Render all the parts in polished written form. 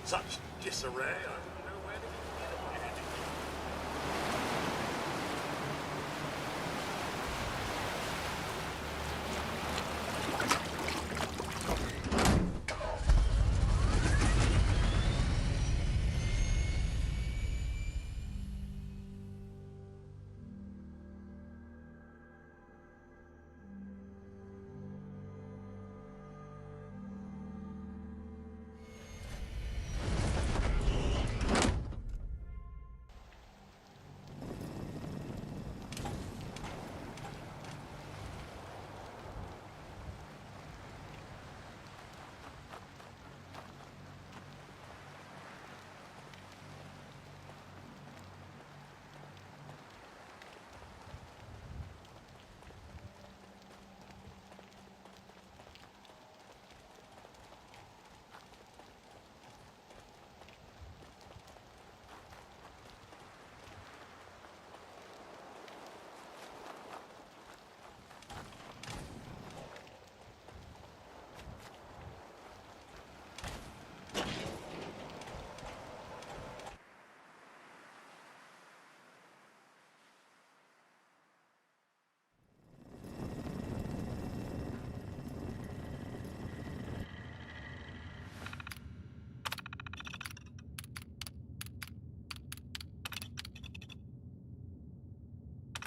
Such disarray, I don't know where to begin.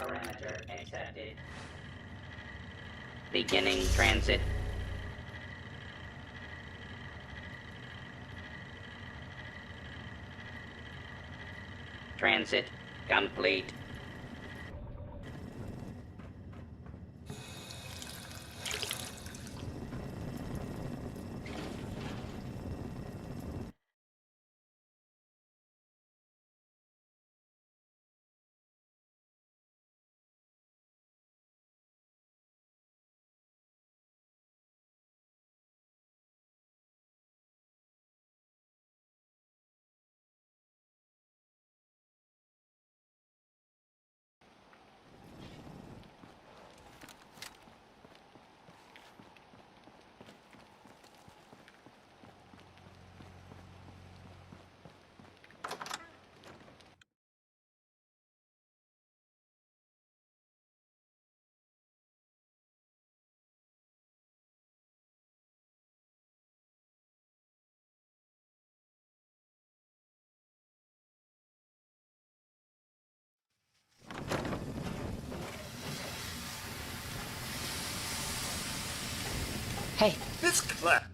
Parameter accepted. Beginning transit. Transit complete. Hey, This clap.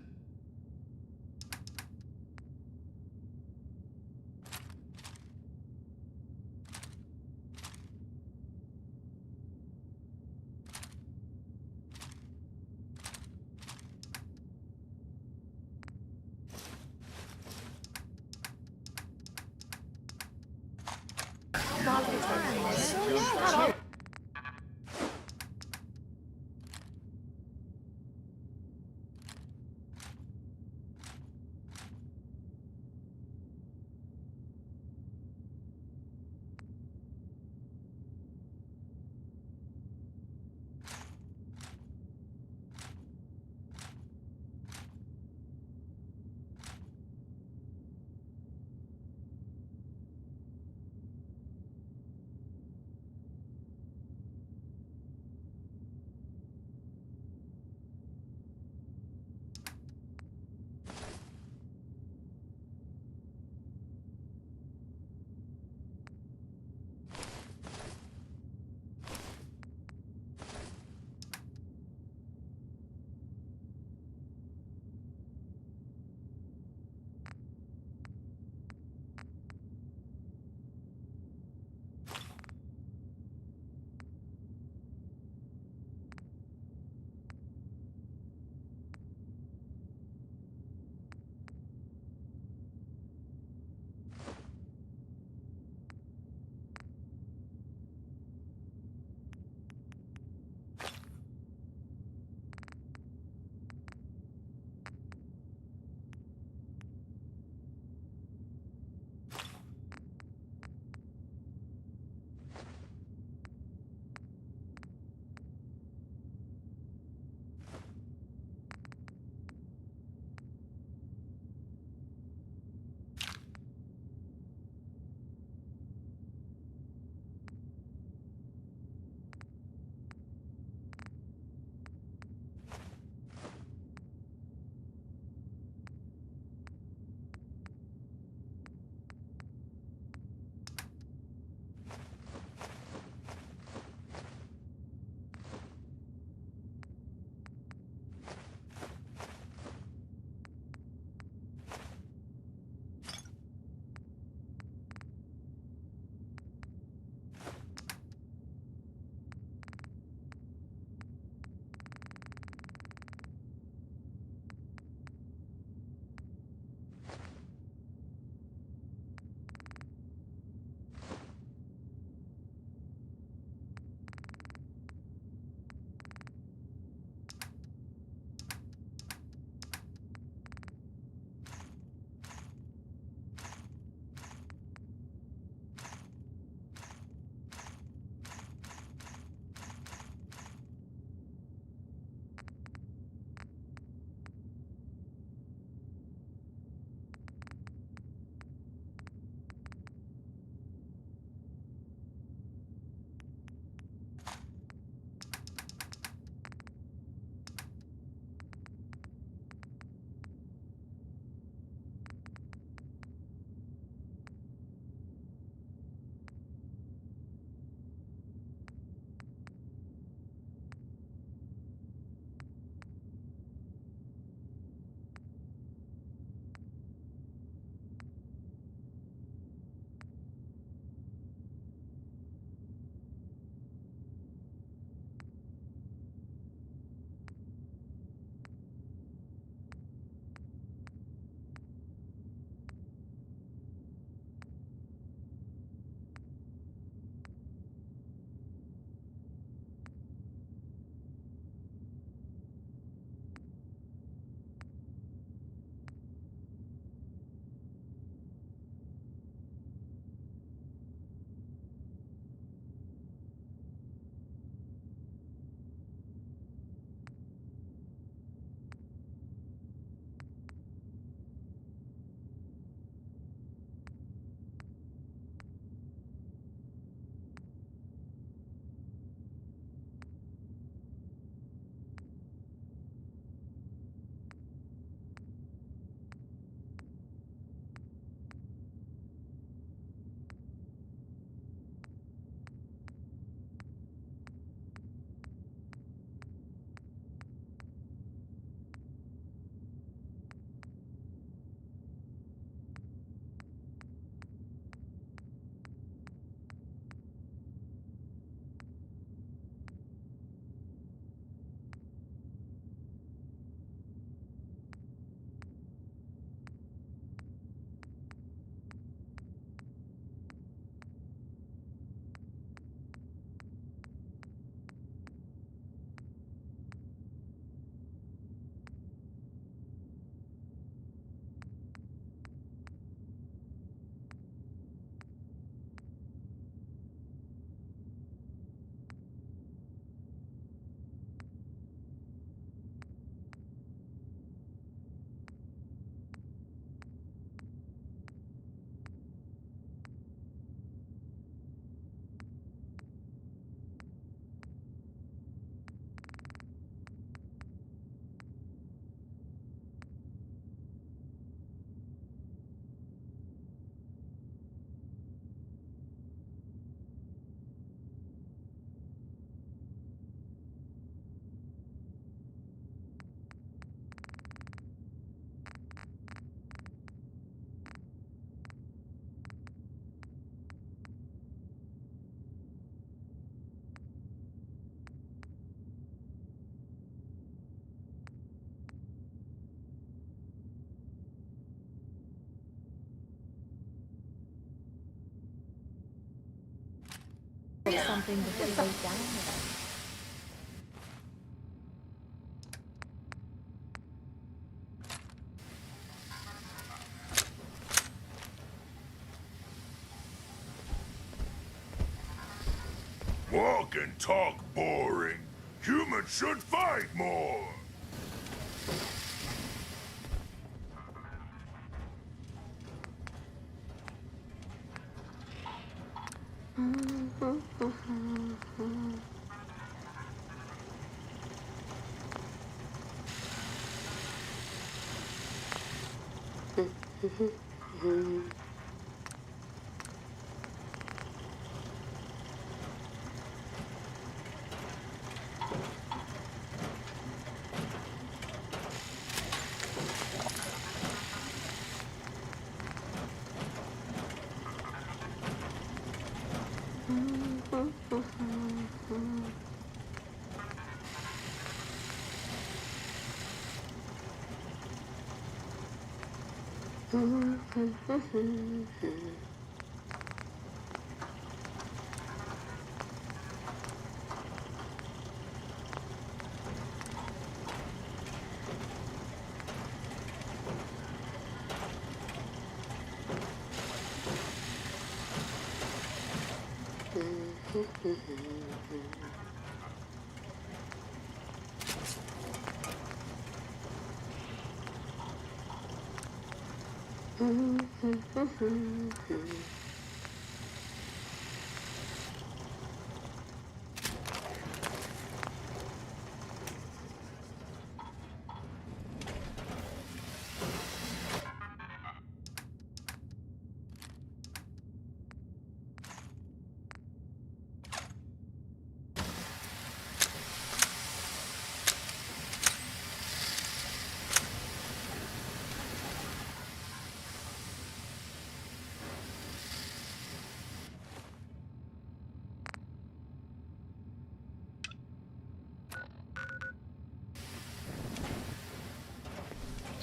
something before you go down there. Walk and talk boring. Humans should fight more.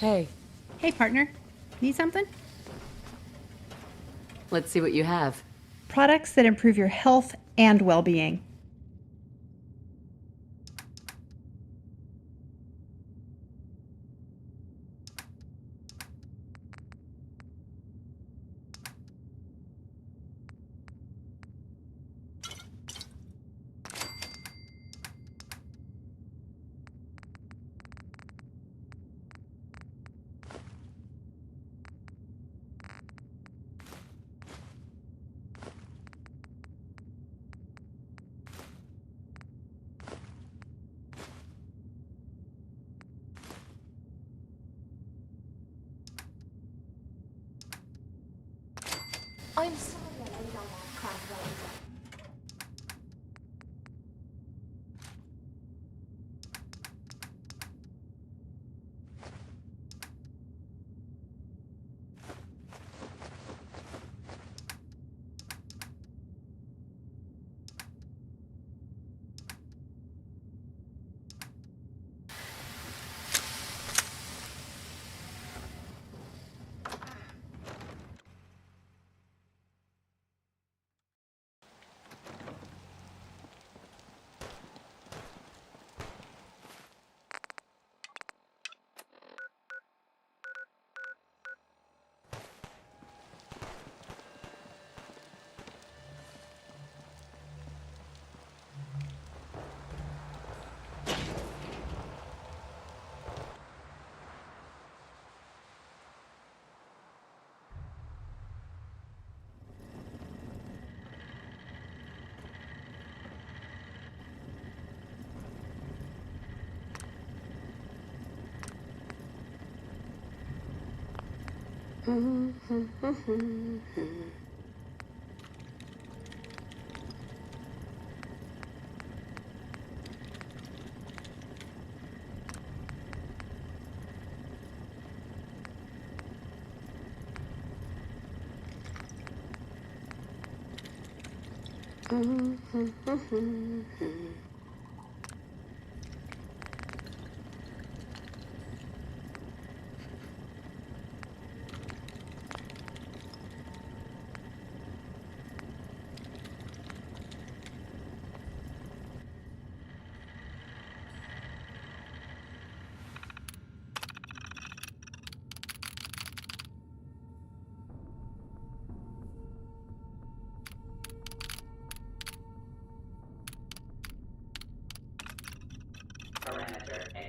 Hey, Hey, partner. Need something? let's see what you have. Products that improve your health and well being. I'm sorry I laid all that crap about you.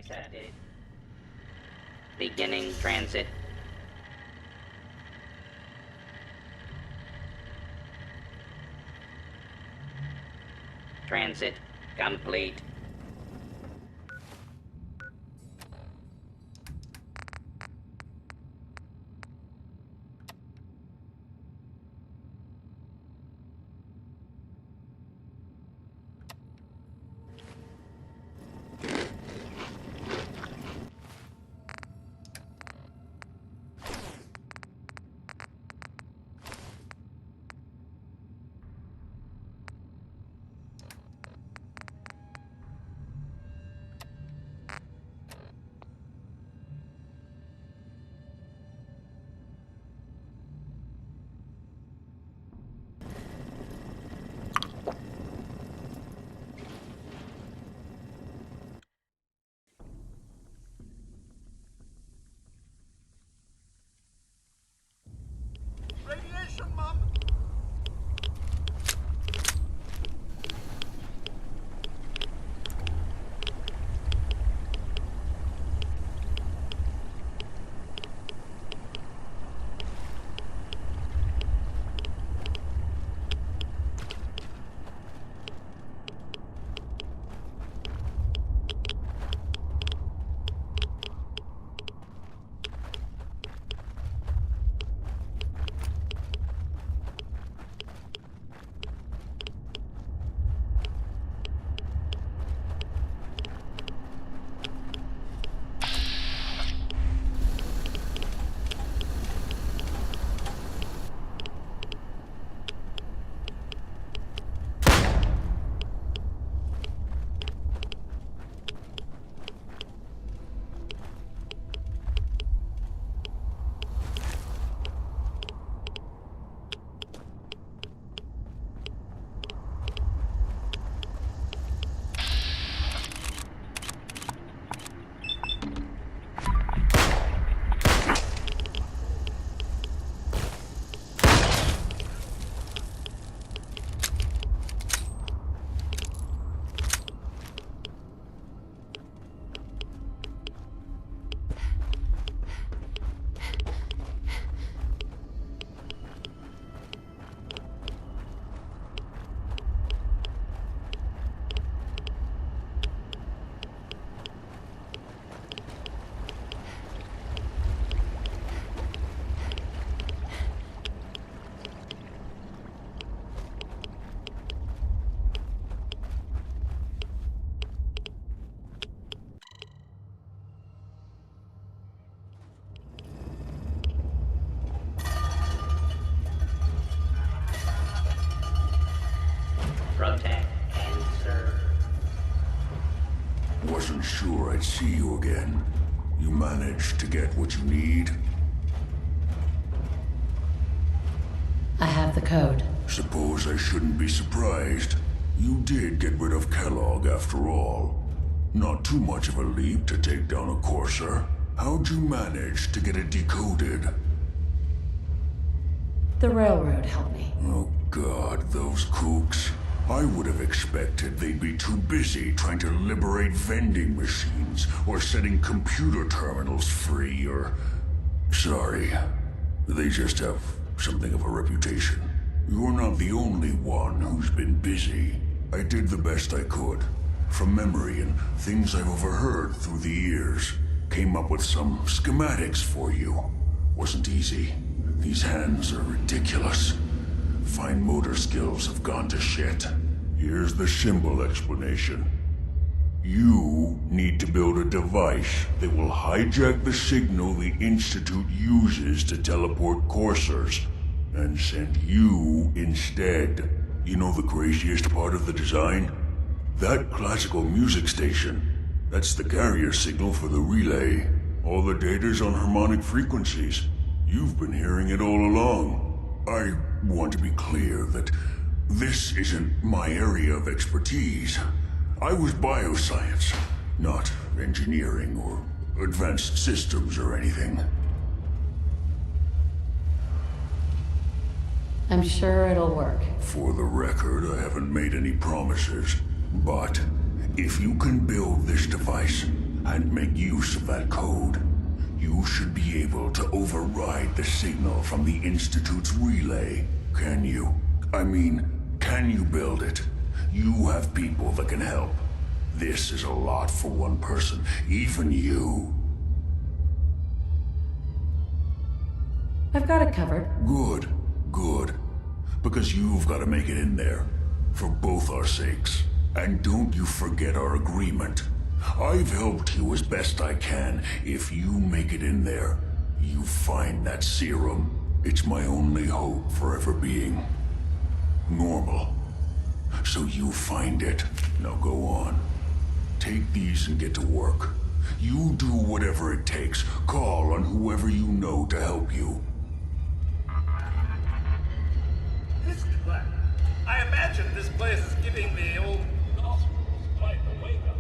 accepted. Beginning transit. Transit complete. Radiation, Mum! Protect and serve. Wasn't sure I'd see you again. You managed to get what you need? I have the code. Suppose I shouldn't be surprised. You did get rid of Kellogg after all. Not too much of a leap to take down a Courser. How'd you manage to get it decoded? The railroad helped me. Oh God, those kooks. I would have expected they'd be too busy trying to liberate vending machines or setting computer terminals free or... Sorry. They just have something of a reputation. You're not the only one who's been busy. I did the best I could. From memory and things I've overheard through the years. Came up with some schematics for you. Wasn't easy. These hands are ridiculous. Fine motor skills have gone to shit. Here's the symbol explanation. You need to build a device that will hijack the signal the Institute uses to teleport coursers, and send you instead. You know the craziest part of the design? That classical music station. That's the carrier signal for the relay. All the data's on harmonic frequencies. You've been hearing it all along. I want to be clear that this isn't my area of expertise. I was bioscience, not engineering or advanced systems or anything. I'm sure it'll work. For the record, I haven't made any promises, but if you can build this device, and make use of that code, you should be able to override the signal from the Institute's relay. Can you? I mean, can you build it? You have people that can help. This is a lot for one person, even you. I've got it covered. Good, good. Because you've got to make it in there. For both our sakes. And don't you forget our agreement. I've helped you as best I can. If you make it in there, you find that serum. It's my only hope for ever being normal. So you find it. Now go on. Take these and get to work. You do whatever it takes. Call on whoever you know to help you. This Clef. I imagine this place is giving the old nostrils quite the wake up.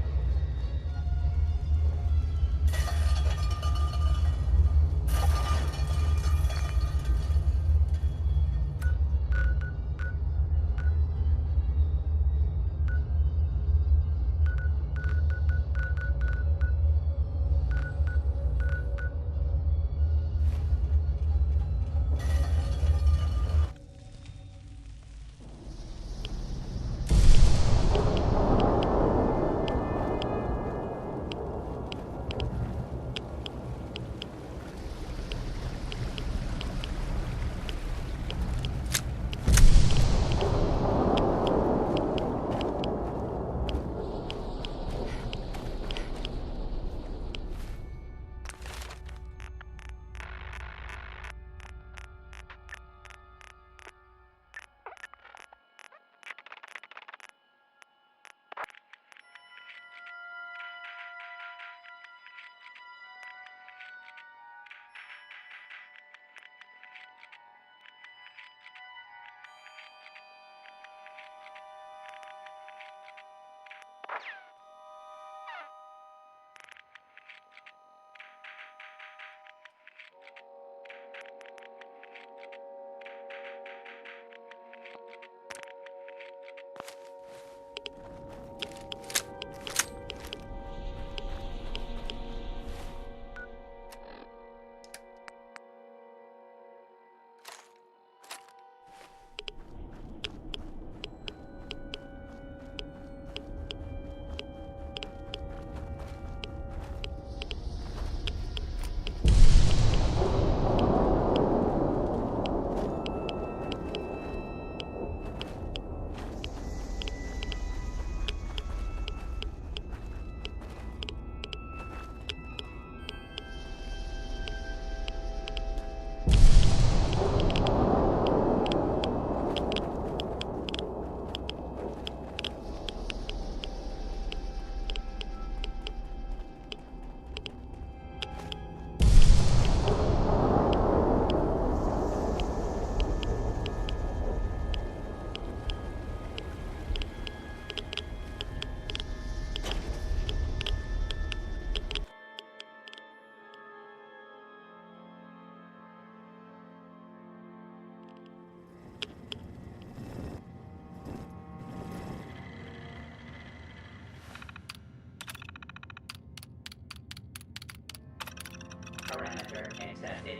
Parameter accepted.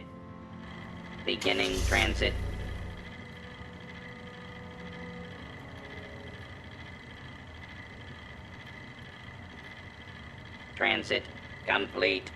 Beginning transit. Transit complete.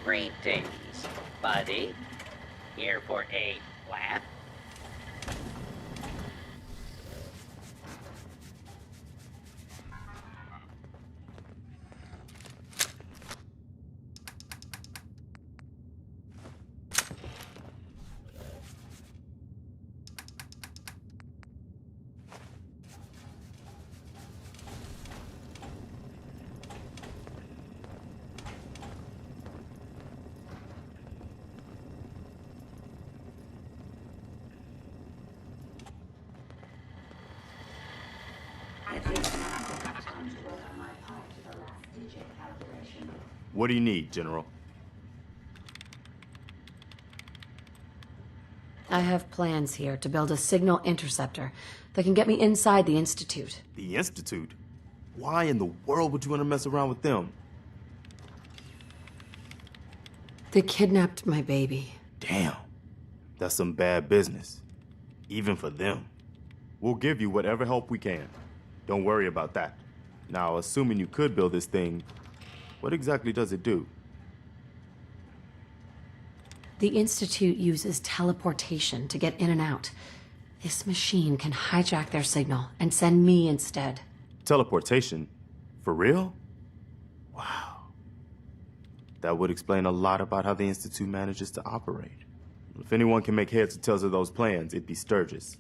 Greetings, buddy. Here for a laugh? What do you need, General? I have plans here to build a signal interceptor that can get me inside the Institute. The Institute? Why in the world would you want to mess around with them? They kidnapped my baby. Damn. That's some bad business. Even for them. We'll give you whatever help we can. Don't worry about that. Now, assuming you could build this thing, what exactly does it do? The Institute uses teleportation to get in and out. This machine can hijack their signal and send me instead. Teleportation? For real? Wow. That would explain a lot about how the Institute manages to operate. If anyone can make heads or tails of those plans, it'd be Sturgis.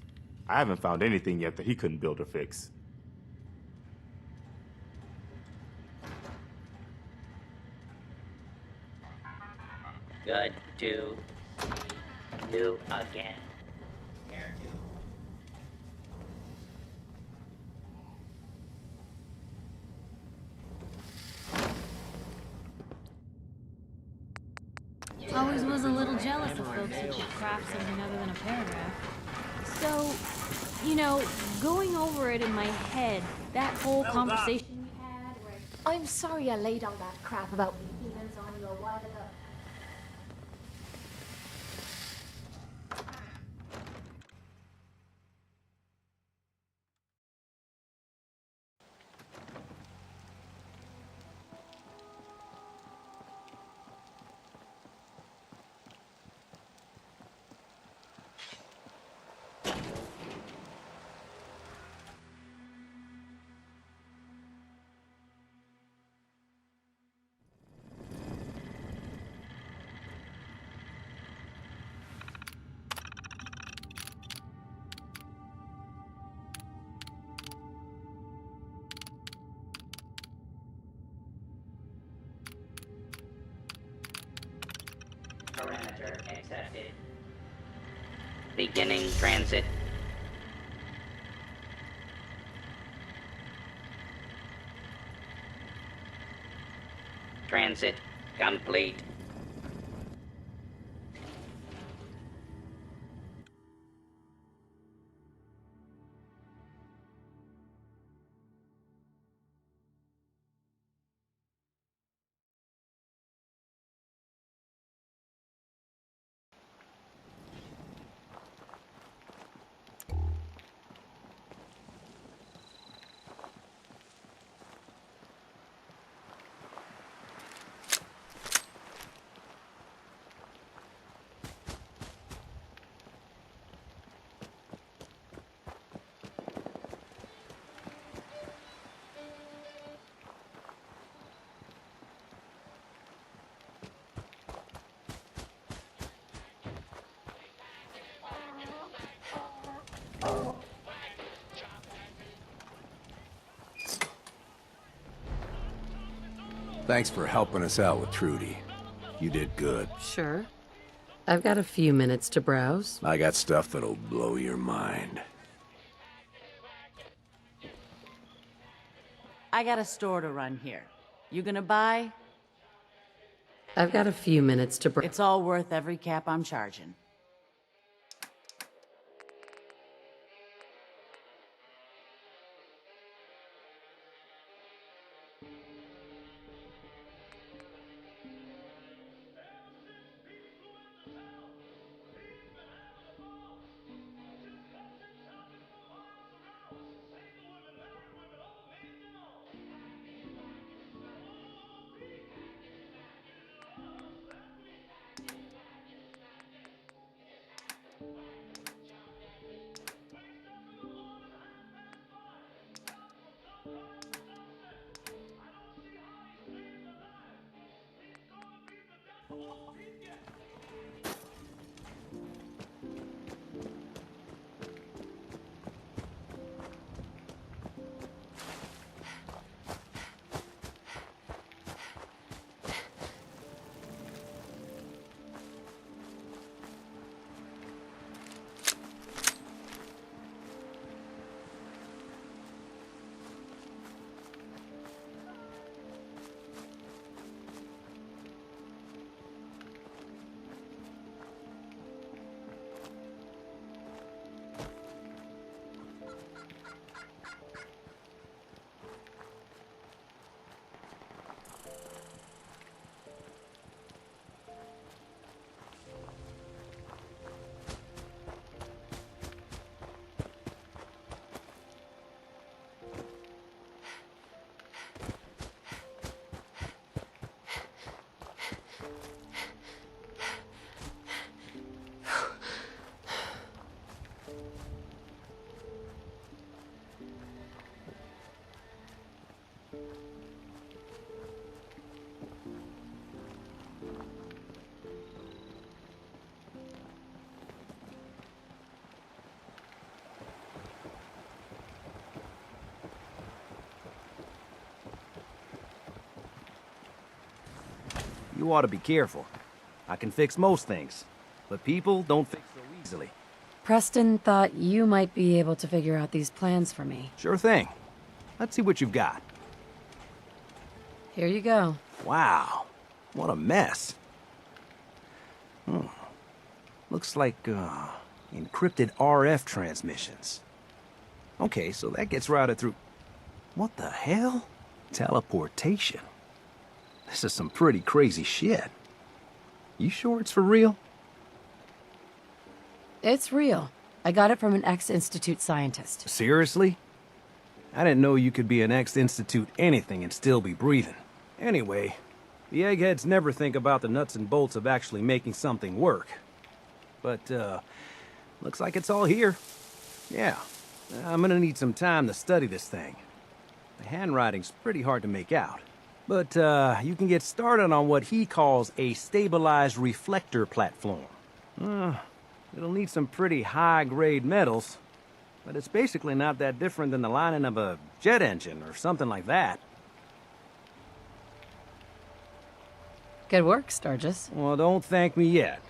I haven't found anything yet that he couldn't build or fix. Good to see you again. Here to Always was a little jealous of folks who could craft something other than a paragraph. So, going over it in my head, that whole conversation we had where I'm sorry I laid all that crap about humans on you a while ago. parameter accepted. Beginning transit. Transit complete. Thanks for helping us out with Trudy. You did good. Sure. I've got a few minutes to browse. I got stuff that'll blow your mind. I got a store to run here. You gonna buy? I've got a few minutes to browse. It's all worth every cap I'm charging. You ought to be careful. I can fix most things, but people don't fix so easily. Preston thought you might be able to figure out these plans for me. Sure thing. Let's see what you've got. Here you go. Wow, what a mess. Looks like, encrypted RF transmissions. Okay, so that gets routed through... What the hell? Teleportation. This is some pretty crazy shit. You sure it's for real? It's real. I got it from an ex-Institute scientist. Seriously? I didn't know you could be an ex-Institute anything and still be breathing. Anyway, the eggheads never think about the nuts and bolts of actually making something work. But, looks like it's all here. Yeah, I'm gonna need some time to study this thing. The handwriting's pretty hard to make out. But, you can get started on what he calls a stabilized reflector platform. It'll need some pretty high-grade metals, but it's basically not that different than the lining of a jet engine or something like that. Good work, Sturgis. Well, don't thank me yet.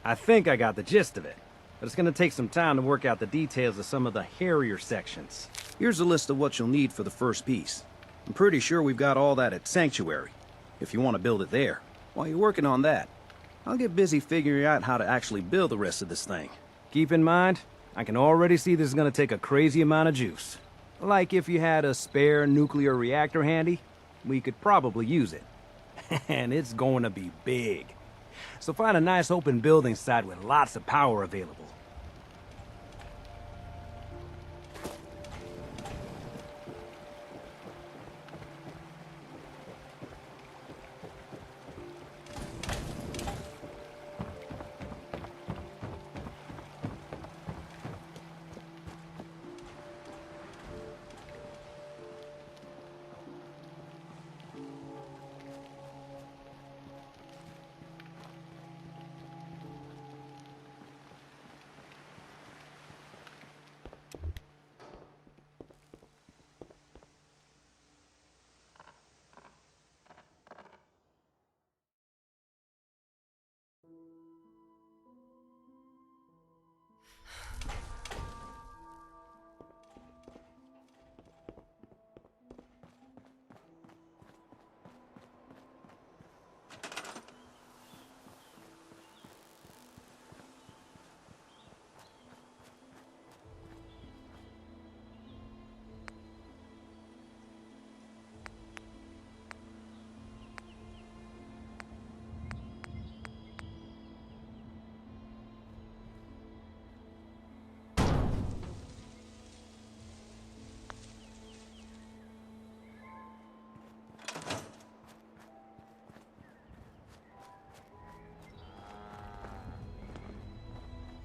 I think I got the gist of it, but it's gonna take some time to work out the details of some of the hairier sections. Here's a list of what you'll need for the first piece. I'm pretty sure we've got all that at Sanctuary, if you want to build it there. While you're working on that, I'll get busy figuring out how to actually build the rest of this thing. Keep in mind, I can already see this is gonna take a crazy amount of juice. Like if you had a spare nuclear reactor handy, we could probably use it. And it's going to be big. So find a nice open building site with lots of power available.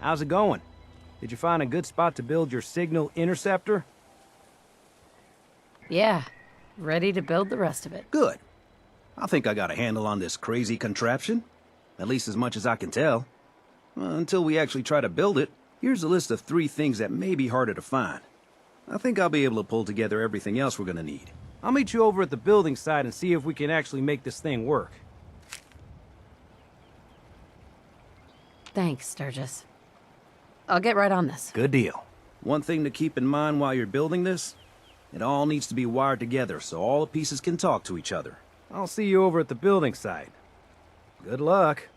How's it going? Did you find a good spot to build your signal interceptor? Yeah, ready to build the rest of it. Good. I think I got a handle on this crazy contraption. At least as much as I can tell. Until we actually try to build it, here's a list of 3 things that may be harder to find. I think I'll be able to pull together everything else we're gonna need. I'll meet you over at the building site and see if we can actually make this thing work. Thanks, Sturgis. I'll get right on this. Good deal. One thing to keep in mind while you're building this, it all needs to be wired together so all the pieces can talk to each other. I'll see you over at the building site. Good luck.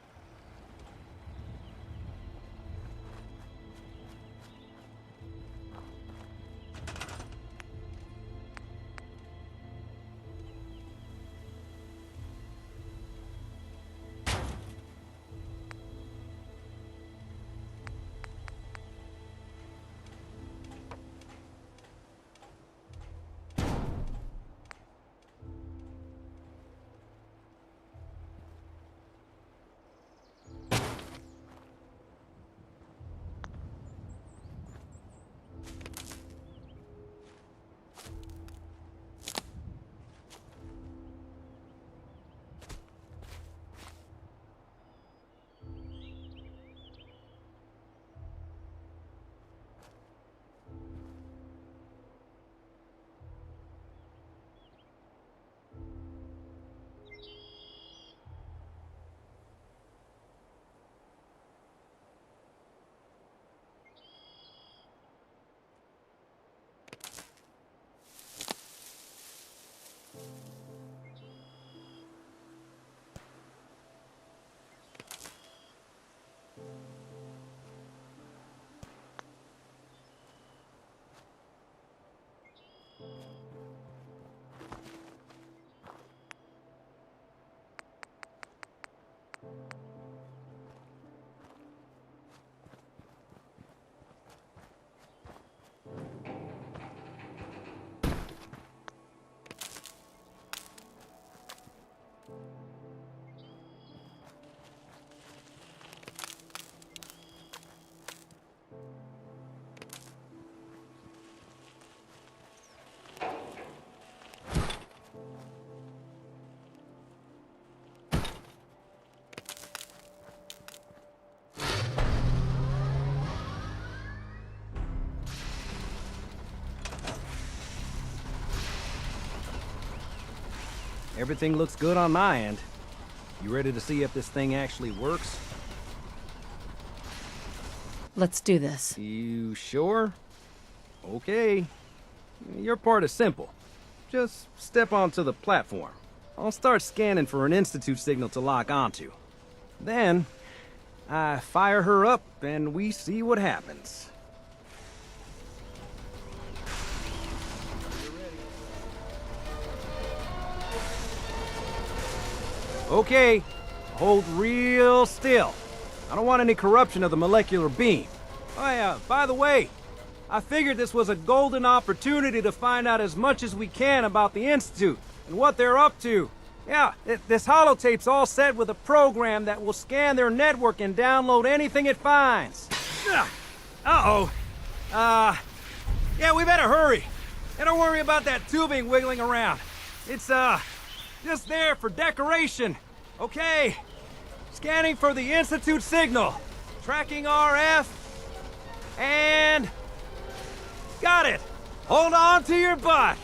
Everything looks good on my end. You ready to see if this thing actually works? Let's do this. You sure? Okay. Your part is simple. Just step onto the platform. I'll start scanning for an Institute signal to lock onto. Then, I fire her up and we see what happens. Okay, hold real still. I don't want any corruption of the molecular beam. Oh yeah, by the way, I figured this was a golden opportunity to find out as much as we can about the Institute and what they're up to. Yeah, this holotape's all set with a program that will scan their network and download anything it finds. Uh-oh. Yeah, we better hurry. And don't worry about that tubing wiggling around. It's, just there for decoration. Okay. Scanning for the Institute signal. Tracking RF. And... got it. Hold on to your butt.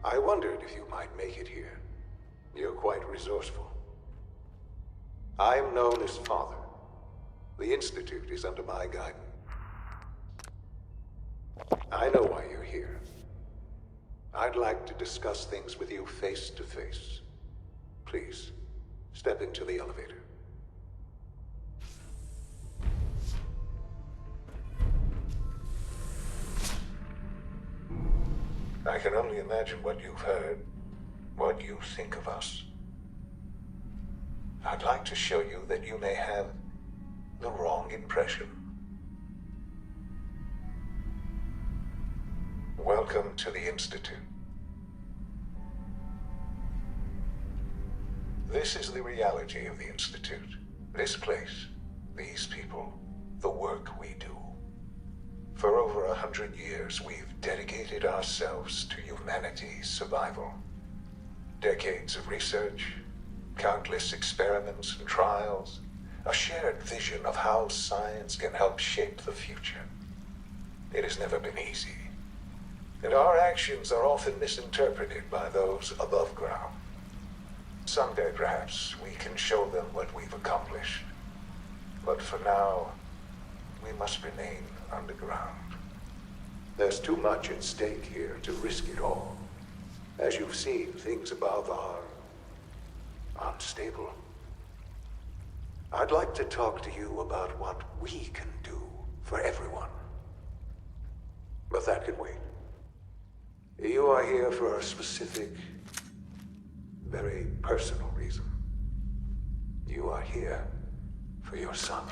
I wondered if you might make it here. You're quite resourceful. I'm known as Father. The Institute is under my guidance. I know why you're here. I'd like to discuss things with you face to face. Please, step into the elevator. I can only imagine what you've heard, what you think of us. I'd like to show you that you may have the wrong impression. Welcome to the Institute. This is the reality of the Institute. This place, these people, the work we do. For over 100 years, we've dedicated ourselves to humanity's survival. Decades of research, countless experiments and trials, a shared vision of how science can help shape the future. It has never been easy, and our actions are often misinterpreted by those above ground. Someday, perhaps, we can show them what we've accomplished. But for now, we must remain underground. There's too much at stake here to risk it all. As you've seen, things above are unstable. I'd like to talk to you about what we can do for everyone. But that can wait. You are here for a specific, very personal reason. You are here for your son.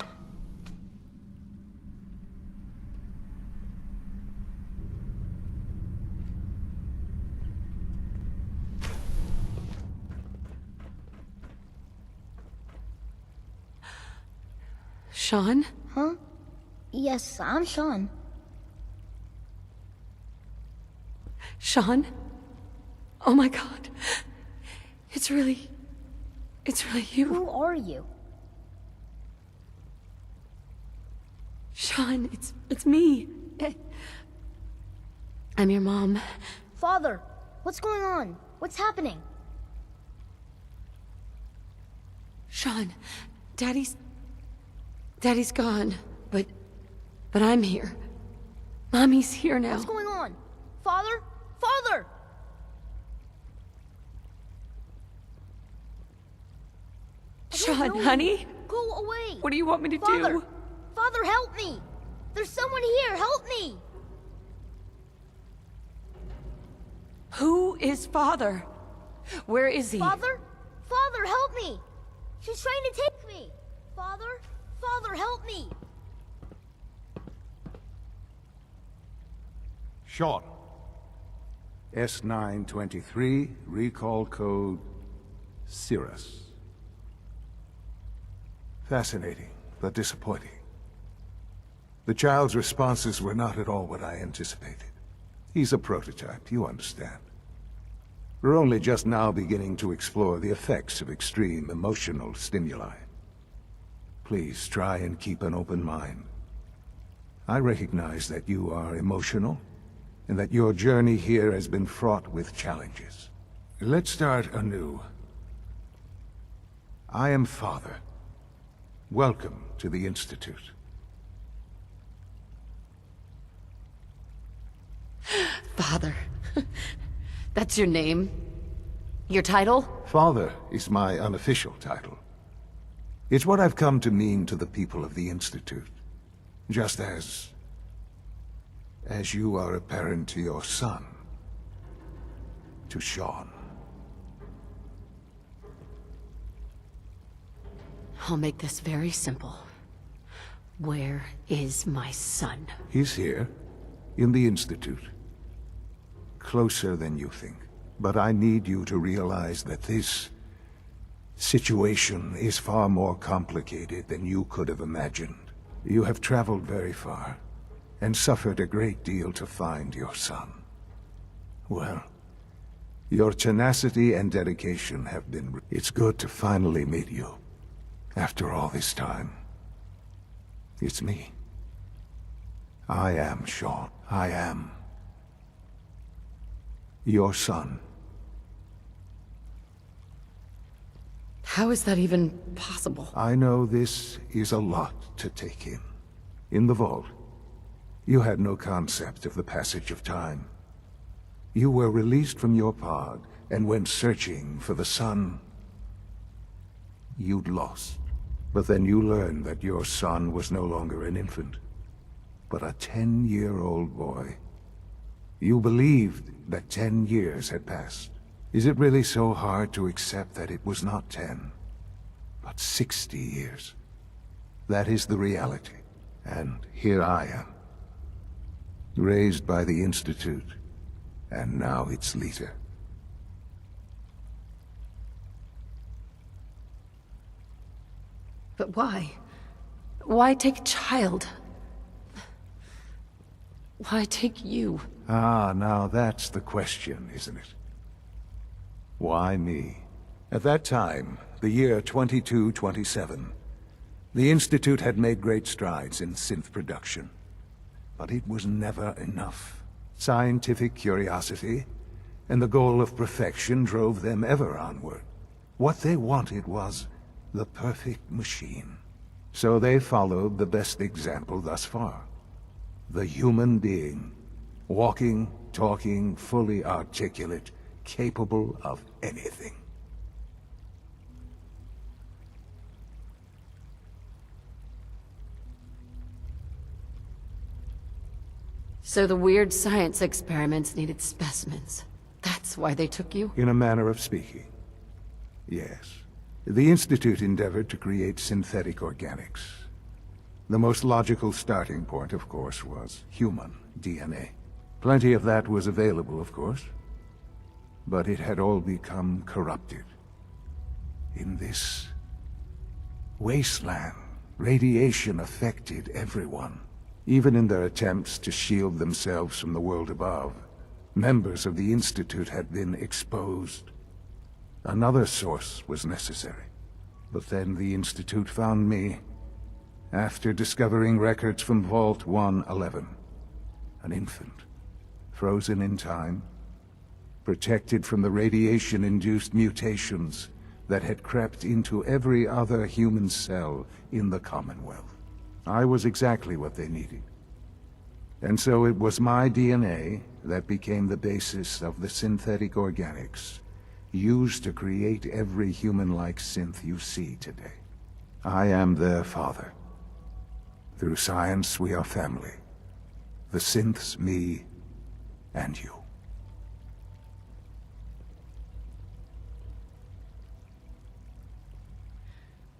Sean? Huh? Yes, I'm Sean. Sean? Oh my god. It's really you. Who are you? Sean, it's me. I'm your mom. Father, what's going on? What's happening? Sean, Daddy's gone, but I'm here. Mommy's here now. What's going on? Father? Father! Sean, honey? Go away! What do you want me to Father! do? Father, help me! There's someone here! Help me! Who is Father? Where is he? Father? Father, help me! She's trying to take me! Father? Father, help me! Sean. S923, recall code Cirrus. Fascinating, but disappointing. The child's responses were not at all what I anticipated. He's a prototype, you understand. We're only just now beginning to explore the effects of extreme emotional stimuli. Please try and keep an open mind. I recognize that you are emotional, and that your journey here has been fraught with challenges. Let's start anew. I am Father. Welcome to the Institute. Father. That's your name? Your title? Father is my unofficial title. It's what I've come to mean to the people of the Institute. Just as you are a parent to your son. To Sean. I'll make this very simple. Where is my son? He's here, in the Institute. Closer than you think. But I need you to realize that this situation is far more complicated than you could have imagined. You have traveled very far, and suffered a great deal to find your son. Well, your tenacity and dedication have been... It's good to finally meet you. After all this time. It's me. I am Sean. I am your son. How is that even possible? I know this is a lot to take in. In the vault, you had no concept of the passage of time. You were released from your pod and went searching for the son you'd lost. But then you learned that your son was no longer an infant, but a 10-year-old boy. You believed that 10 years had passed. Is it really so hard to accept that it was not 10, but 60 years? That is the reality. And here I am, raised by the Institute, and now its leader. But why? Why take a child? Why take you? Ah, now that's the question, isn't it? Why me? At that time, the year 2227, the Institute had made great strides in synth production. But it was never enough. Scientific curiosity and the goal of perfection drove them ever onward. What they wanted was the perfect machine. So they followed the best example thus far. The human being. Walking, talking, fully articulate, capable of anything. So the weird science experiments needed specimens. That's why they took you? In a manner of speaking. Yes. The Institute endeavored to create synthetic organics. The most logical starting point, of course, was human DNA. Plenty of that was available, of course. But it had all become corrupted. In this wasteland Radiation affected everyone, even in their attempts to shield themselves from the world above. Members of the Institute had been exposed. Another source was necessary. But then the Institute found me, after discovering records from Vault 111. An infant, frozen in time, protected from the radiation-induced mutations that had crept into every other human cell in the Commonwealth. I was exactly what they needed. And so it was my DNA that became the basis of the synthetic organics used to create every human-like synth you see today. I am their father. Through science, we are family. The synths, me, and you.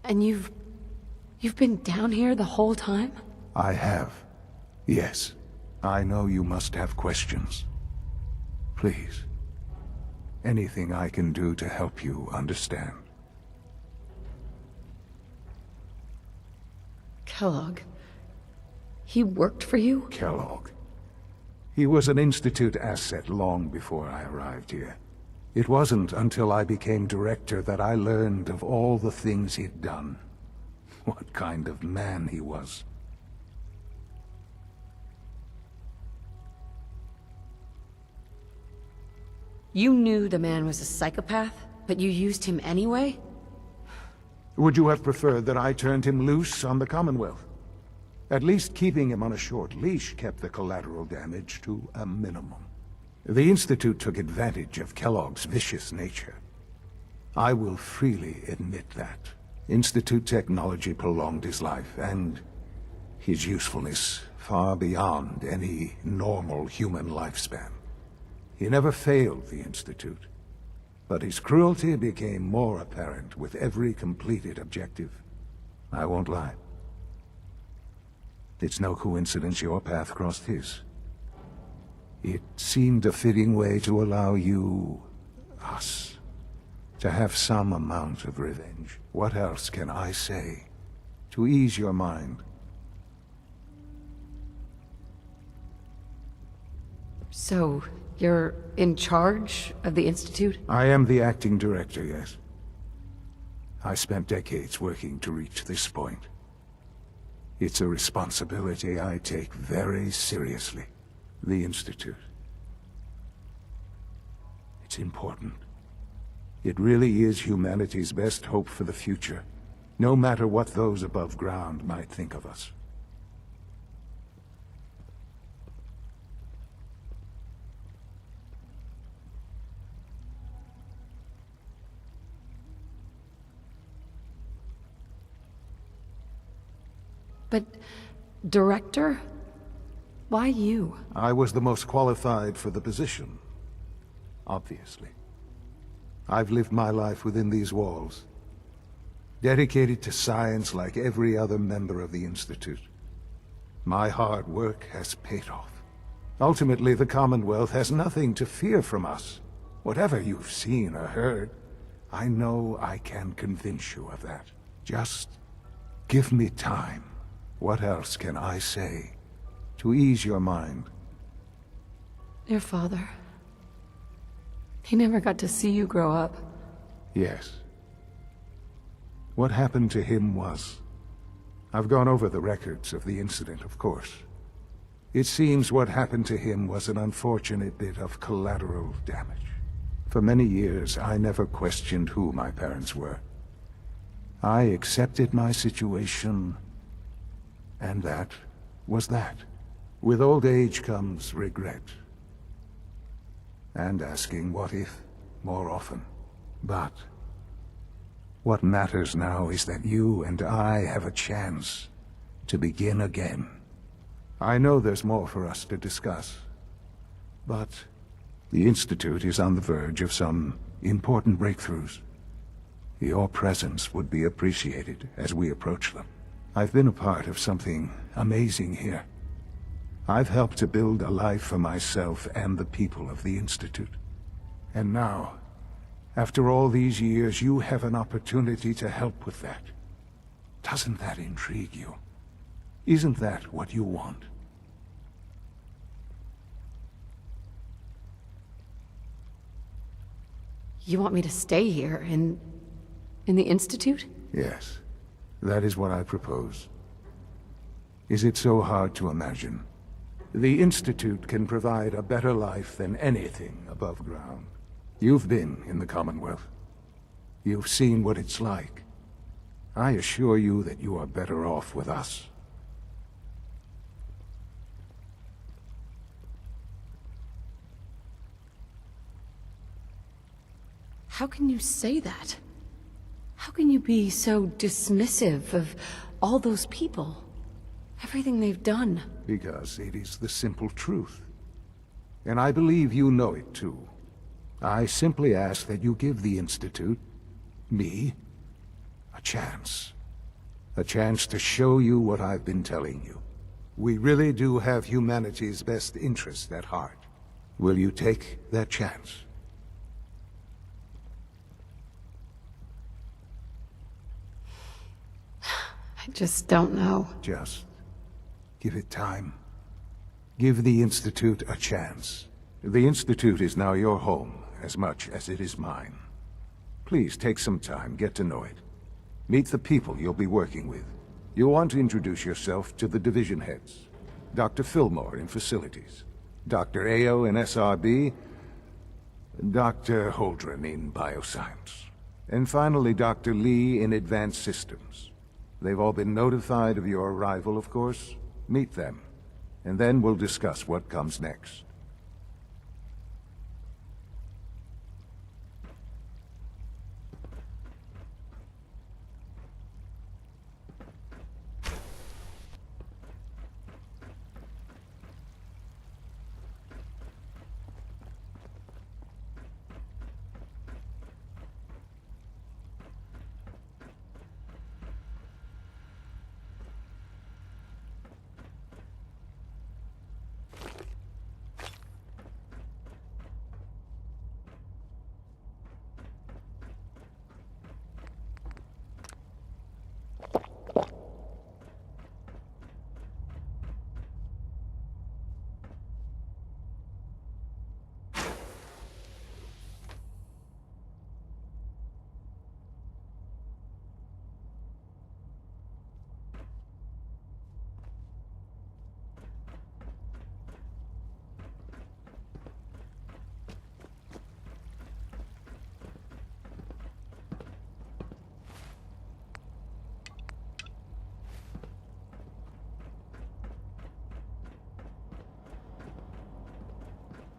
And you've been down here the whole time? I have. Yes. I know you must have questions. Please. Anything I can do to help you understand. Kellogg. He worked for you? Kellogg. He was an Institute asset long before I arrived here. It wasn't until I became director that I learned of all the things he'd done. What kind of man he was. You knew the man was a psychopath, but you used him anyway? Would you have preferred that I turned him loose on the Commonwealth? At least keeping him on a short leash kept the collateral damage to a minimum. The Institute took advantage of Kellogg's vicious nature. I will freely admit that. Institute technology prolonged his life, and his usefulness far beyond any normal human lifespan. He never failed the Institute, but his cruelty became more apparent with every completed objective. I won't lie. It's no coincidence your path crossed his. It seemed a fitting way to allow you, us, to have some amount of revenge. What else can I say to ease your mind? So, you're in charge of the Institute? I am the acting director, yes. I spent decades working to reach this point. It's a responsibility I take very seriously. The Institute. It's important. It really is humanity's best hope for the future, no matter what those above ground might think of us. But, director? Why you? I was the most qualified for the position. Obviously. I've lived my life within these walls, dedicated to science like every other member of the Institute. My hard work has paid off. Ultimately, the Commonwealth has nothing to fear from us. Whatever you've seen or heard, I know I can convince you of that. Just give me time. What else can I say to ease your mind? Your father. He never got to see you grow up. Yes. What happened to him was... I've gone over the records of the incident, of course. It seems what happened to him was an unfortunate bit of collateral damage. For many years, I never questioned who my parents were. I accepted my situation, and that was that. With old age comes regret. And asking what if more often. But what matters now is that you and I have a chance to begin again. I know there's more for us to discuss, but the Institute is on the verge of some important breakthroughs. Your presence would be appreciated as we approach them. I've been a part of something amazing here. I've helped to build a life for myself and the people of the Institute. And now, after all these years, you have an opportunity to help with that. Doesn't that intrigue you? Isn't that what you want? You want me to stay here in the Institute? Yes, that is what I propose. Is it so hard to imagine? The Institute can provide a better life than anything above ground. You've been in the Commonwealth. You've seen what it's like. I assure you that you are better off with us. How can you say that? How can you be so dismissive of all those people? Everything they've done? Because it is the simple truth. And I believe you know it too. I simply ask that you give the Institute, me, a chance. A chance to show you what I've been telling you. We really do have humanity's best interest at heart. Will you take that chance? I just don't know. Just give it time. Give the Institute a chance. The Institute is now your home as much as it is mine. Please take some time, get to know it. Meet the people you'll be working with. You'll want to introduce yourself to the division heads. Dr. Fillmore in Facilities, Dr. Ayo in SRB, Dr. Holdren in Bioscience, and finally Dr. Lee in Advanced Systems. They've all been notified of your arrival, of course. Meet them, and then we'll discuss what comes next.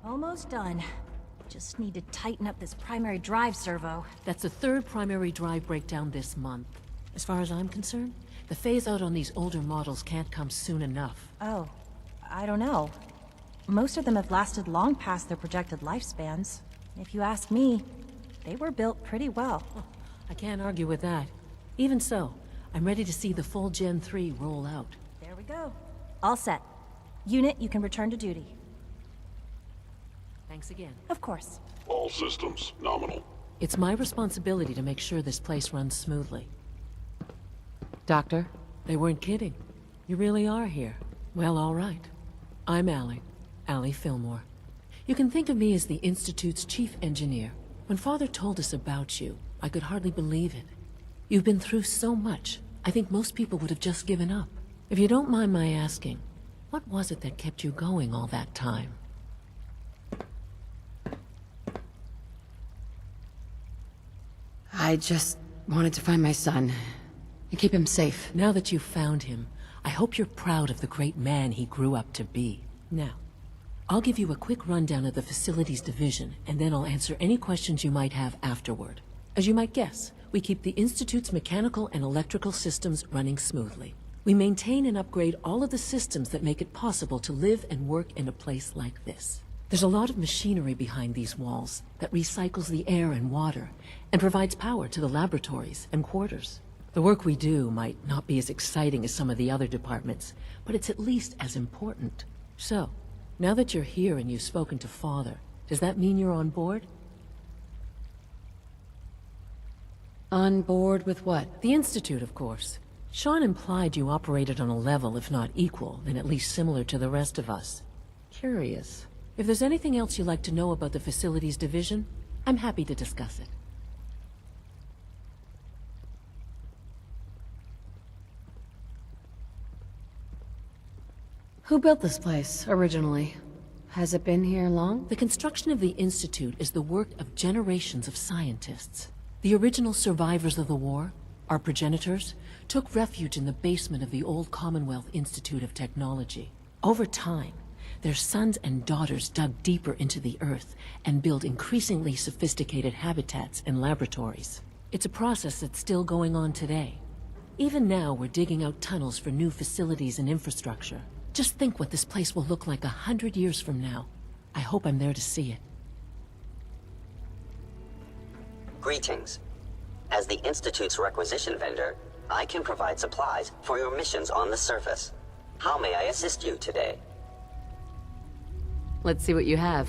Almost done. Just need to tighten up this primary drive servo. That's the third primary drive breakdown this month. As far as I'm concerned, the phase-out on these older models can't come soon enough. Oh, I don't know. Most of them have lasted long past their projected lifespans. If you ask me, they were built pretty well. I can't argue with that. Even so, I'm ready to see the full Gen 3 roll out. There we go. All set. Unit, you can return to duty. Thanks again. Of course. All systems nominal. It's my responsibility to make sure this place runs smoothly. Doctor, they weren't kidding. You really are here. Well, all right. I'm Allie Fillmore. You can think of me as the Institute's chief engineer. When Father told us about you, I could hardly believe it. You've been through so much, I think most people would have just given up. If you don't mind my asking, what was it that kept you going all that time? I just wanted to find my son and keep him safe. Now that you've found him, I hope you're proud of the great man he grew up to be. Now, I'll give you a quick rundown of the facilities division, and then I'll answer any questions you might have afterward. As you might guess, we keep the Institute's mechanical and electrical systems running smoothly. We maintain and upgrade all of the systems that make it possible to live and work in a place like this. There's a lot of machinery behind these walls that recycles the air and water and provides power to the laboratories and quarters. The work we do might not be as exciting as some of the other departments, but it's at least as important. So, now that you're here and you've spoken to Father, does that mean you're on board? On board with what? The Institute, of course. Sean implied you operated on a level, if not equal, then at least similar to the rest of us. Curious. If there's anything else you'd like to know about the facilities division, I'm happy to discuss it. Who built this place, originally? Has it been here long? The construction of the Institute is the work of generations of scientists. The original survivors of the war, our progenitors, took refuge in the basement of the old Commonwealth Institute of Technology. Over time, their sons and daughters dug deeper into the earth and built increasingly sophisticated habitats and laboratories. It's a process that's still going on today. Even now, we're digging out tunnels for new facilities and infrastructure. Just think what this place will look like 100 years from now. I hope I'm there to see it. Greetings. As the Institute's requisition vendor, I can provide supplies for your missions on the surface. How may I assist you today? Let's see what you have.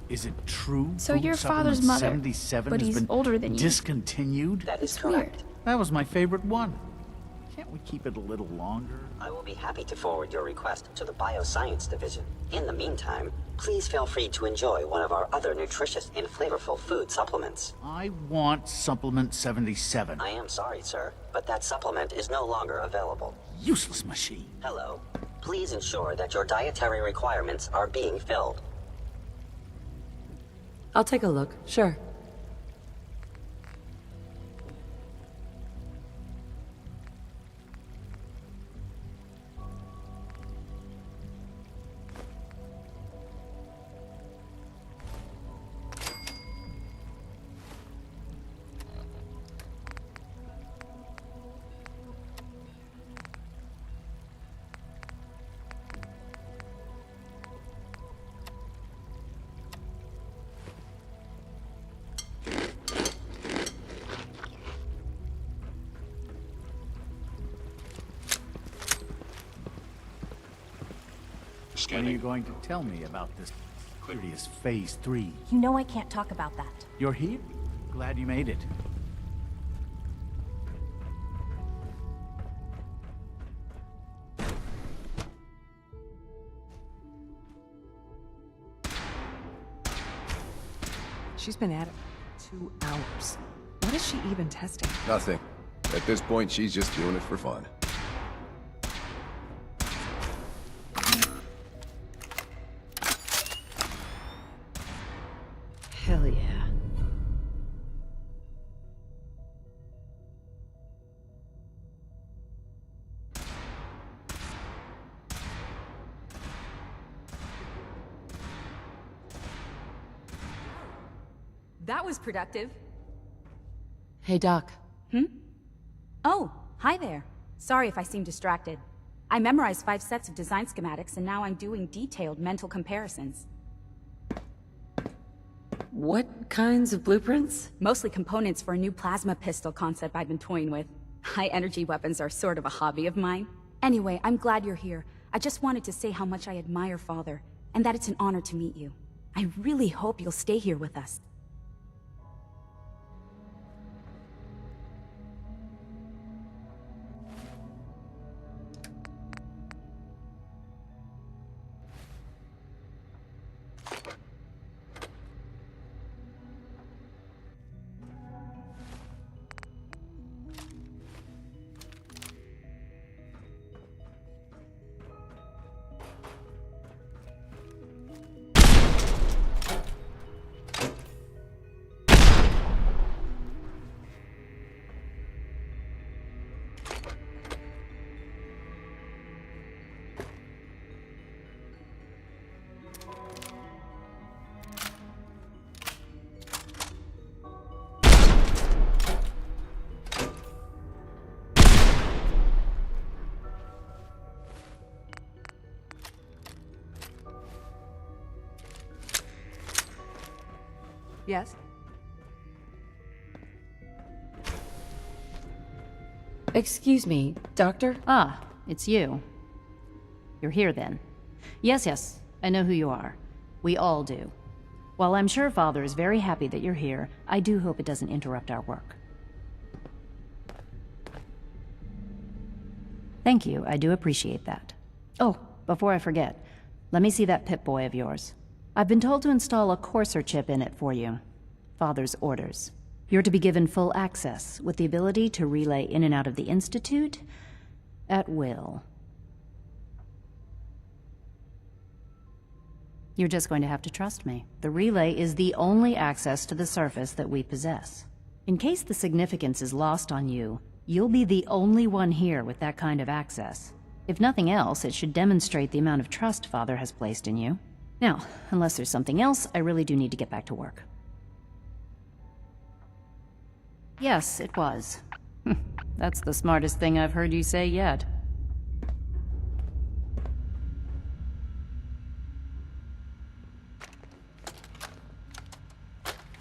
Is it true? So Food your father's Supplement mother, 77 but has he's been older than you. discontinued? That is It's correct. weird. That was my favorite one. Can't we keep it a little longer? I will be happy to forward your request to the Bioscience Division. In the meantime, please feel free to enjoy one of our other nutritious and flavorful food supplements. I want Supplement 77. I am sorry, sir, but that supplement is no longer available. Useless machine. Hello. Please ensure that your dietary requirements are being filled. I'll take a look, sure. When are you going to tell me about this curious Phase 3? You know I can't talk about that. You're here? Glad you made it. She's been at it for 2 hours. What is she even testing? Nothing. At this point, she's just doing it for fun. Hell yeah. That was productive. Hey, Doc. Oh, hi there. Sorry if I seem distracted. I memorized 5 sets of design schematics and now I'm doing detailed mental comparisons. What kinds of blueprints? Mostly components for a new plasma pistol concept I've been toying with. High-energy weapons are sort of a hobby of mine. Anyway, I'm glad you're here. I just wanted to say how much I admire Father, and that it's an honor to meet you. I really hope you'll stay here with us. Yes? Excuse me, Doctor? Ah, it's you. You're here then. Yes, I know who you are. We all do. While I'm sure Father is very happy that you're here, I do hope it doesn't interrupt our work. Thank you, I do appreciate that. Oh, before I forget, let me see that Pip-Boy of yours. I've been told to install a Courser chip in it for you. Father's orders. You're to be given full access, with the ability to relay in and out of the Institute at will. You're just going to have to trust me. The relay is the only access to the surface that we possess. In case the significance is lost on you, you'll be the only one here with that kind of access. If nothing else, it should demonstrate the amount of trust Father has placed in you. Now, unless there's something else, I really do need to get back to work. Yes, it was. That's the smartest thing I've heard you say yet.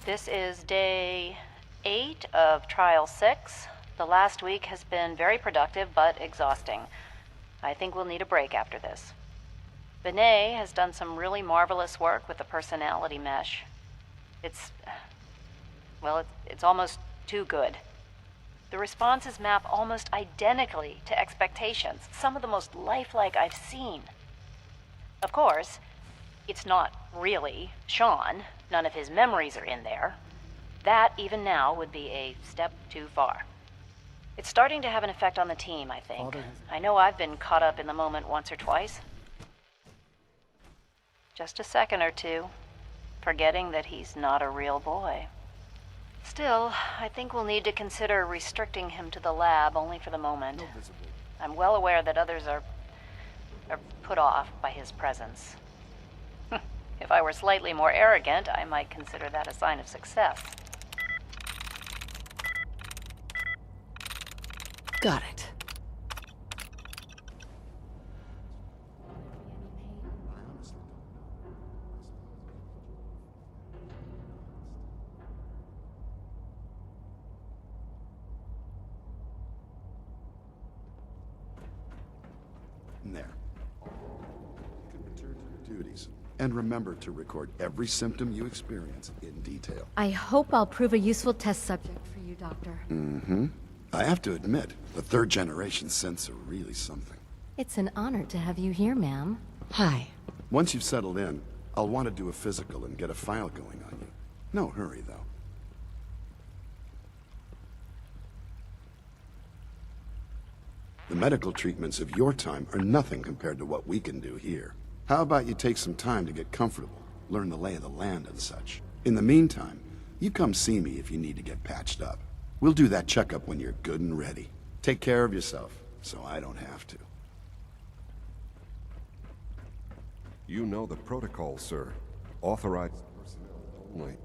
This is day 8 of Trial 6. The last week has been very productive, but exhausting. I think we'll need a break after this. Benet has done some really marvelous work with the personality mesh. It's almost too good. The responses map almost identically to expectations, some of the most lifelike I've seen. Of course, it's not really Sean. None of his memories are in there. That, even now, would be a step too far. It's starting to have an effect on the team, I think. I know I've been caught up in the moment once or twice. Just a second or two, forgetting that he's not a real boy. Still, I think we'll need to consider restricting him to the lab only for the moment. I'm well aware that others are put off by his presence. If I were slightly more arrogant, I might consider that a sign of success. Got it. There. You can return to your duties. And remember to record every symptom you experience in detail. I hope I'll prove a useful test subject for you, Doctor. Mm-hmm. I have to admit, the third-generation synths are really something. It's an honor to have you here, ma'am. Hi. Once you've settled in, I'll want to do a physical and get a file going on you. No hurry, though. The medical treatments of your time are nothing compared to what we can do here. How about you take some time to get comfortable, learn the lay of the land and such. In the meantime, you come see me if you need to get patched up. We'll do that checkup when you're good and ready. Take care of yourself, so I don't have to. You know the protocol, sir. Authorized personnel only.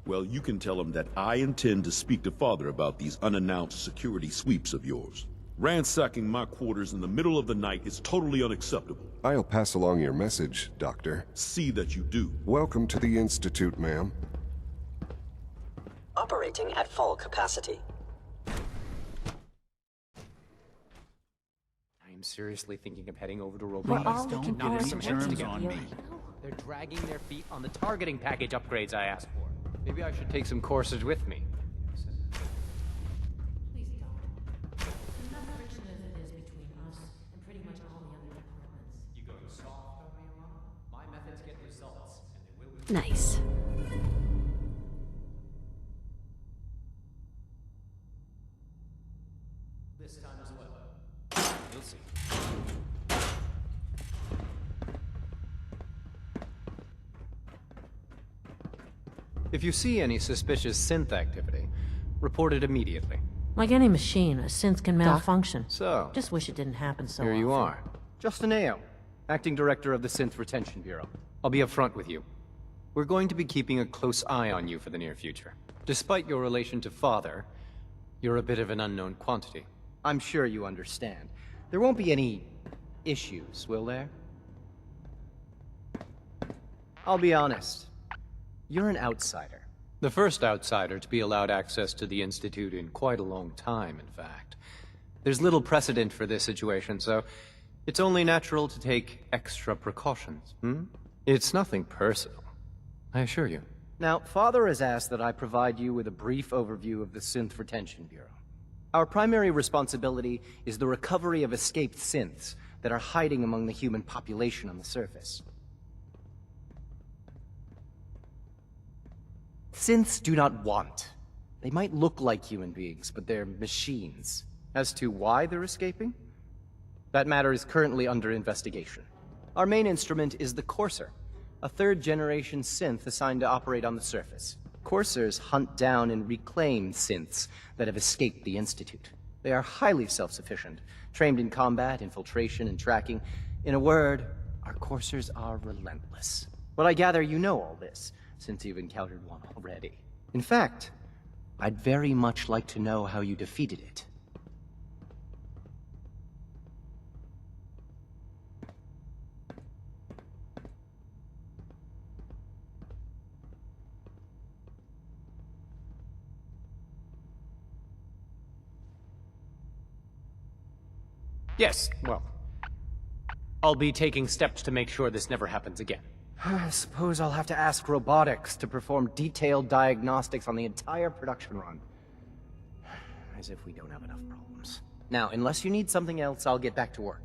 Well, you can tell him that I intend to speak to Father about these unannounced security sweeps of yours. Ransacking my quarters in the middle of the night is totally unacceptable. I'll pass along your message, Doctor. See that you do. Welcome to the Institute, ma'am. Operating at full capacity. I'm seriously thinking of heading over to Please robotics. don't get any germs on me. They're dragging their feet on the targeting package upgrades I asked for. Maybe I should take some courses with me. Please don't. Enough friction as it is between us and pretty much all the other departments. You go soft, my methods get results, and they will be. Nice. This time as well. You'll see. If you see any suspicious synth activity, report it immediately. Like any machine, a synth can malfunction. So, Just wish it didn't happen so here often. you are. Justin Ao, Acting Director of the Synth Retention Bureau. I'll be upfront with you. We're going to be keeping a close eye on you for the near future. Despite your relation to Father, you're a bit of an unknown quantity. I'm sure you understand. There won't be any issues, will there? I'll be honest. You're an outsider. The first outsider to be allowed access to the Institute in quite a long time, in fact. There's little precedent for this situation, so it's only natural to take extra precautions, It's nothing personal, I assure you. Now, Father has asked that I provide you with a brief overview of the Synth Retention Bureau. Our primary responsibility is the recovery of escaped synths that are hiding among the human population on the surface. Synths do not want. They might look like human beings, but they're machines. As to why they're escaping? That matter is currently under investigation. Our main instrument is the Courser, a third-generation synth assigned to operate on the surface. Coursers hunt down and reclaim synths that have escaped the Institute. They are highly self-sufficient, trained in combat, infiltration, and tracking. In a word, our Coursers are relentless. But I gather you know all this, since you've encountered one already. In fact, I'd very much like to know how you defeated it. Yes, well, I'll be taking steps to make sure this never happens again. I suppose I'll have to ask robotics to perform detailed diagnostics on the entire production run. As if we don't have enough problems. Now, unless you need something else, I'll get back to work.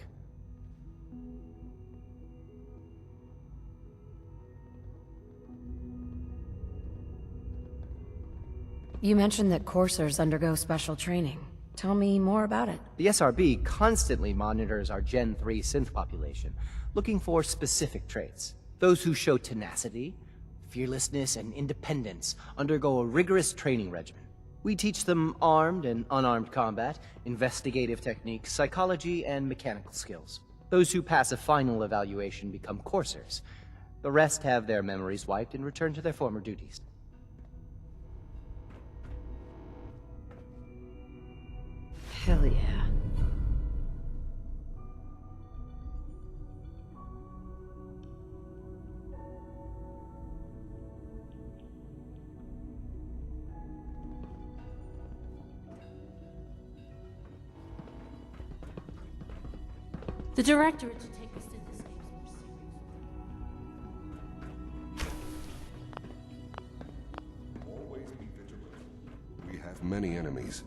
You mentioned that coursers undergo special training. Tell me more about it. The SRB constantly monitors our Gen 3 synth population, looking for specific traits. Those who show tenacity, fearlessness, and independence undergo a rigorous training regimen. We teach them armed and unarmed combat, investigative techniques, psychology, and mechanical skills. Those who pass a final evaluation become coursers. The rest have their memories wiped and return to their former duties. Hell yeah. The directorate should take the synthescapes more seriously. Always be vigilant. We have many enemies.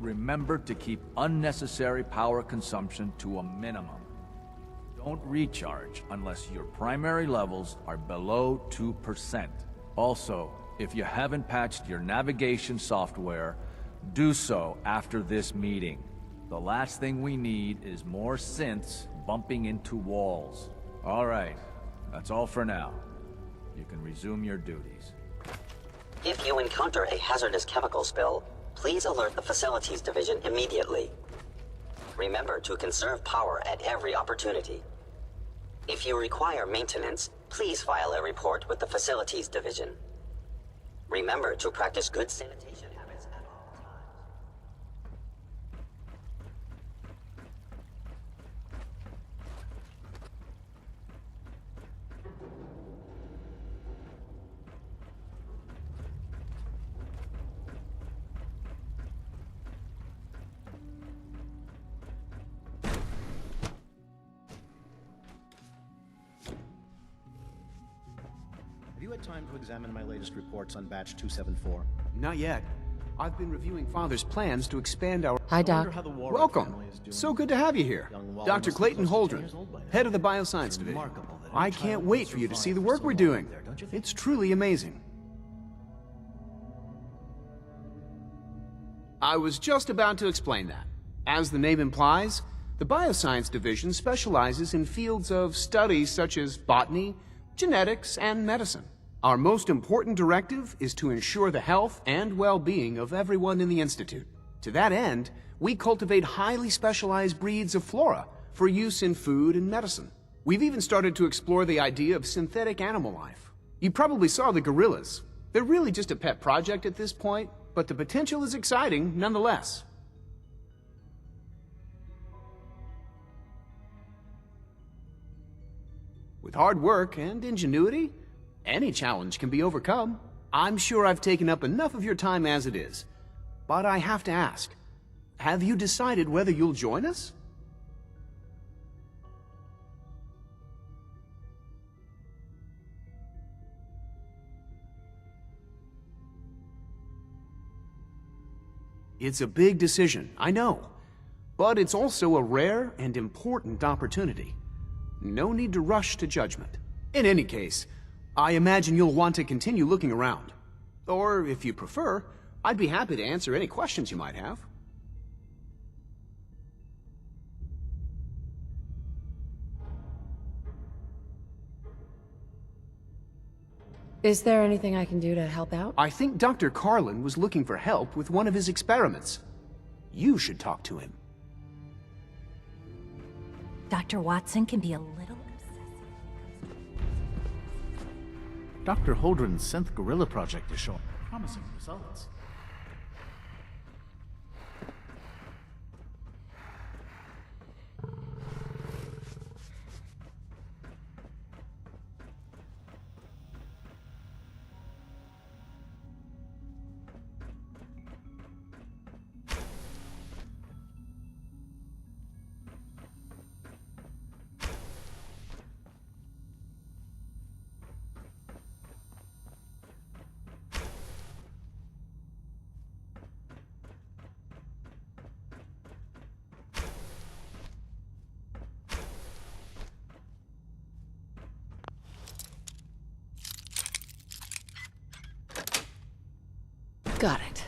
Remember to keep unnecessary power consumption to a minimum. Don't recharge unless your primary levels are below 2%. Also, if you haven't patched your navigation software, do so after this meeting. The last thing we need is more synths bumping into walls. All right, that's all for now. You can resume your duties. If you encounter a hazardous chemical spill, please alert the Facilities Division immediately. Remember to conserve power at every opportunity. If you require maintenance, please file a report with the Facilities Division. Remember to practice good sanitation habits at all times. Have you had time to examine my latest reports on Batch 274? Not yet. I've been reviewing Father's plans to expand our... Hi, Doc. Welcome. So good to have you here. Dr. Clayton Holdren, head of the Bioscience Division. I can't wait for you to see the work we're doing. It's truly amazing. I was just about to explain that. As the name implies, the Bioscience Division specializes in fields of studies such as botany, genetics, and medicine. Our most important directive is to ensure the health and well-being of everyone in the Institute. To that end, we cultivate highly specialized breeds of flora for use in food and medicine. We've even started to explore the idea of synthetic animal life. You probably saw the gorillas. They're really just a pet project at this point, but the potential is exciting nonetheless. With hard work and ingenuity, any challenge can be overcome. I'm sure I've taken up enough of your time as it is, but I have to ask, have you decided whether you'll join us? It's a big decision, I know, but it's also a rare and important opportunity. No need to rush to judgment. In any case, I imagine you'll want to continue looking around. Or, if you prefer, I'd be happy to answer any questions you might have. Is there anything I can do to help out? I think Dr. Carlin was looking for help with one of his experiments. You should talk to him. Dr. Watson can be a little... Dr. Holdren's synth gorilla project is showing promising results. Got it.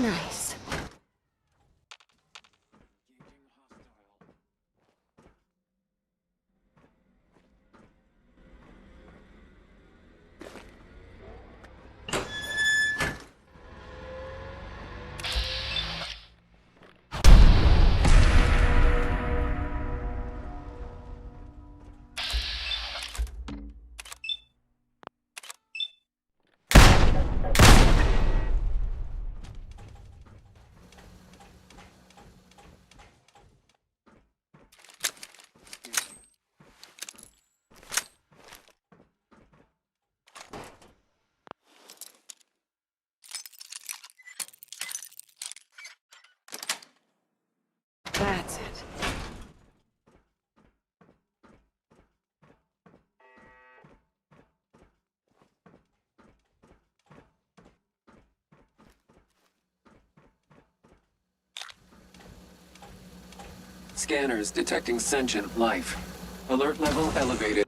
Nice. That's it. Scanners detecting sentient life. Alert level elevated.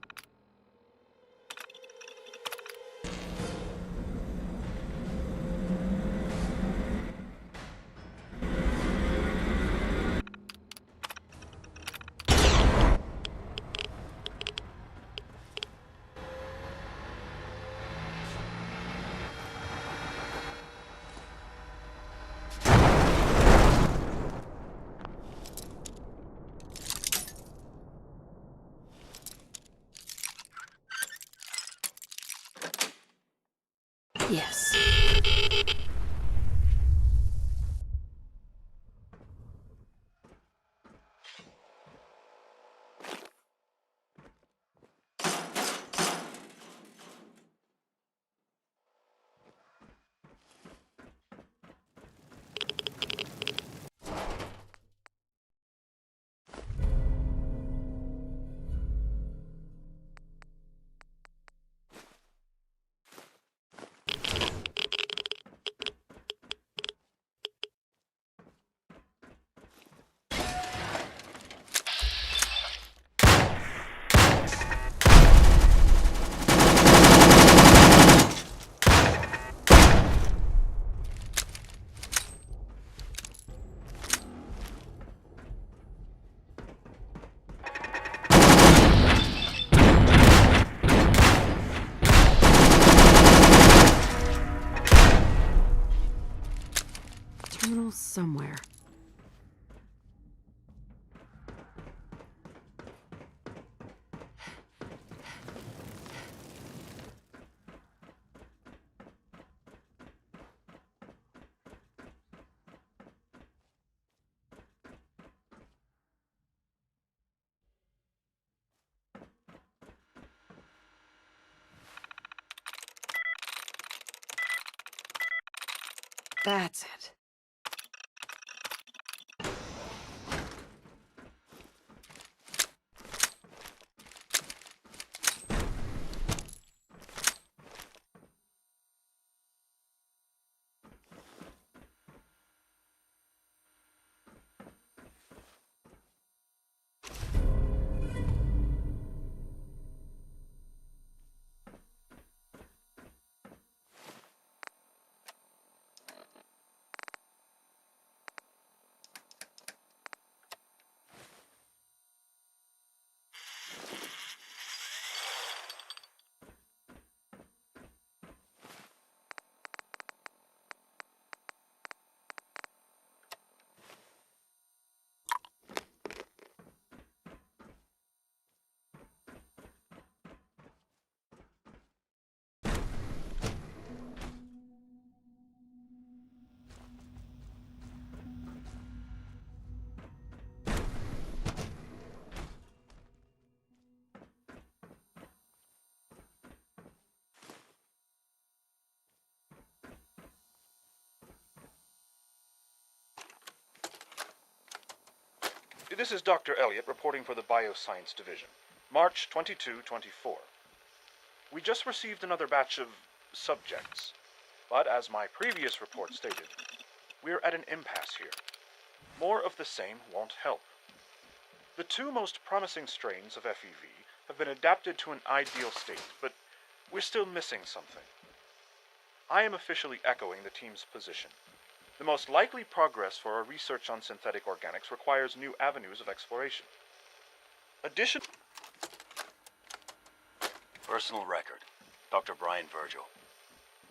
signal somewhere. That's it. This is Dr. Elliot reporting for the Bioscience Division. March 22-24. We just received another batch of subjects, but as my previous report stated, we're at an impasse here. More of the same won't help. The two most promising strains of FEV have been adapted to an ideal state, but we're still missing something. I am officially echoing the team's position. The most likely progress for our research on synthetic organics requires new avenues of exploration. Personal record. Dr. Brian Virgil.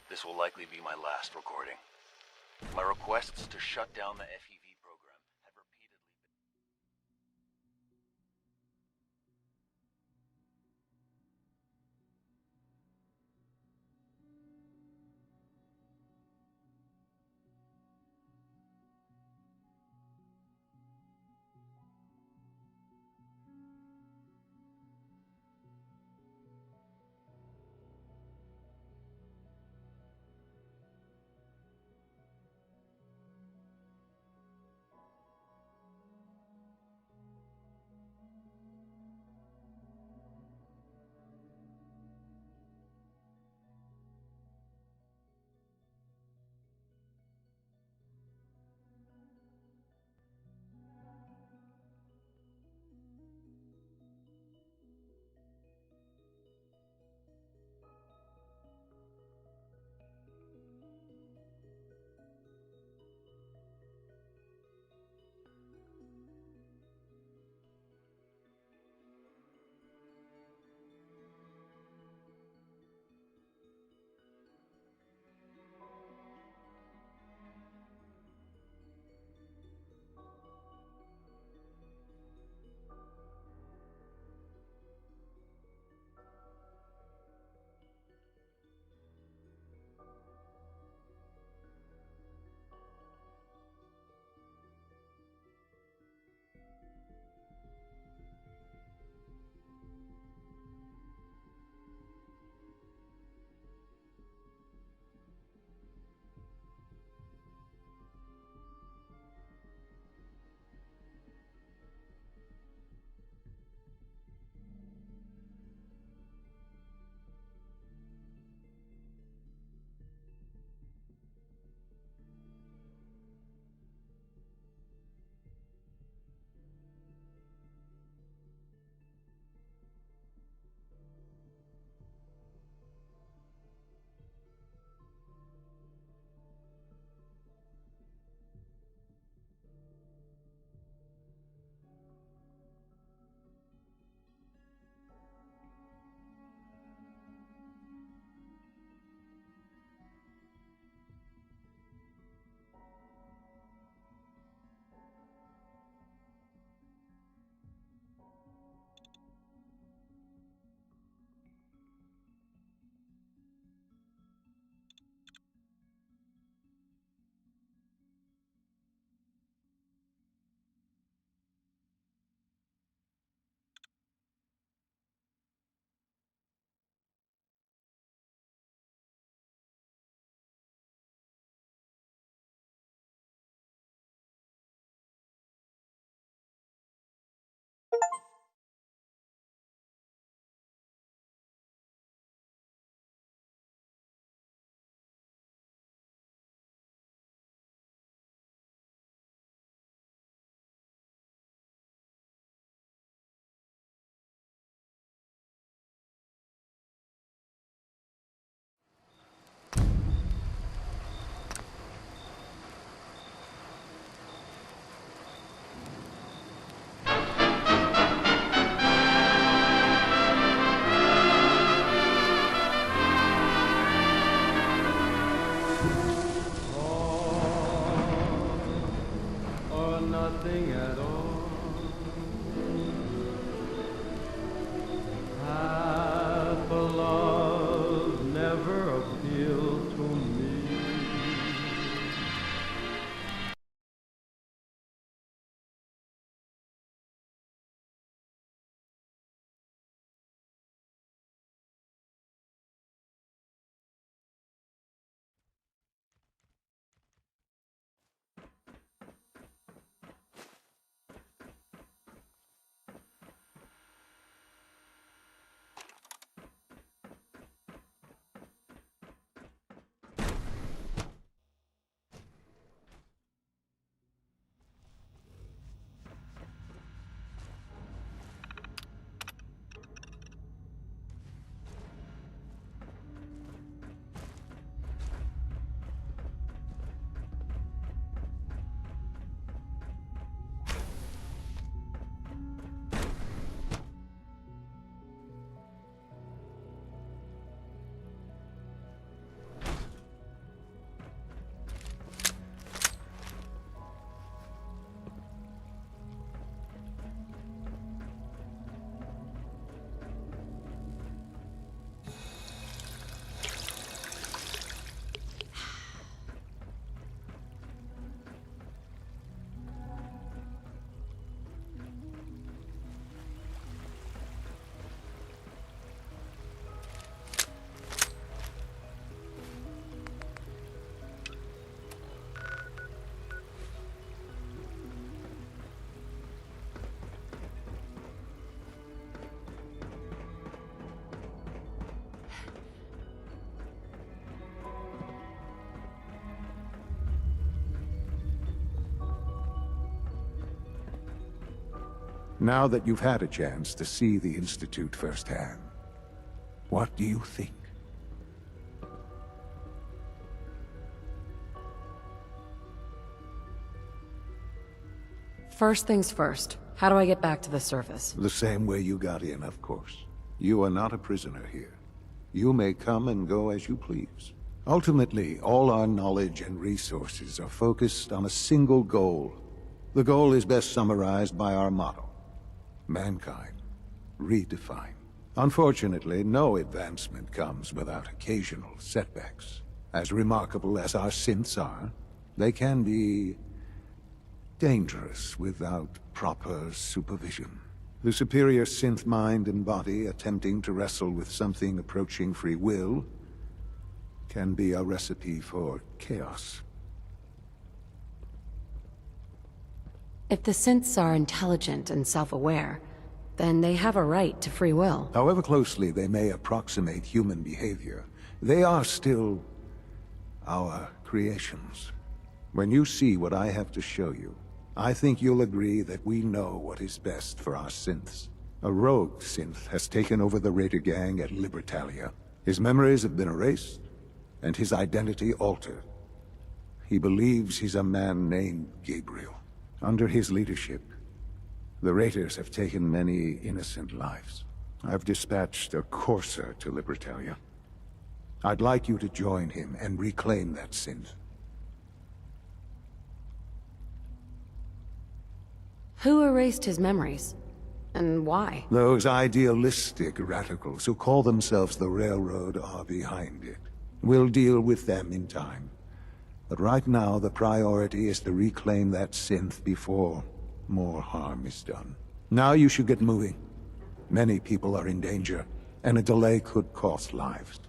This will likely be my last recording. My requests to shut down the FEV program have repeatedly been... Now that you've had a chance to see the Institute firsthand, what do you think? First things first. How do I get back to the surface? The same way you got in, of course. You are not a prisoner here. You may come and go as you please. Ultimately, all our knowledge and resources are focused on a single goal. The goal is best summarized by our motto: mankind, redefined. Unfortunately, no advancement comes without occasional setbacks. As remarkable as our synths are, they can be dangerous without proper supervision. The superior synth mind and body attempting to wrestle with something approaching free will can be a recipe for chaos. If the synths are intelligent and self-aware, then they have a right to free will. However closely they may approximate human behavior, they are still our creations. When you see what I have to show you, I think you'll agree that we know what is best for our synths. A rogue synth has taken over the Raider gang at Libertalia. His memories have been erased, and his identity altered. He believes he's a man named Gabriel. Under his leadership, the Raiders have taken many innocent lives. I've dispatched a courser to Libertalia. I'd like you to join him and reclaim that synth. Who erased his memories? And why? Those idealistic radicals who call themselves the Railroad are behind it. We'll deal with them in time. But right now, the priority is to reclaim that synth before more harm is done. Now you should get moving. Many people are in danger, and a delay could cost lives.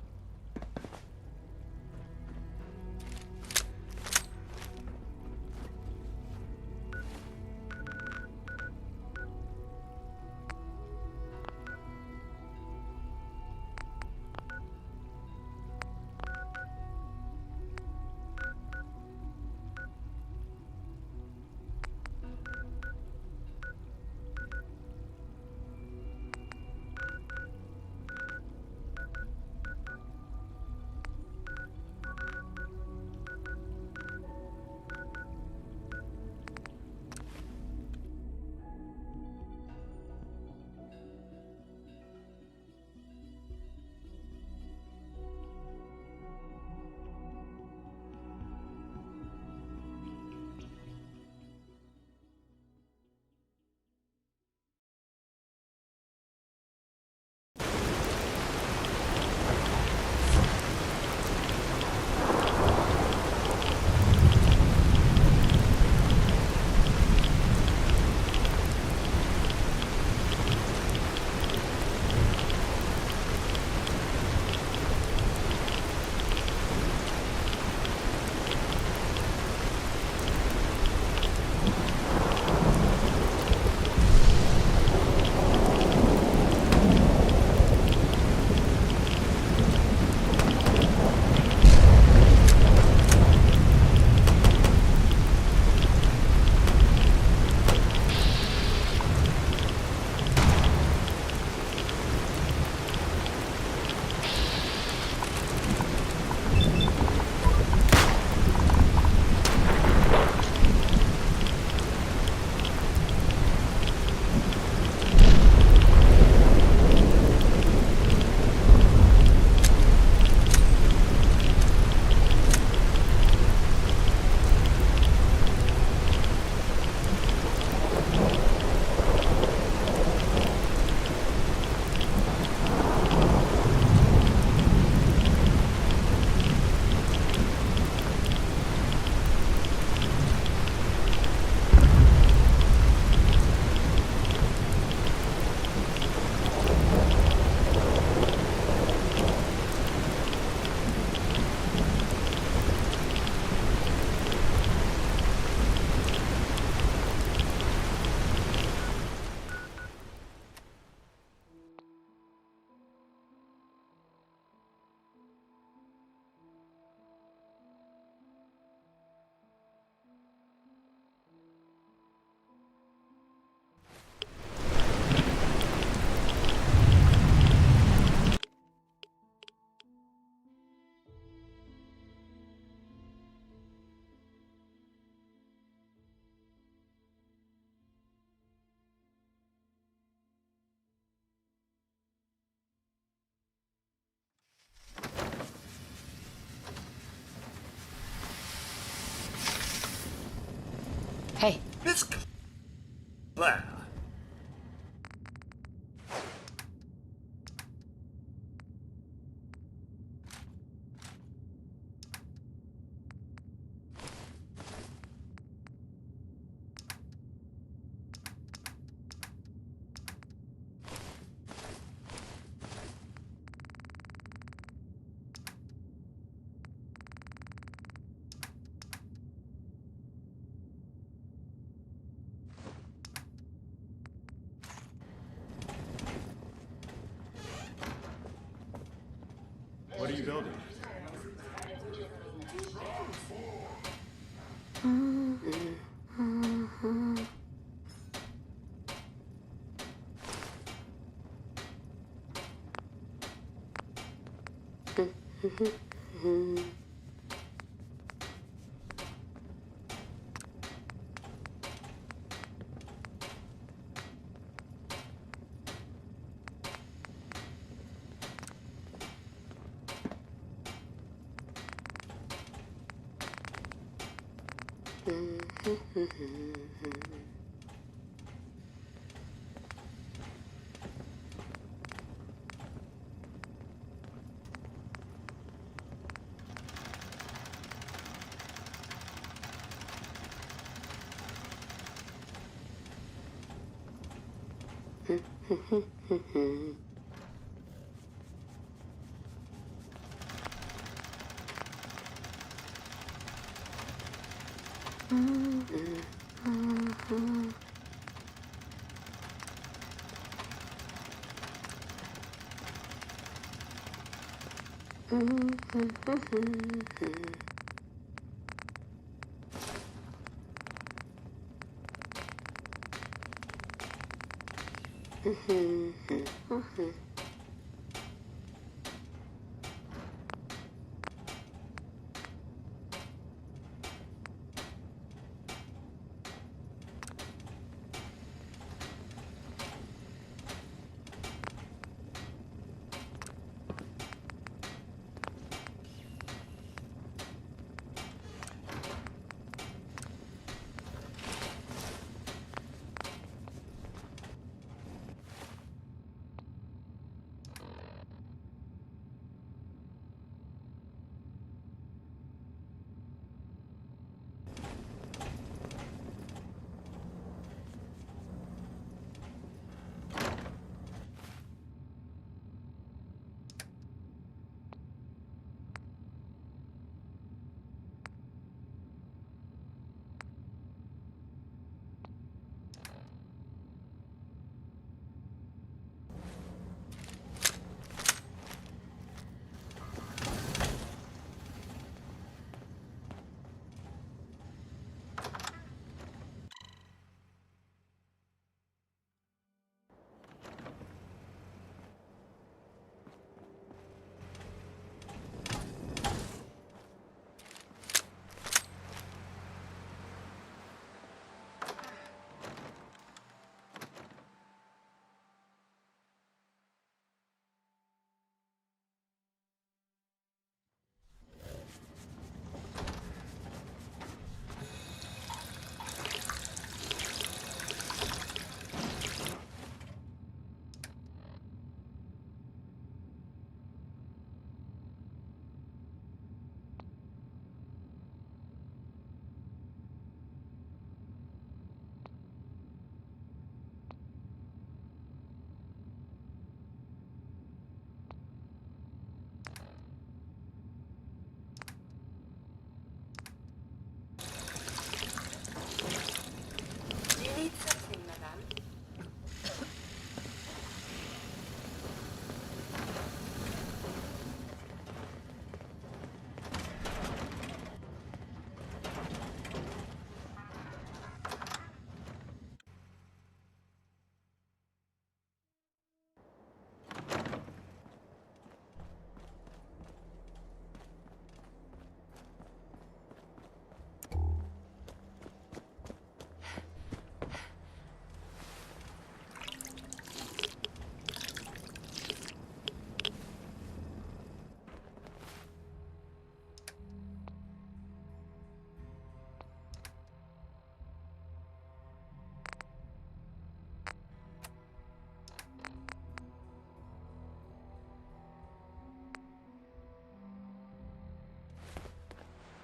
It's Claire. What are you building?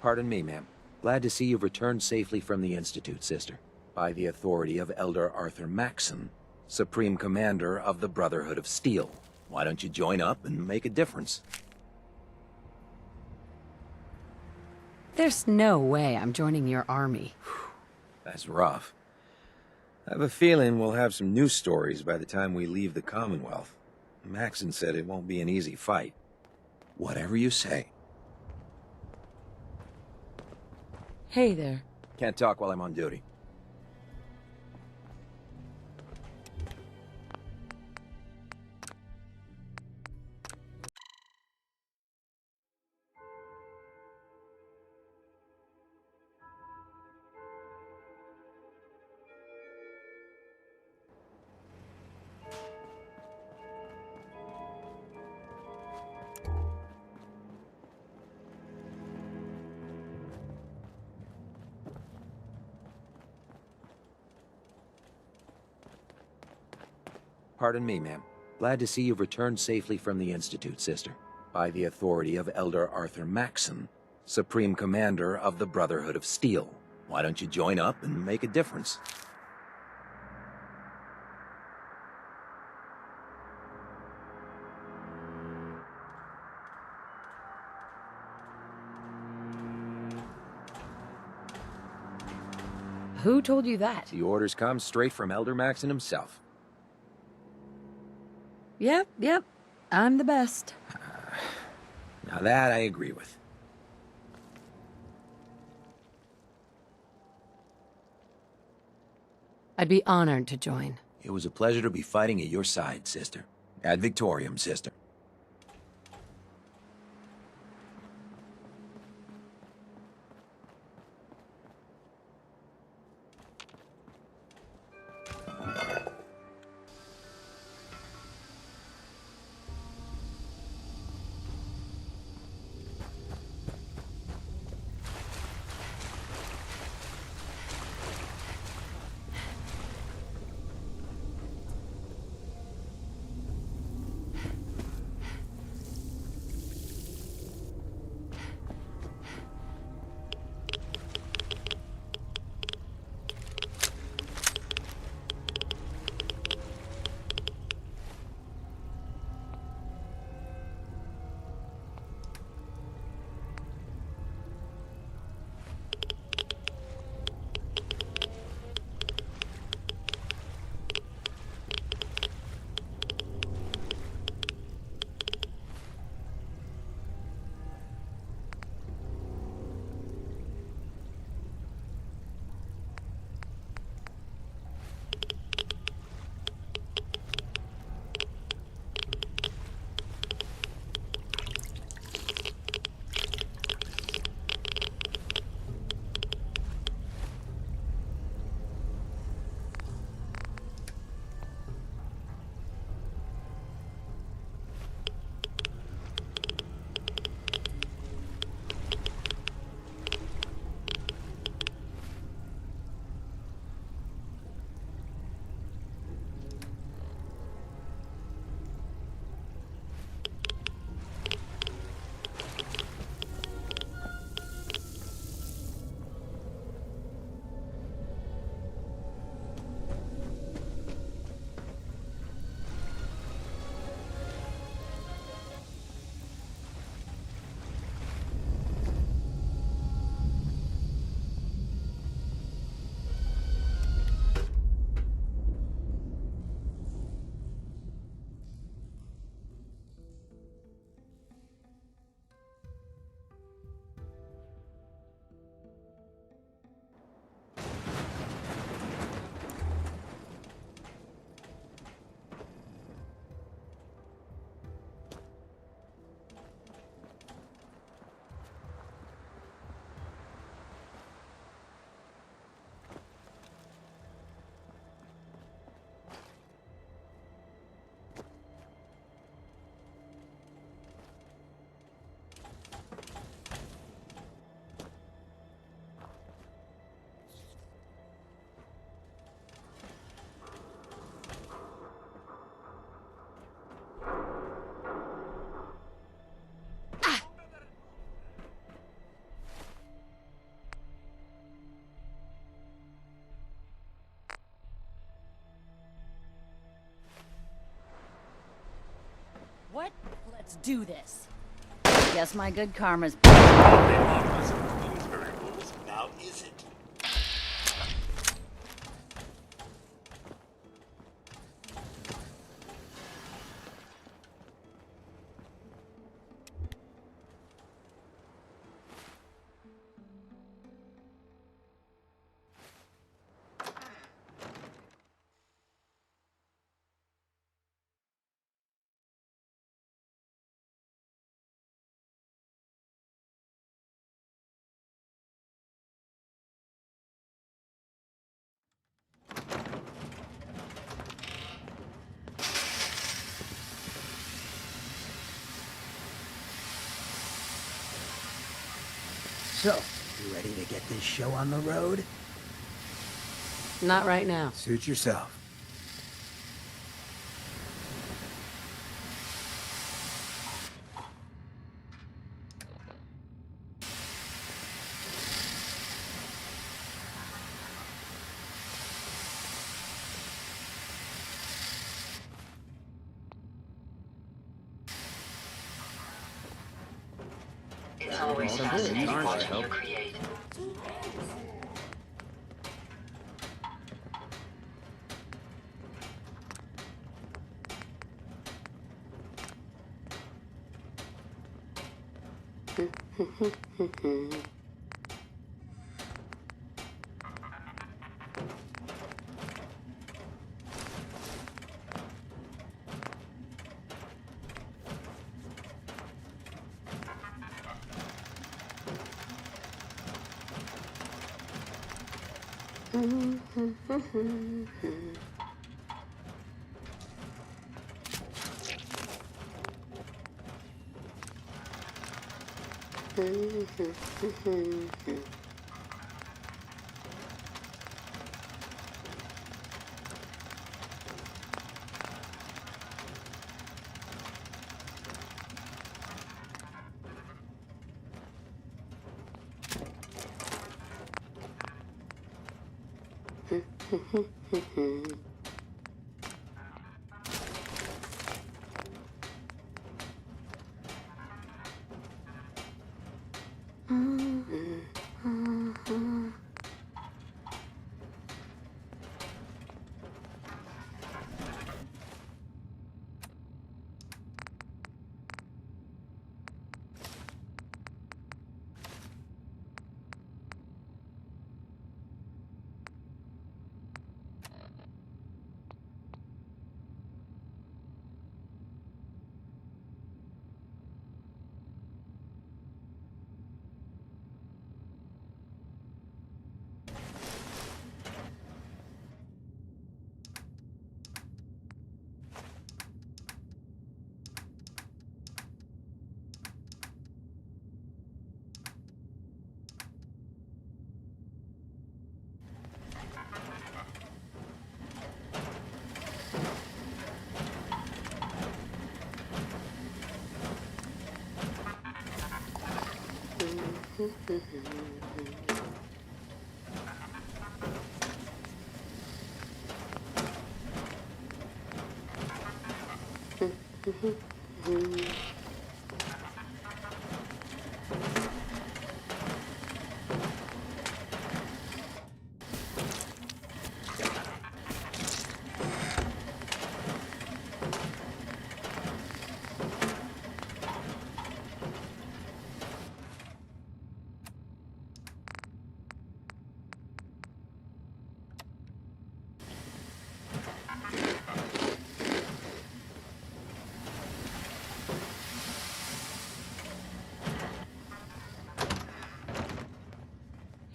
Pardon me, ma'am. Glad to see you've returned safely from the Institute, sister. By the authority of Elder Arthur Maxson, Supreme Commander of the Brotherhood of Steel. Why don't you join up and make a difference? There's no way I'm joining your army. That's rough. I have a feeling we'll have some news stories by the time we leave the Commonwealth. Maxson said it won't be an easy fight. Whatever you say. Hey there. Can't talk while I'm on duty. Pardon me, ma'am. Glad to see you've returned safely from the Institute, sister. By the authority of Elder Arthur Maxson, Supreme Commander of the Brotherhood of Steel. Why don't you join up and make a difference? Who told you that? The orders come straight from Elder Maxson himself. Yep. I'm the best. Now that I agree with. I'd be honored to join. It was a pleasure to be fighting at your side, sister. Ad Victoriam, sister. do this. Guess my good karma's... Now is it? So, you ready to get this show on the road? Not right now. Suit yourself. It's always fascinating watching you create.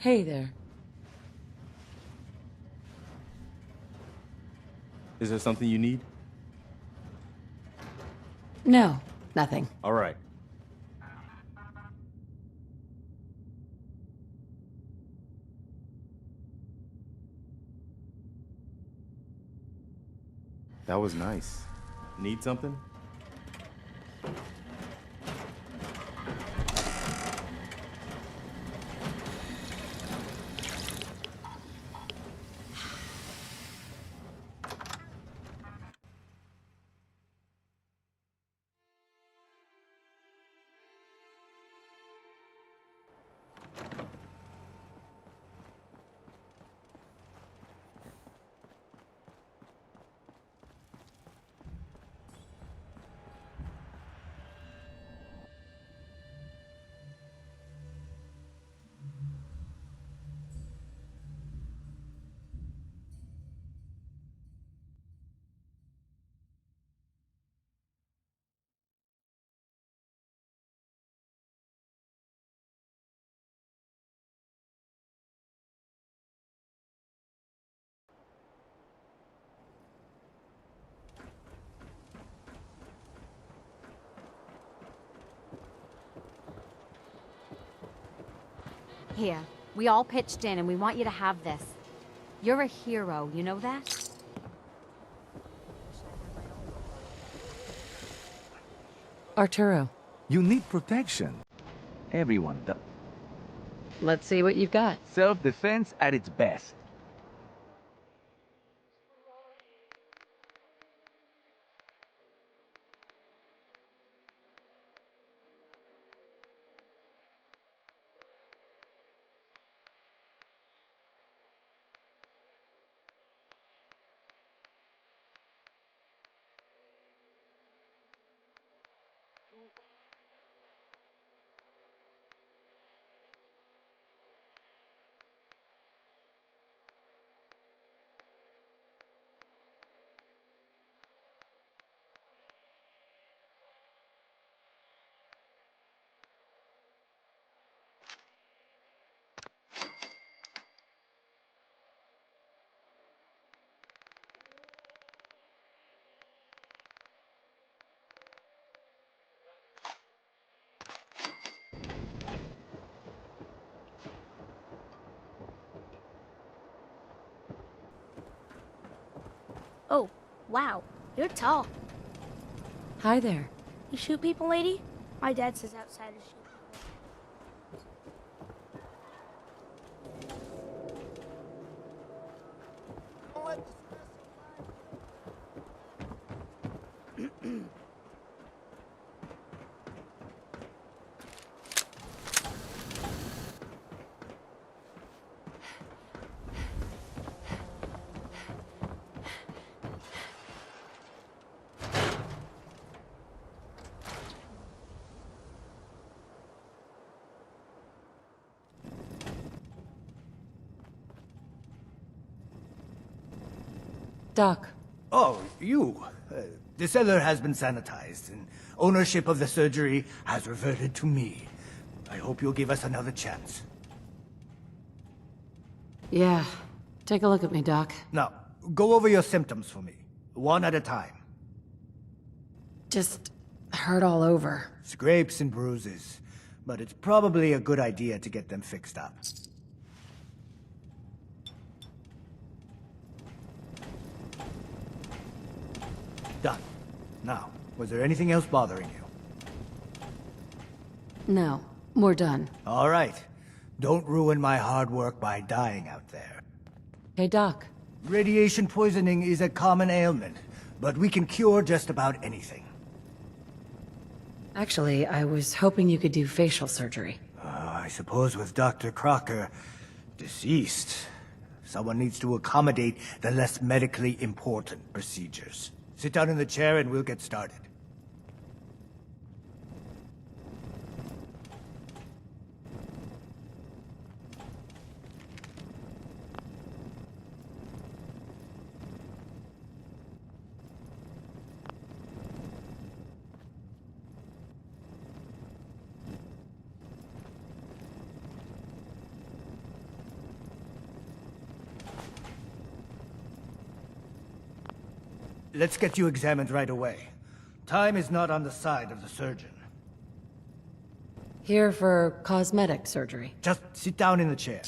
Hey there. Is there something you need? No, nothing. All right. That was nice. Need something? Here, we all pitched in and we want you to have this. You're a hero, you know that? Arturo. You need protection. Everyone does. Let's see what you've got. Self-defense at its best. Oh, wow. You're tall. Hi there. You shoot people, lady? My dad says outsiders shoot. Doc. Oh, you. The cellar has been sanitized, and ownership of the surgery has reverted to me. I hope you'll give us another chance. Yeah. Take a look at me, Doc. Now, go over your symptoms for me, one at a time. Just hurt all over. Scrapes and bruises, but it's probably a good idea to get them fixed up. Done. Now, was there anything else bothering you? No. We're done. All right. Don't ruin my hard work by dying out there. Hey, Doc. Radiation poisoning is a common ailment, but we can cure just about anything. Actually, I was hoping you could do facial surgery. I suppose with Dr. Crocker deceased, someone needs to accommodate the less medically important procedures. Sit down in the chair and we'll get started. Let's get you examined right away. Time is not on the side of the surgeon. Here for cosmetic surgery. Just sit down in the chair.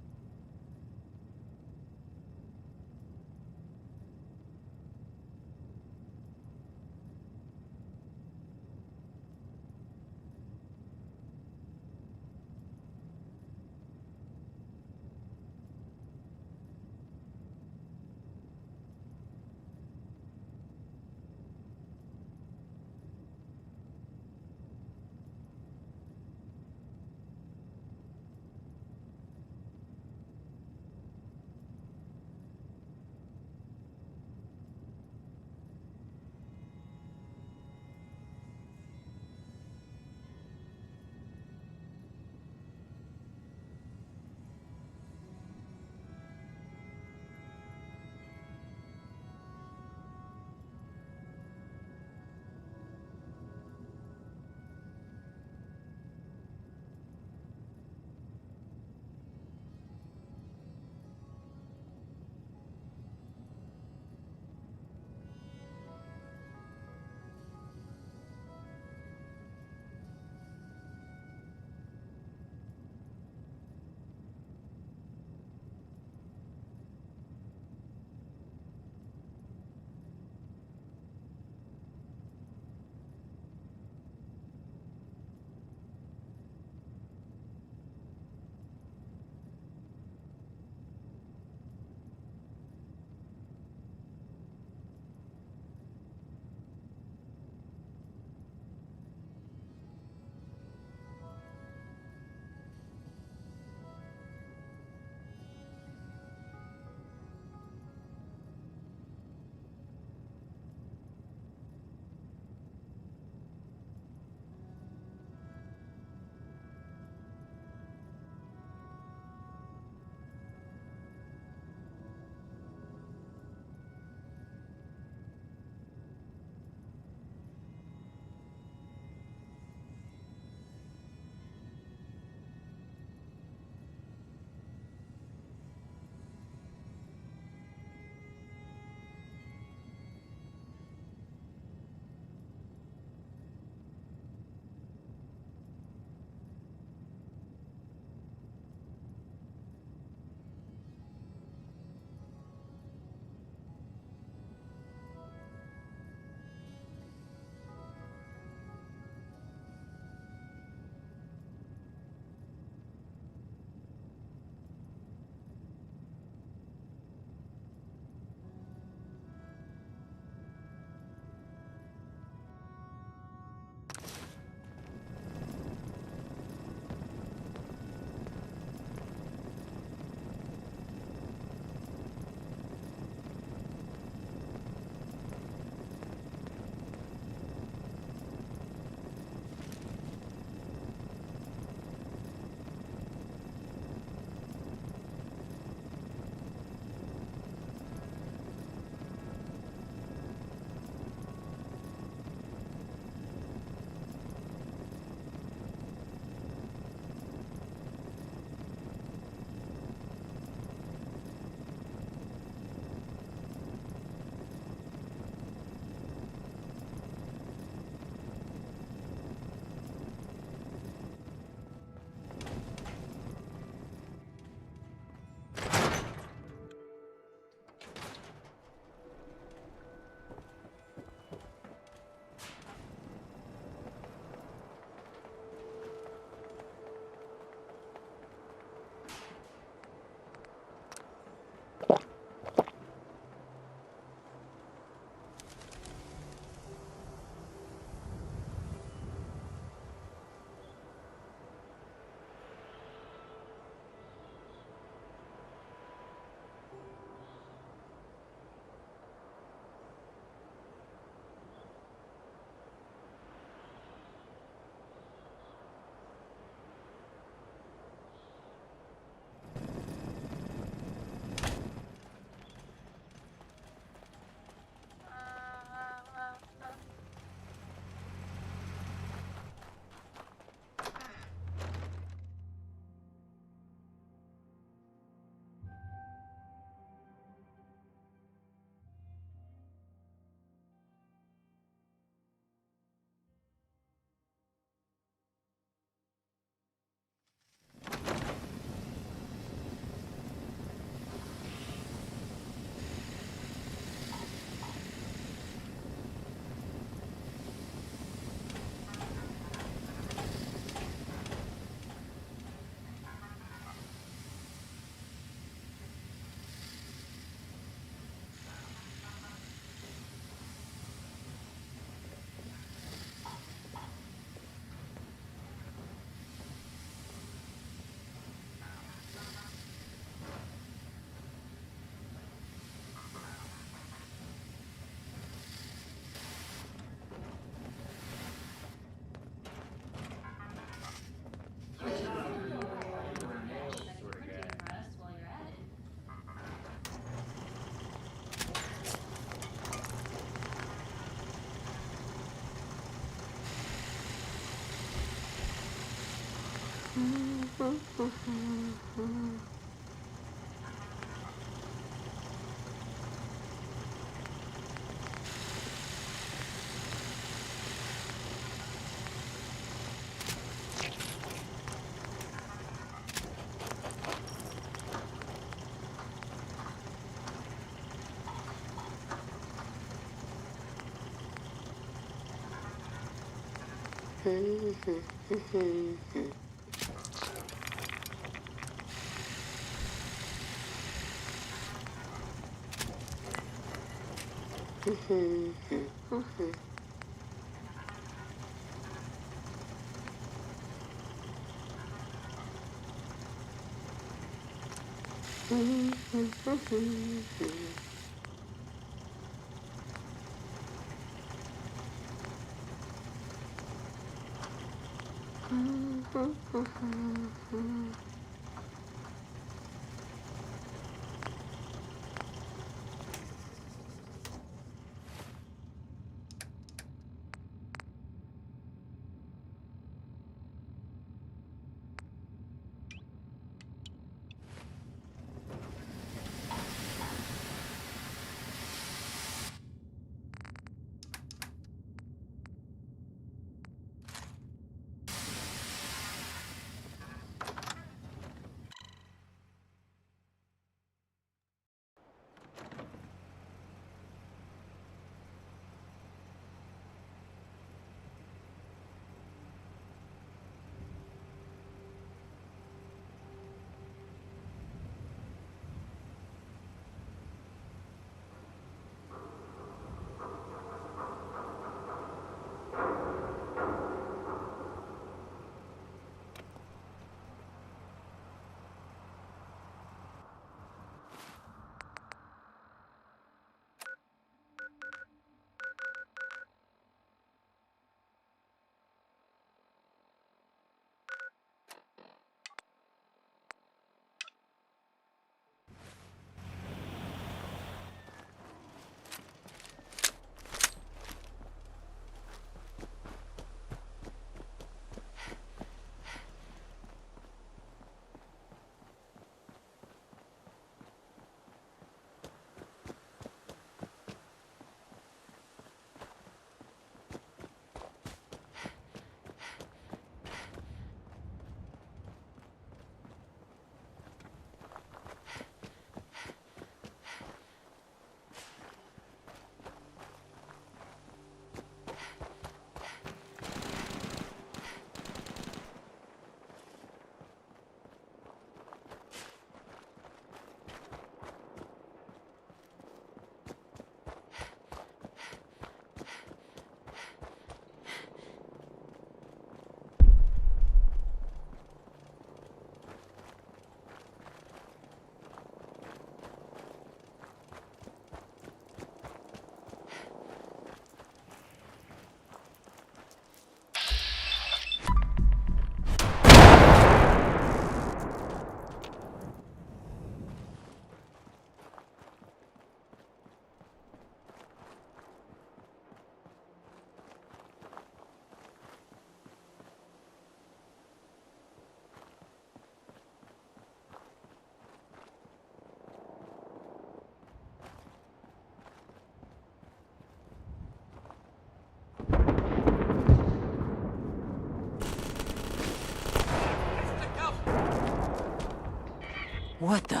What the?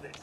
this.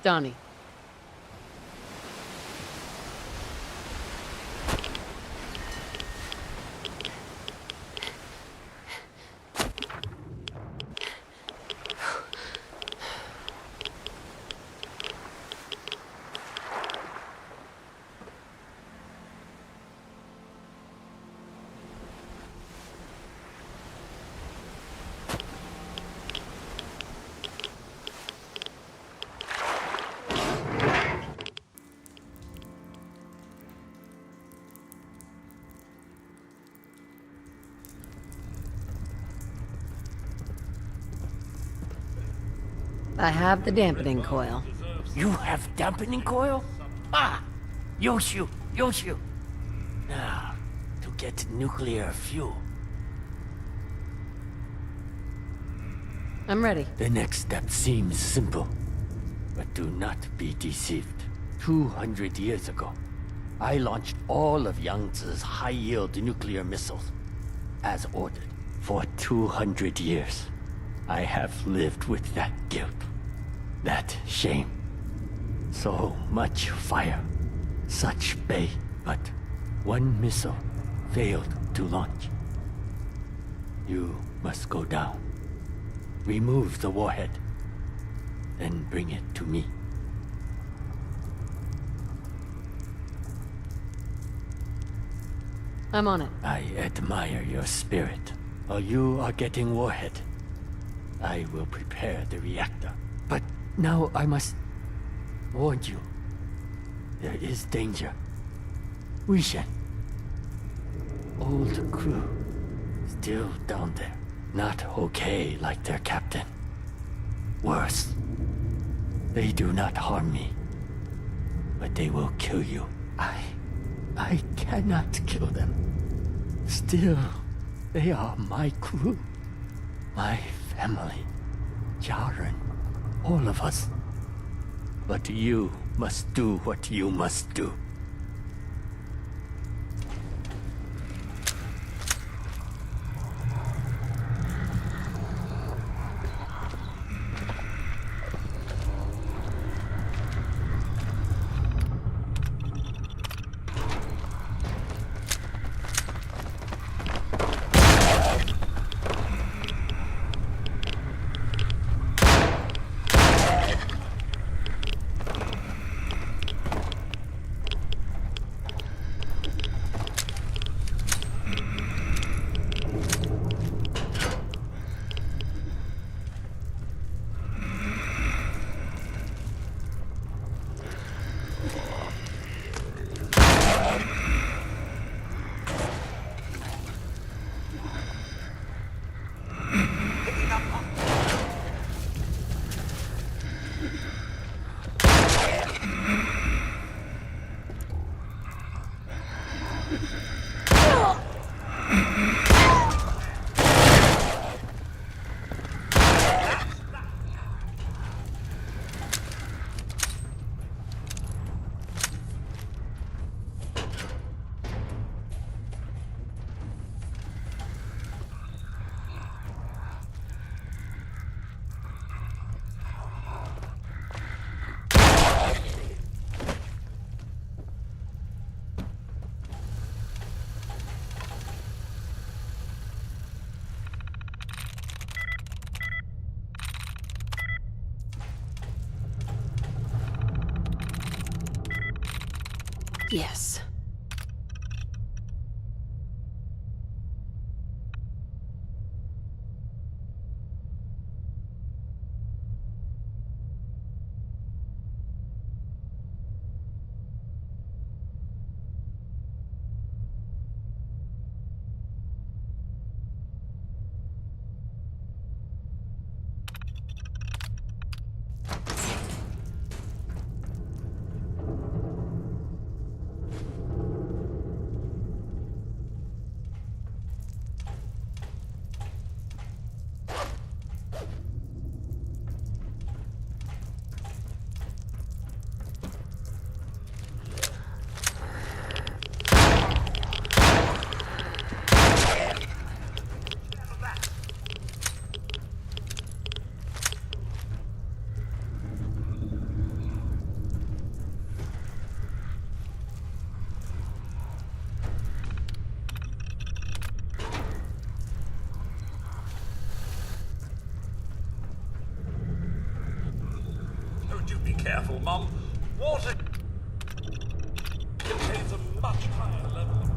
Donnie. I have the dampening coil. You have dampening coil? Ah! Yoshu! Yoshu! Now, to get nuclear fuel. I'm ready. The next step seems simple, but do not be deceived. 200 years ago, I launched all of Yangtze's high-yield nuclear missiles, as ordered. For 200 years, I have lived with that guilt, that shame. So much fire, such bay, but one missile failed to launch. You must go down, remove the warhead, then bring it to me. I'm on it. I admire your spirit. While you are getting warhead, I will prepare the reactor. But now I must warn you. There is danger. Wishen. Old crew. Still down there. Not okay like their captain. Worse. They do not harm me. But they will kill you. I cannot kill them. Still, they are my crew. My family. Jaren. All of us. But you must do what you must do. Yes. Do be careful, Mum. Water contains a much higher level of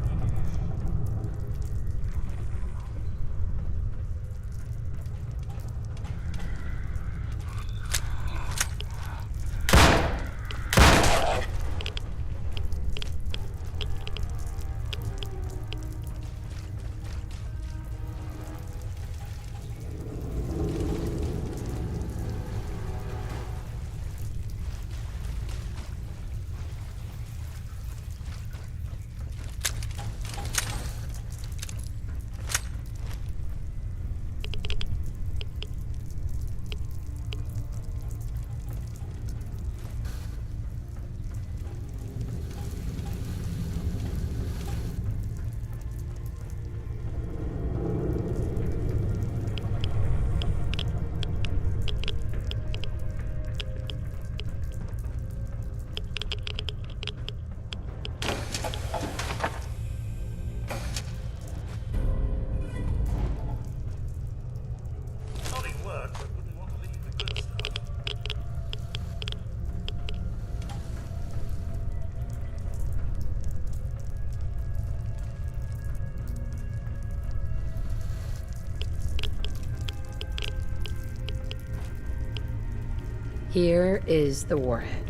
Here is the warhead.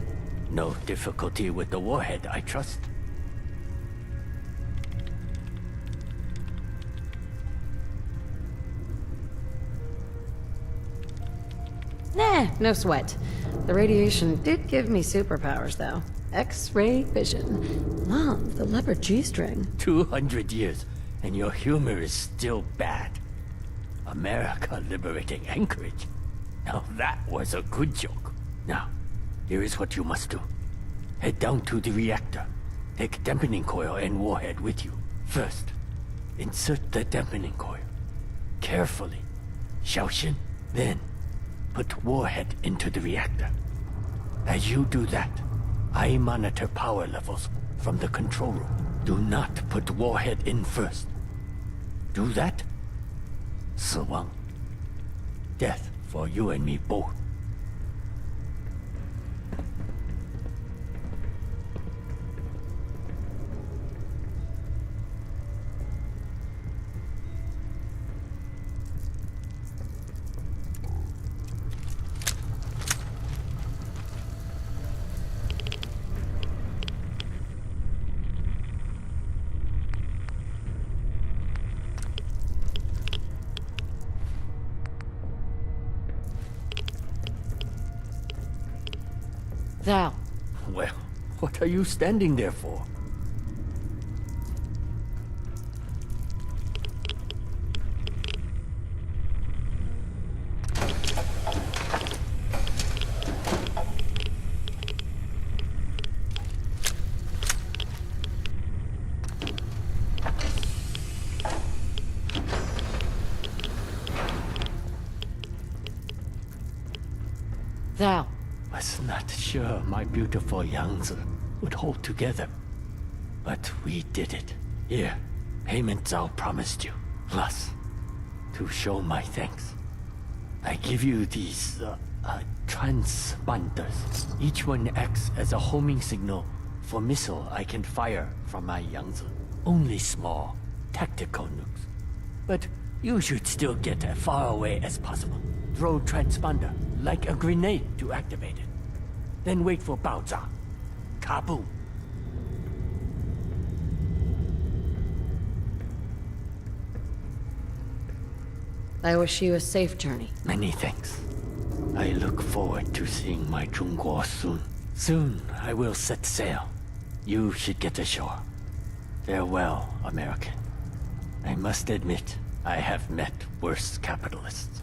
No difficulty with the warhead, I trust. Nah, no sweat. The radiation did give me superpowers, though. X-ray vision. Love the leopard G-string. 200 years, and your humor is still bad. America liberating Anchorage. Now that was a good joke. Now, here is what you must do. Head down to the reactor. Take dampening coil and warhead with you. First, insert the dampening coil. Carefully. Xiaoxin. Then, put warhead into the reactor. As you do that, I monitor power levels from the control room. Do not put warhead in first. Do that? 死亡. Death for you and me both. Thou. Well, what are you standing there for? Thou. Was not sure my beautiful Yangtze would hold together. But we did it. Here, payment Zhao promised you. Plus, to show my thanks, I give you these, transponders. Each one acts as a homing signal for missile I can fire from my Yangtze. Only small, tactical nukes. But you should still get as far away as possible. Throw transponder, like a grenade, to activate it. Then wait for Baoza. Kaboom! I wish you a safe journey. Many thanks. I look forward to seeing my Zhongguo soon. Soon I will set sail. You should get ashore. Farewell, American. I must admit, I have met worse capitalists.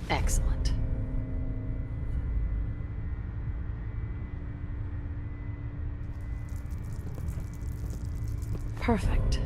Excellent. Perfect.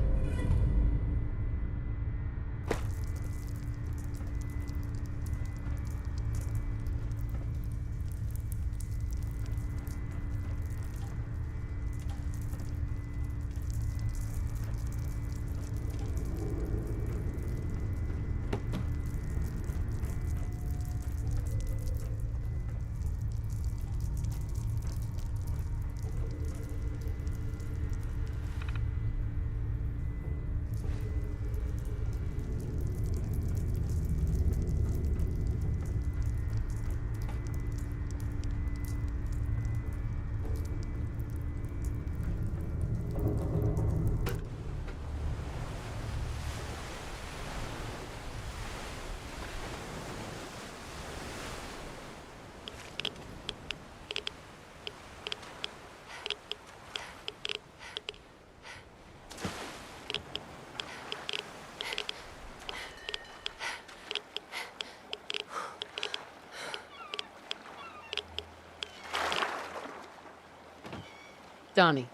Donnie.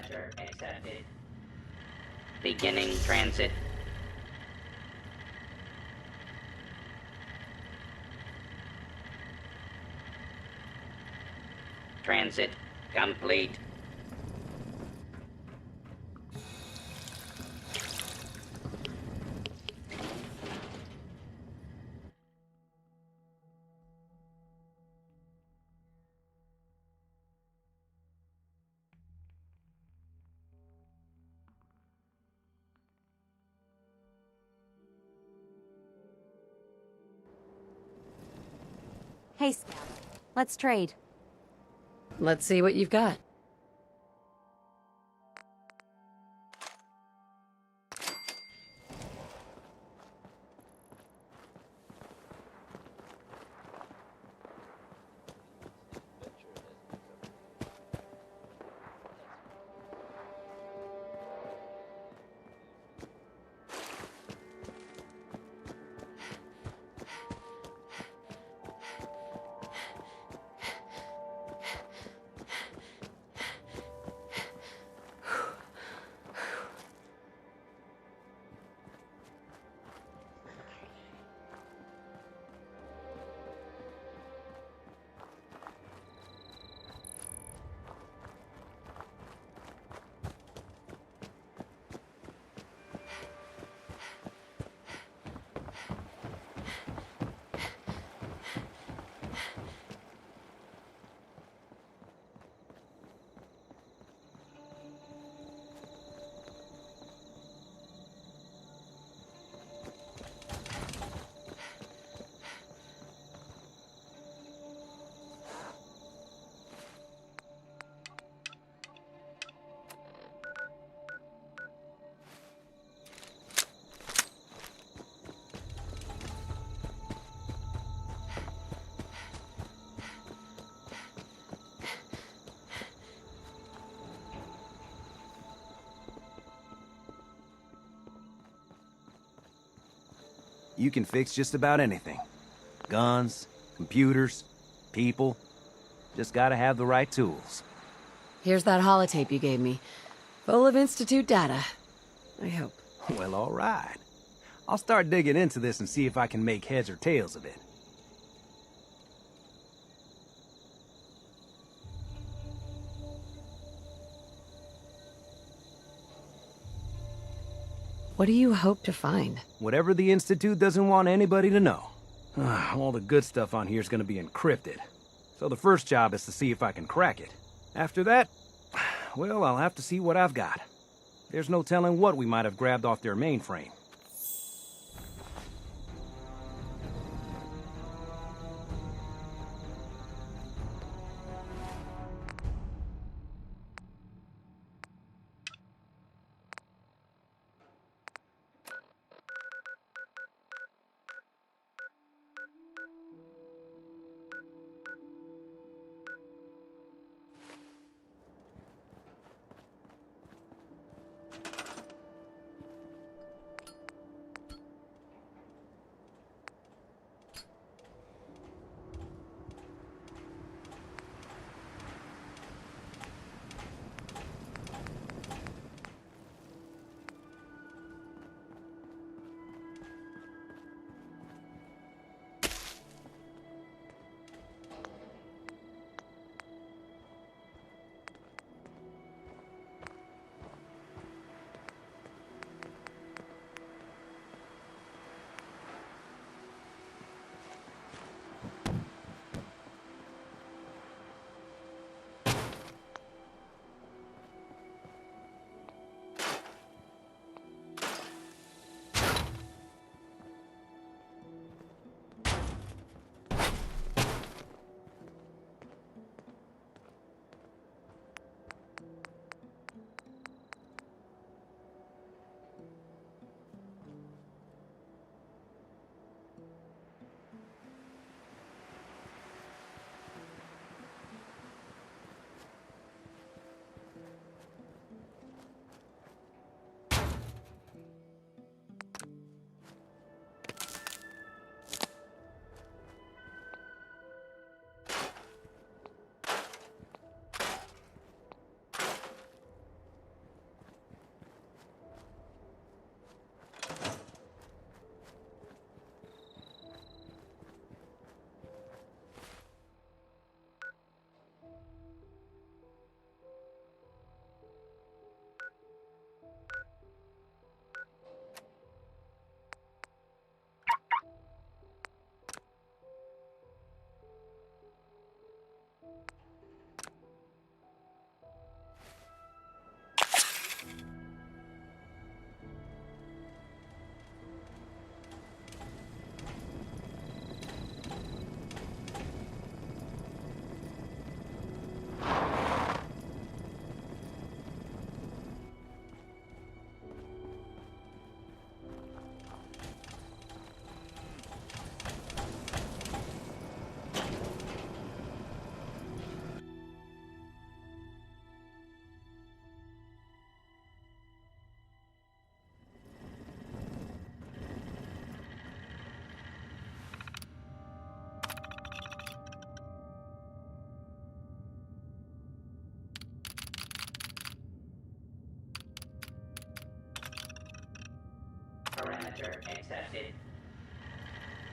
Departure accepted. Beginning transit. Transit complete. Hey, Scout. Let's trade. Let's see what you've got. You can fix just about anything. Guns, computers, people. Just gotta have the right tools. Here's that holotape you gave me. Full of Institute data. I hope. Well, all right. I'll start digging into this and see if I can make heads or tails of it. What do you hope to find? Whatever the Institute doesn't want anybody to know. All the good stuff on here is gonna be encrypted. So the first job is to see if I can crack it. After that, well, I'll have to see what I've got. There's no telling what we might have grabbed off their mainframe.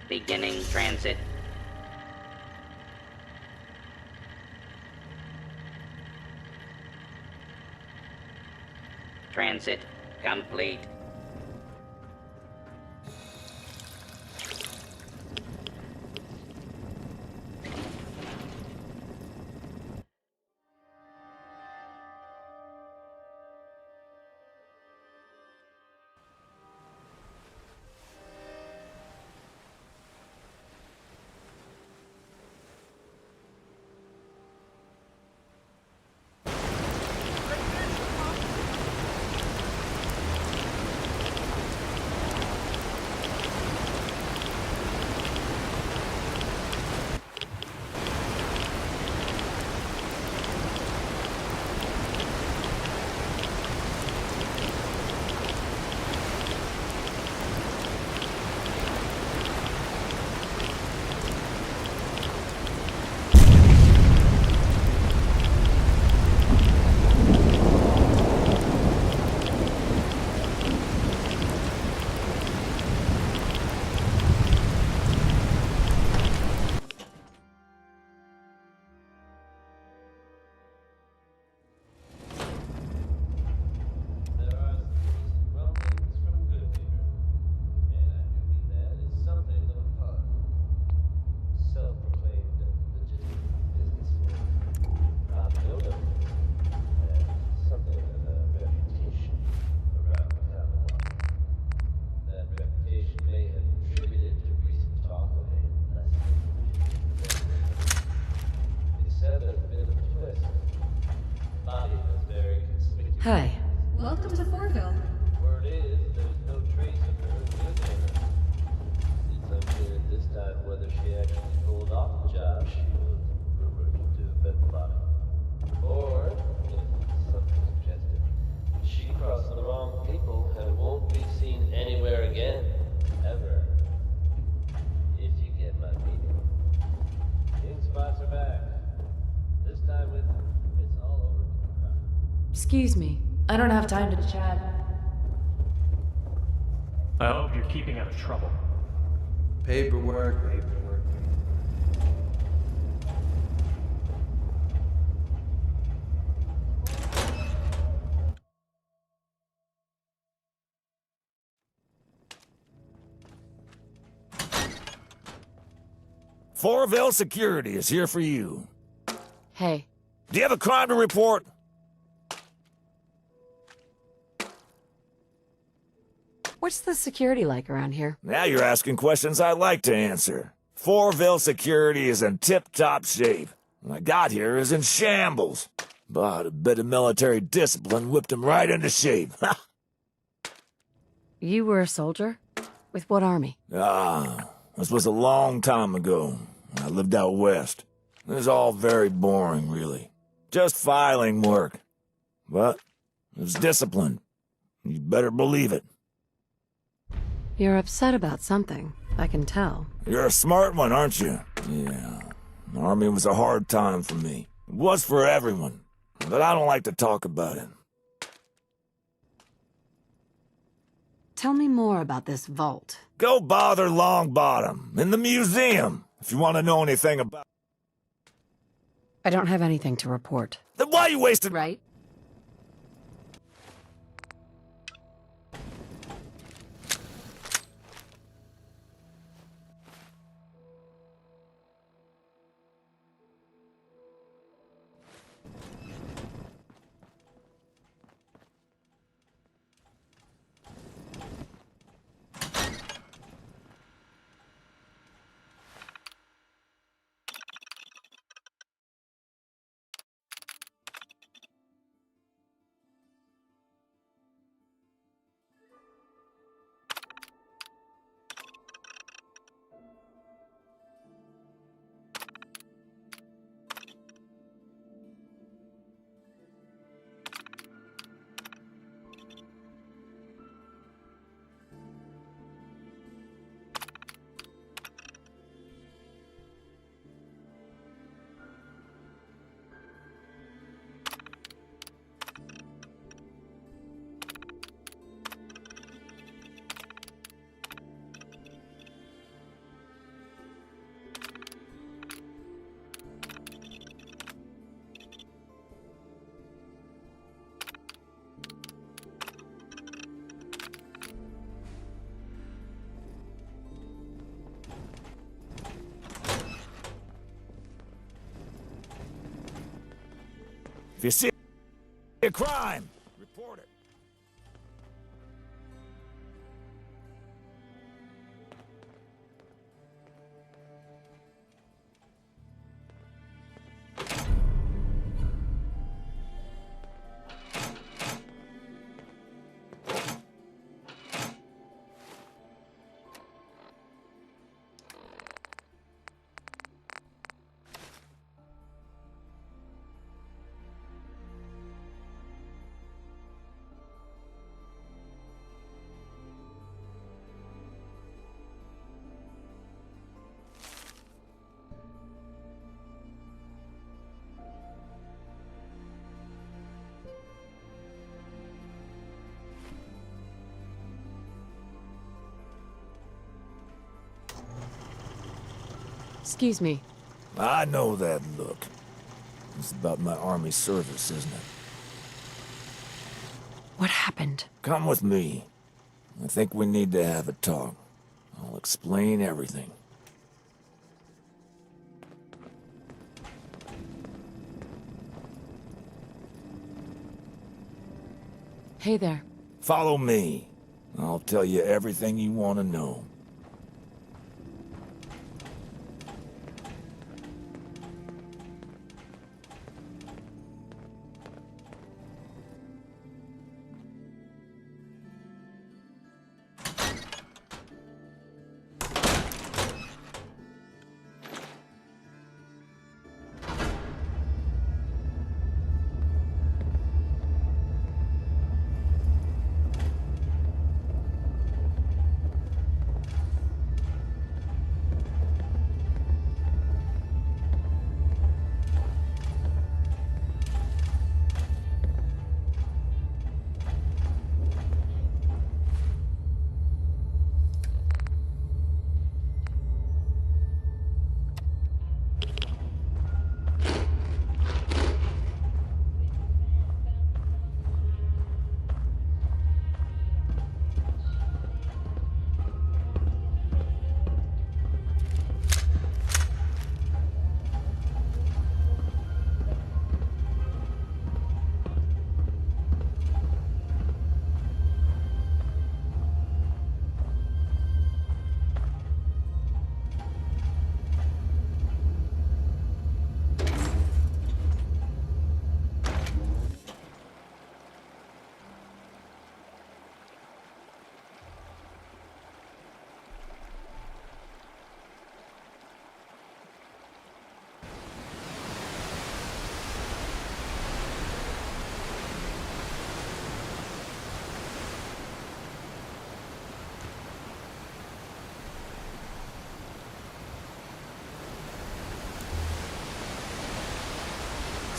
Beginning transit. Transit complete. Hi. Welcome to Forville. Word is, there's no trace of her visiting her. It's unclear at this time whether she actually pulled off the job she was rumored to have been plotting. Or, if something suggested, she crossed the wrong people and won't be seen anywhere again. Ever. If you get my meaning. King spots are back. This time it's all over. Excuse me. I don't have time to chat. I hope you're keeping out of trouble. Paperwork. Forville Security is here for you. Hey. Do you have a crime to report? What's the security like around here? Now you're asking questions I like to answer. Forville Security is in tip-top shape. When I got here, it was in shambles. But a bit of military discipline whipped him right into shape. You were a soldier? With what army? This was a long time ago. I lived out west. It was all very boring, really. Just filing work. But it was discipline. You better believe it. You're upset about something. I can tell. You're a smart one, aren't you? Yeah. The army was a hard time for me. It was for everyone. But I don't like to talk about it. Tell me more about this vault. Go bother Longbottom in the museum if you want to know anything about. I don't have anything to report. Then why you wasting? Right? If you see a crime, report it. Excuse me. I know that look. It's about my army service, isn't it? What happened? Come with me. I think we need to have a talk. I'll explain everything. Hey there. Follow me. I'll tell you everything you want to know.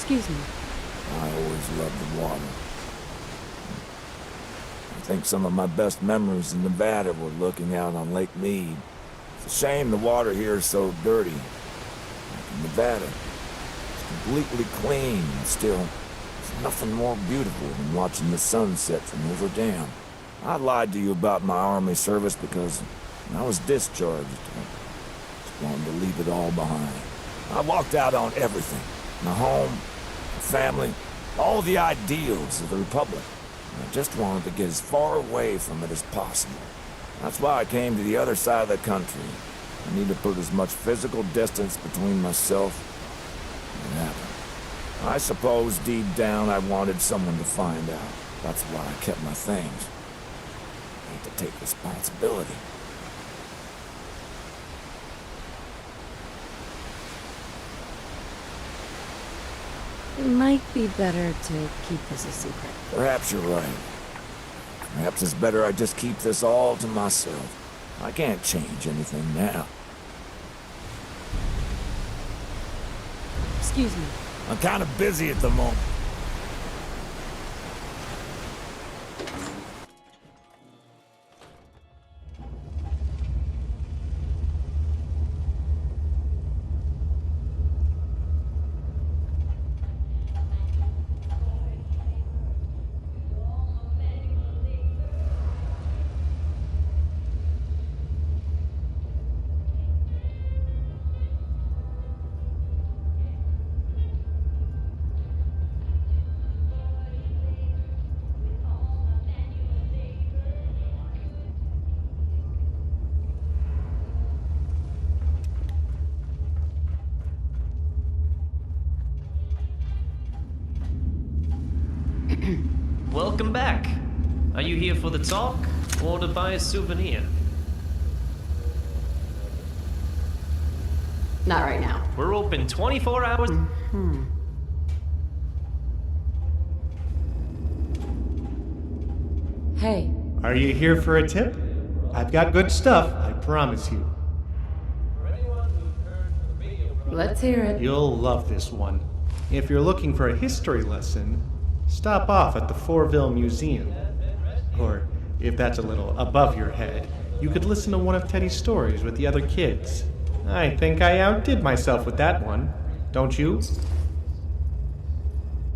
Excuse me. I always loved the water. I think some of my best memories in Nevada were looking out on Lake Mead. It's a shame the water here is so dirty. Like in Nevada, it's completely clean and still, there's nothing more beautiful than watching the sunset from Hoover Dam. I lied to you about my army service because I was discharged. I just wanted to leave it all behind. I walked out on everything. My home, my family, all the ideals of the Republic. I just wanted to get as far away from it as possible. That's why I came to the other side of the country. I need to put as much physical distance between myself and what happened. I suppose deep down I wanted someone to find out. That's why I kept my things. I had to take responsibility. It might be better to keep this a secret. Perhaps you're right. Perhaps it's better I just keep this all to myself. I can't change anything now. Excuse me. I'm kind of busy at the moment. Welcome back. Are you here for the talk or to buy a souvenir? Not right now. We're open 24 hours. Hey. Are you here for a tip? I've got good stuff, I promise you. Let's hear it. You'll love this one. If you're looking for a history lesson, stop off at the Fortville Museum. Or, if that's a little above your head, you could listen to one of Teddy's stories with the other kids. I think I outdid myself with that one. Don't you?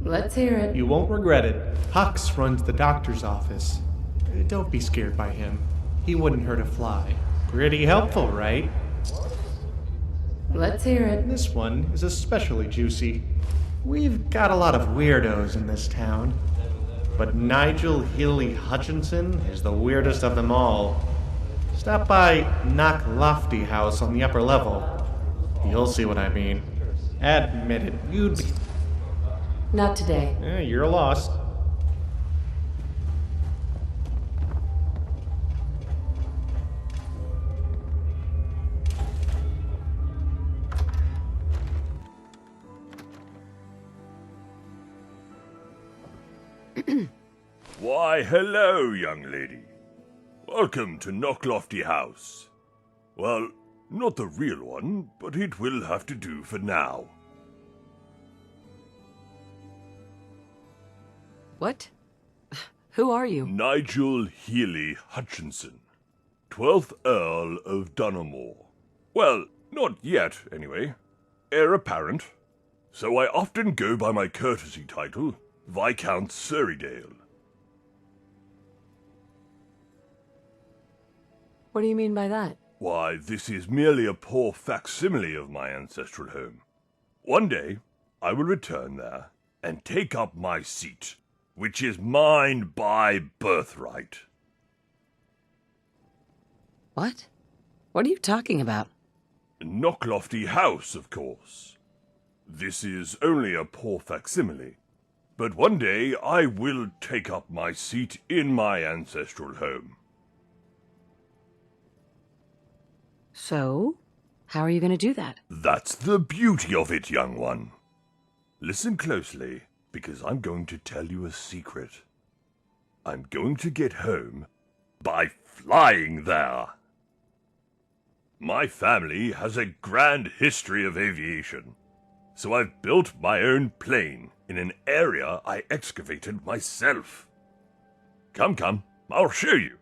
Let's hear it. You won't regret it. Hux runs the doctor's office. Don't be scared by him. He wouldn't hurt a fly. Pretty helpful, right? Let's hear it. This one is especially juicy. We've got a lot of weirdos in this town. But Nigel Healy Hutchinson is the weirdest of them all. Stop by Knock Lofty House on the upper level. You'll see what I mean. Admit it, you'd be... Not today. You're lost. Why, hello, young lady. Welcome to Knocklofty House. Well, not the real one, but it will have to do for now. What? Who are you? Nigel Healy Hutchinson, 12th Earl of Dunamore. Well, not yet, anyway. Heir apparent. So I often go by my courtesy title, Viscount Surreydale. What do you mean by that? Why, this is merely a poor facsimile of my ancestral home. One day, I will return there and take up my seat, which is mine by birthright. What? What are you talking about? Knocklofty House, of course. This is only a poor facsimile, but one day I will take up my seat in my ancestral home. So, how are you going to do that? That's the beauty of it, young one. Listen closely, because I'm going to tell you a secret. I'm going to get home by flying there. My family has a grand history of aviation, so I've built my own plane in an area I excavated myself. Come, I'll show you.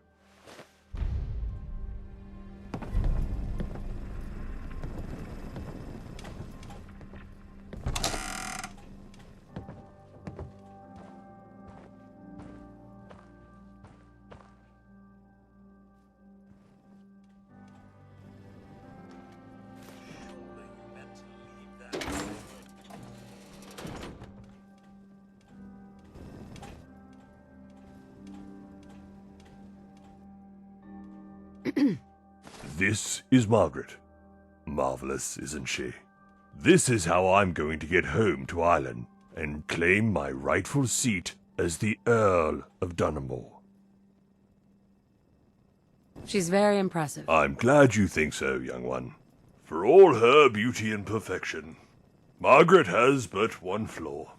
This is Margaret. Marvelous, isn't she? This is how I'm going to get home to Ireland and claim my rightful seat as the Earl of Dunamore. She's very impressive. I'm glad you think so, young one. For all her beauty and perfection, Margaret has but one flaw.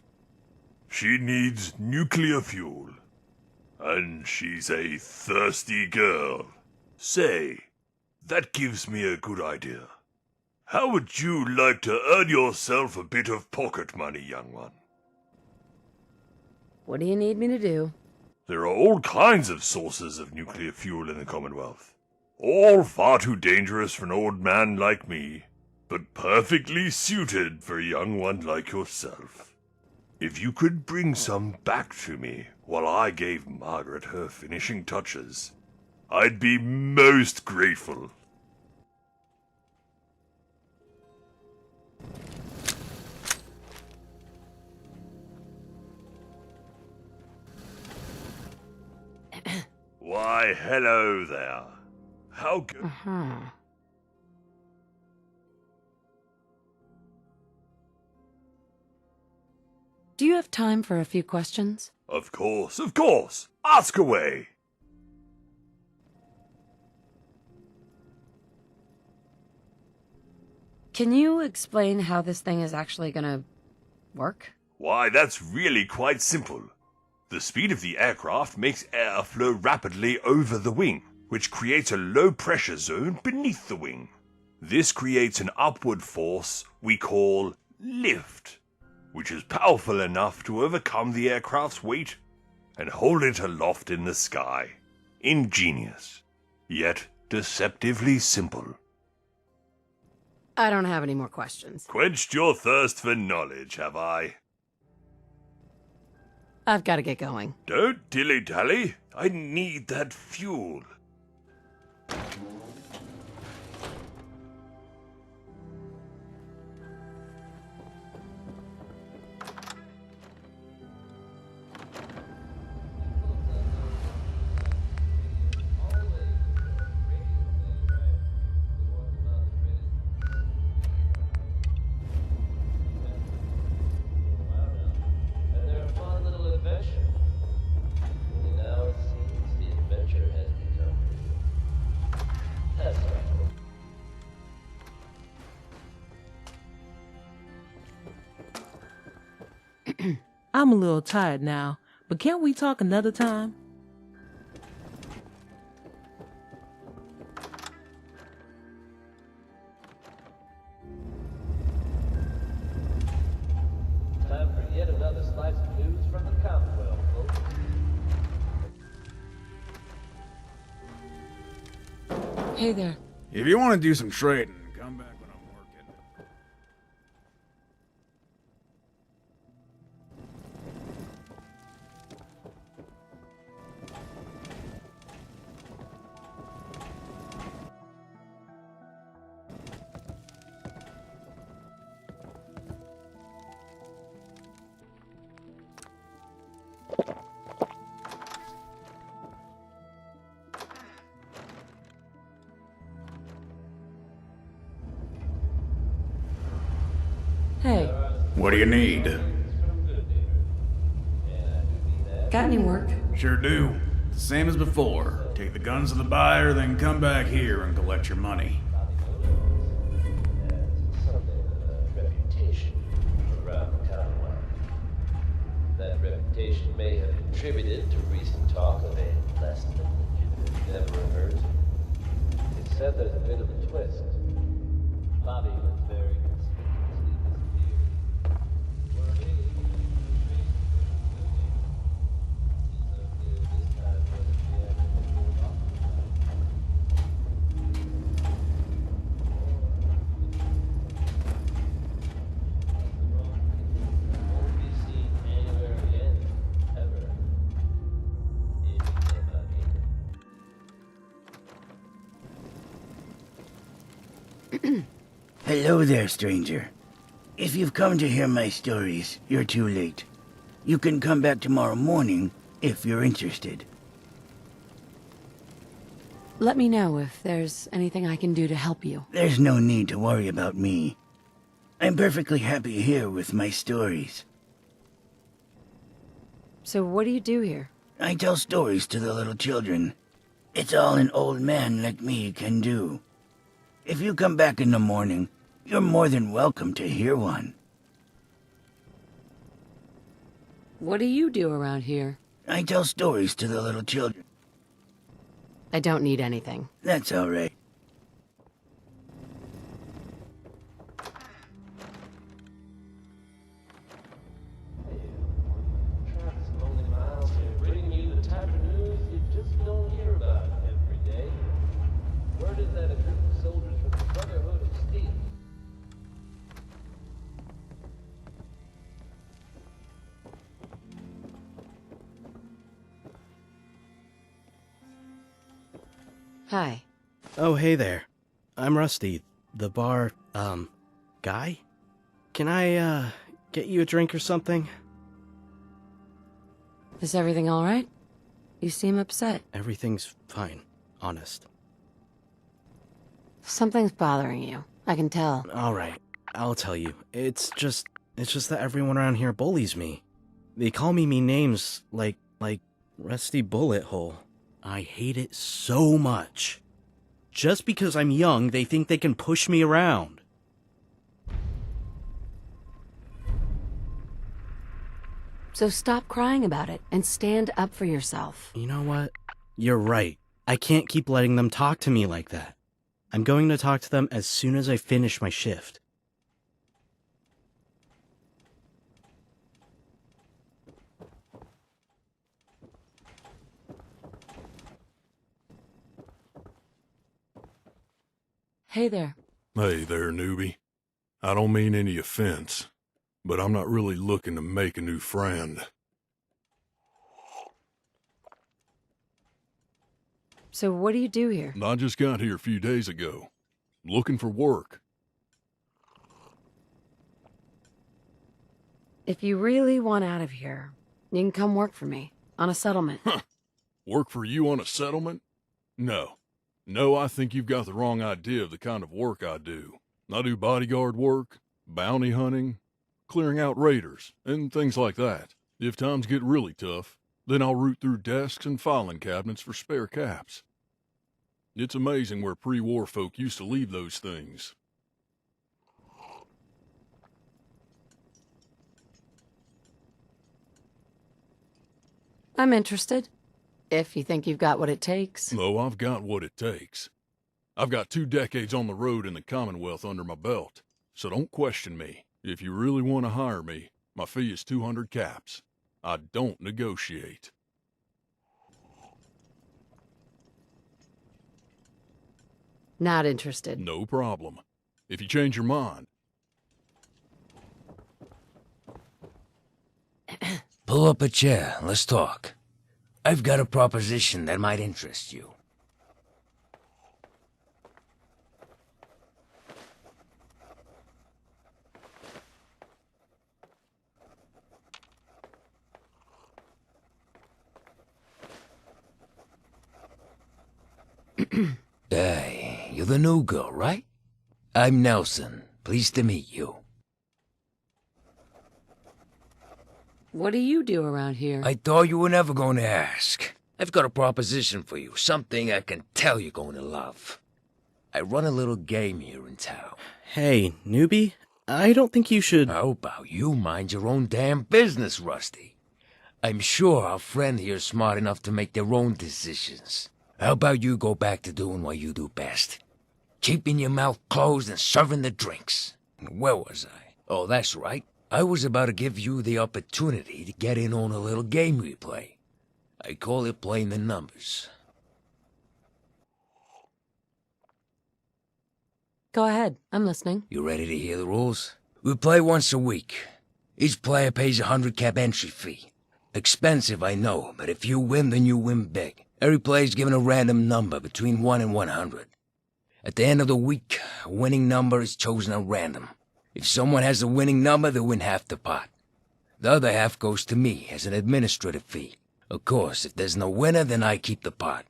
She needs nuclear fuel. And she's a thirsty girl. Say, that gives me a good idea. How would you like to earn yourself a bit of pocket money, young one? What do you need me to do? There are all kinds of sources of nuclear fuel in the Commonwealth. All far too dangerous for an old man like me, but perfectly suited for a young one like yourself. If you could bring some back to me while I gave Margaret her finishing touches, I'd be most grateful. Why, hello there. How good. Do you have time for a few questions? Of course, of course. Ask away. Can you explain how this thing is actually gonna work? Why, that's really quite simple. The speed of the aircraft makes air flow rapidly over the wing, which creates a low-pressure zone beneath the wing. This creates an upward force we call lift, which is powerful enough to overcome the aircraft's weight and hold it aloft in the sky. Ingenious, yet deceptively simple. I don't have any more questions. Quenched your thirst for knowledge, have I? I've got to get going. Don't dilly-dally. I need that fuel. And they're a fun little adventure. Only now it seems the adventure has become real. That's right. I'm a little tired now, but can't we talk another time? Time for yet another slice of news from the Commonwealth, folks. Hey there. If you want to do some trading, come back when I'm working. Hey, What do you need? got any work? Sure do. Same as before. Take the guns to the buyer, then come back here and collect your money. Reputation around the Commonwealth. That reputation may have contributed to recent talk of a less than legitimate endeavor of hers. It's said there's a bit of a twist. Bobby was very conspicuously disappeared. Worrying, it's unclear this time whether she actually pulled off won't be seen anywhere again, ever. If you know what I mean. Hello there, stranger. If you've come to hear my stories, you're too late. You can come back tomorrow morning if you're interested. Let me know if there's anything I can do to help you. There's no need to worry about me. I'm perfectly happy here with my stories. So what do you do here? I tell stories to the little children. It's all an old man like me can do. If you come back in the morning, you're more than welcome to hear one. What do you do around here? I tell stories to the little children. I don't need anything. That's all right. Travis only miles here, bringing you the type of news you just don't hear about every day. Word is that a group of soldiers from the Brotherhood of Steel. Hi. Oh, hey there. I'm Rusty, the bar, guy? Can I, get you a drink or something? Is everything all right? You seem upset. Everything's fine, honest. Something's bothering you. I can tell. All right, I'll tell you. It's just that everyone around here bullies me. They call me mean names like Rusty Bullet Hole. I hate it so much. Just because I'm young, they think they can push me around. So stop crying about it and stand up for yourself. You know what? You're right. I can't keep letting them talk to me like that. I'm going to talk to them as soon as I finish my shift. Hey there. Hey there, newbie. I don't mean any offense, but I'm not really looking to make a new friend. So what do you do here? I just got here a few days ago, looking for work. If you really want out of here, you can come work for me on a settlement. Work for you on a settlement? No. No, I think you've got the wrong idea of the kind of work I do. I do bodyguard work, bounty hunting, clearing out raiders, and things like that. If times get really tough, then I'll root through desks and filing cabinets for spare caps. It's amazing where pre-war folk used to leave those things. I'm interested. If you think you've got what it takes. Oh, I've got what it takes. I've got 2 decades on the road in the Commonwealth under my belt, so don't question me. If you really want to hire me, my fee is 200 caps. I don't negotiate. Not interested. No problem. If you change your mind. Pull up a chair, let's talk. I've got a proposition that might interest you. Hey, you're the new girl, right? I'm Nelson. Pleased to meet you. What do you do around here? I thought you were never going to ask. I've got a proposition for you, something I can tell you're going to love. I run a little game here in town. Hey, newbie, I don't think you should... How about you mind your own damn business, Rusty? I'm sure our friend here's smart enough to make their own decisions. How about you go back to doing what you do best? Keeping your mouth closed and serving the drinks. Where was I? Oh, that's right. I was about to give you the opportunity to get in on a little game we play. I call it playing the numbers. Go ahead, I'm listening. You ready to hear the rules? We play once a week. Each player pays a 100 cap entry fee. Expensive, I know, but if you win, then you win big. Every player is given a random number between 1 and 100. At the end of the week, a winning number is chosen at random. If someone has a winning number, they win half the pot. The other half goes to me as an administrative fee. Of course, if there's no winner, then I keep the pot.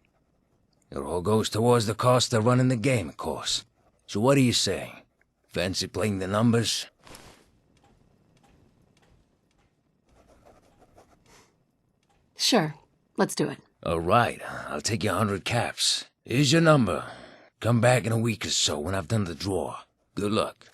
It all goes towards the cost of running the game, of course. So what are you saying? Fancy playing the numbers? Sure, let's do it. All right, I'll take you 100 caps. Here's your number. Come back in a week or so when I've done the draw. Good luck.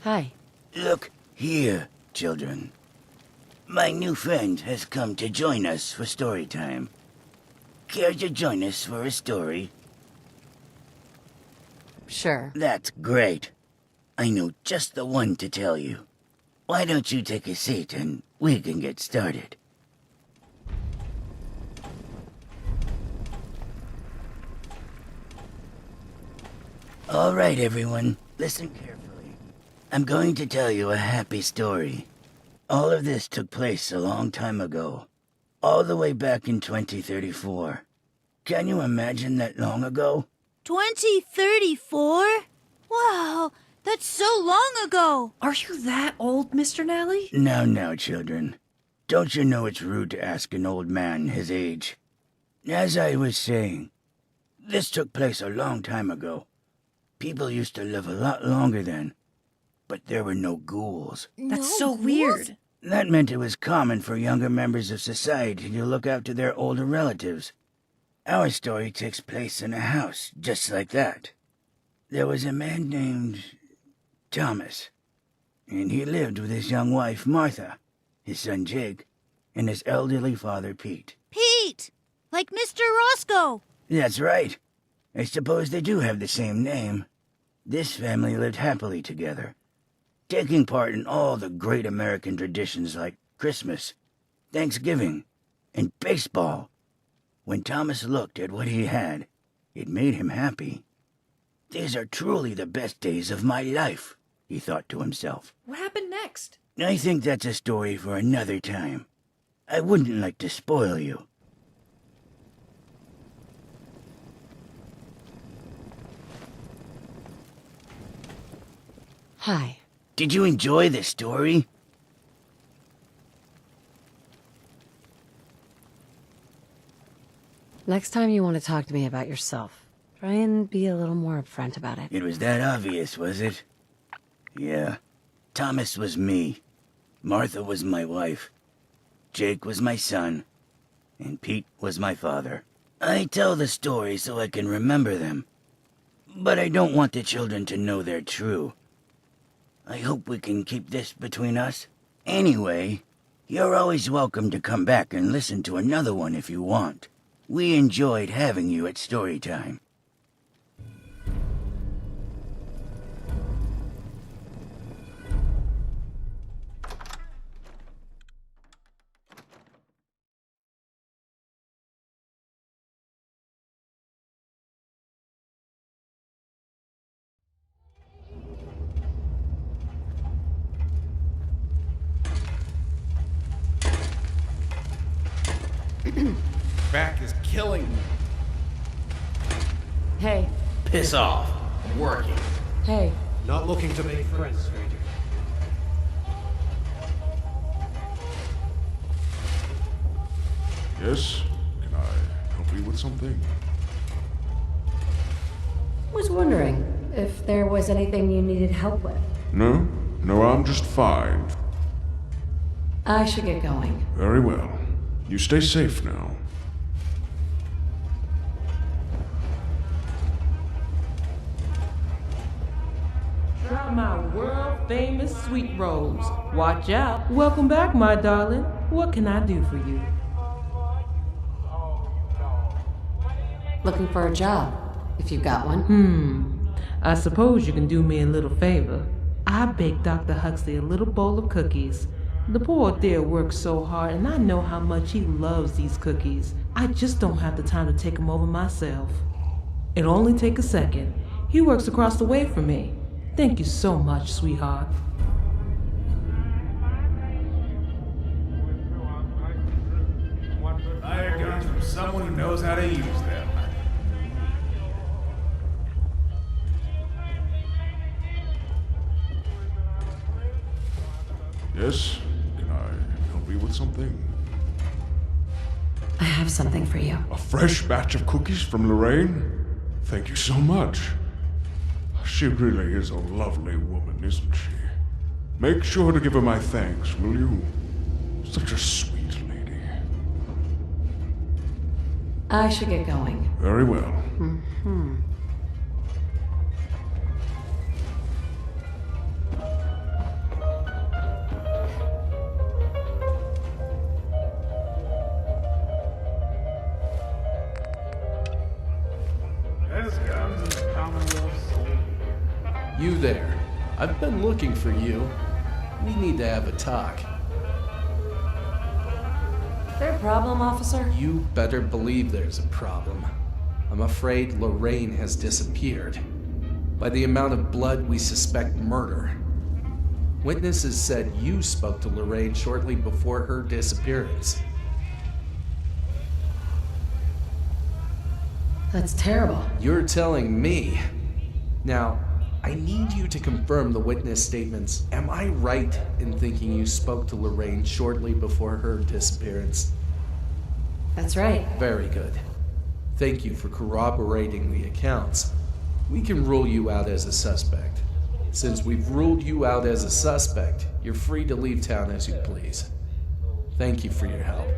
Hi. Look here, children. My new friend has come to join us for story time. Care to join us for a story? Sure. That's great. I know just the one to tell you. Why don't you take a seat and we can get started? All right, everyone. Listen carefully. I'm going to tell you a happy story. All of this took place a long time ago. All the way back in 2034. Can you imagine that long ago? 2034? Wow, that's so long ago. Are you that old, Mr. Nally? Now, children. Don't you know it's rude to ask an old man his age? As I was saying, this took place a long time ago. People used to live a lot longer then, but there were no ghouls. That's so weird. That meant it was common for younger members of society to look after their older relatives. Our story takes place in a house just like that. There was a man named Thomas, and he lived with his young wife Martha, his son Jake, and his elderly father Pete. Pete! Like Mr. Roscoe! That's right. I suppose they do have the same name. This family lived happily together, taking part in all the great American traditions like Christmas, Thanksgiving, and baseball. When Thomas looked at what he had, it made him happy. These are truly the best days of my life, he thought to himself. What happened next? I think that's a story for another time. I wouldn't like to spoil you. Hi. Did you enjoy the story? Next time you want to talk to me about yourself, try and be a little more upfront about it. It was that obvious, was it? Yeah. Thomas was me. Martha was my wife. Jake was my son. And Pete was my father. I tell the story so I can remember them. But I don't want the children to know they're true. I hope we can keep this between us. Anyway, you're always welcome to come back and listen to another one if you want. We enjoyed having you at story time. Back is killing me. Hey. Piss off. I'm working. Hey. Not looking to make friends, stranger. Yes? Can I help you with something? Was wondering if there was anything you needed help with. No? No, I'm just fine. I should get going. Very well. You stay safe now. Try my world-famous sweet rolls. Watch out. Welcome back, my darling. What can I do for you? Looking for a job, if you've got one. I suppose you can do me a little favor. I baked Dr. Huxley a little bowl of cookies. The poor dear works so hard, and I know how much he loves these cookies. I just don't have the time to take them over myself. It'll only take a second. He works across the way from me. Thank you so much, sweetheart. Fire guns from someone who knows how to use them. Yes? Can I help you with something? I have something for you. A fresh batch of cookies from Lorraine? Thank you so much. She really is a lovely woman, isn't she? Make sure to give her my thanks, will you? Such a sweet lady. I should get going. Very well. As guns in the Commonwealth sold You there. I've been looking for you. We need to have a talk. Is there a problem, officer? You better believe there's a problem. I'm afraid Lorraine has disappeared. By the amount of blood, we suspect murder. Witnesses said you spoke to Lorraine shortly before her disappearance. That's terrible. You're telling me. Now, I need you to confirm the witness statements. Am I right in thinking you spoke to Lorraine shortly before her disappearance? That's right. Very good. Thank you for corroborating the accounts. We can rule you out as a suspect. Since we've ruled you out as a suspect, you're free to leave town as you please. Thank you for your help.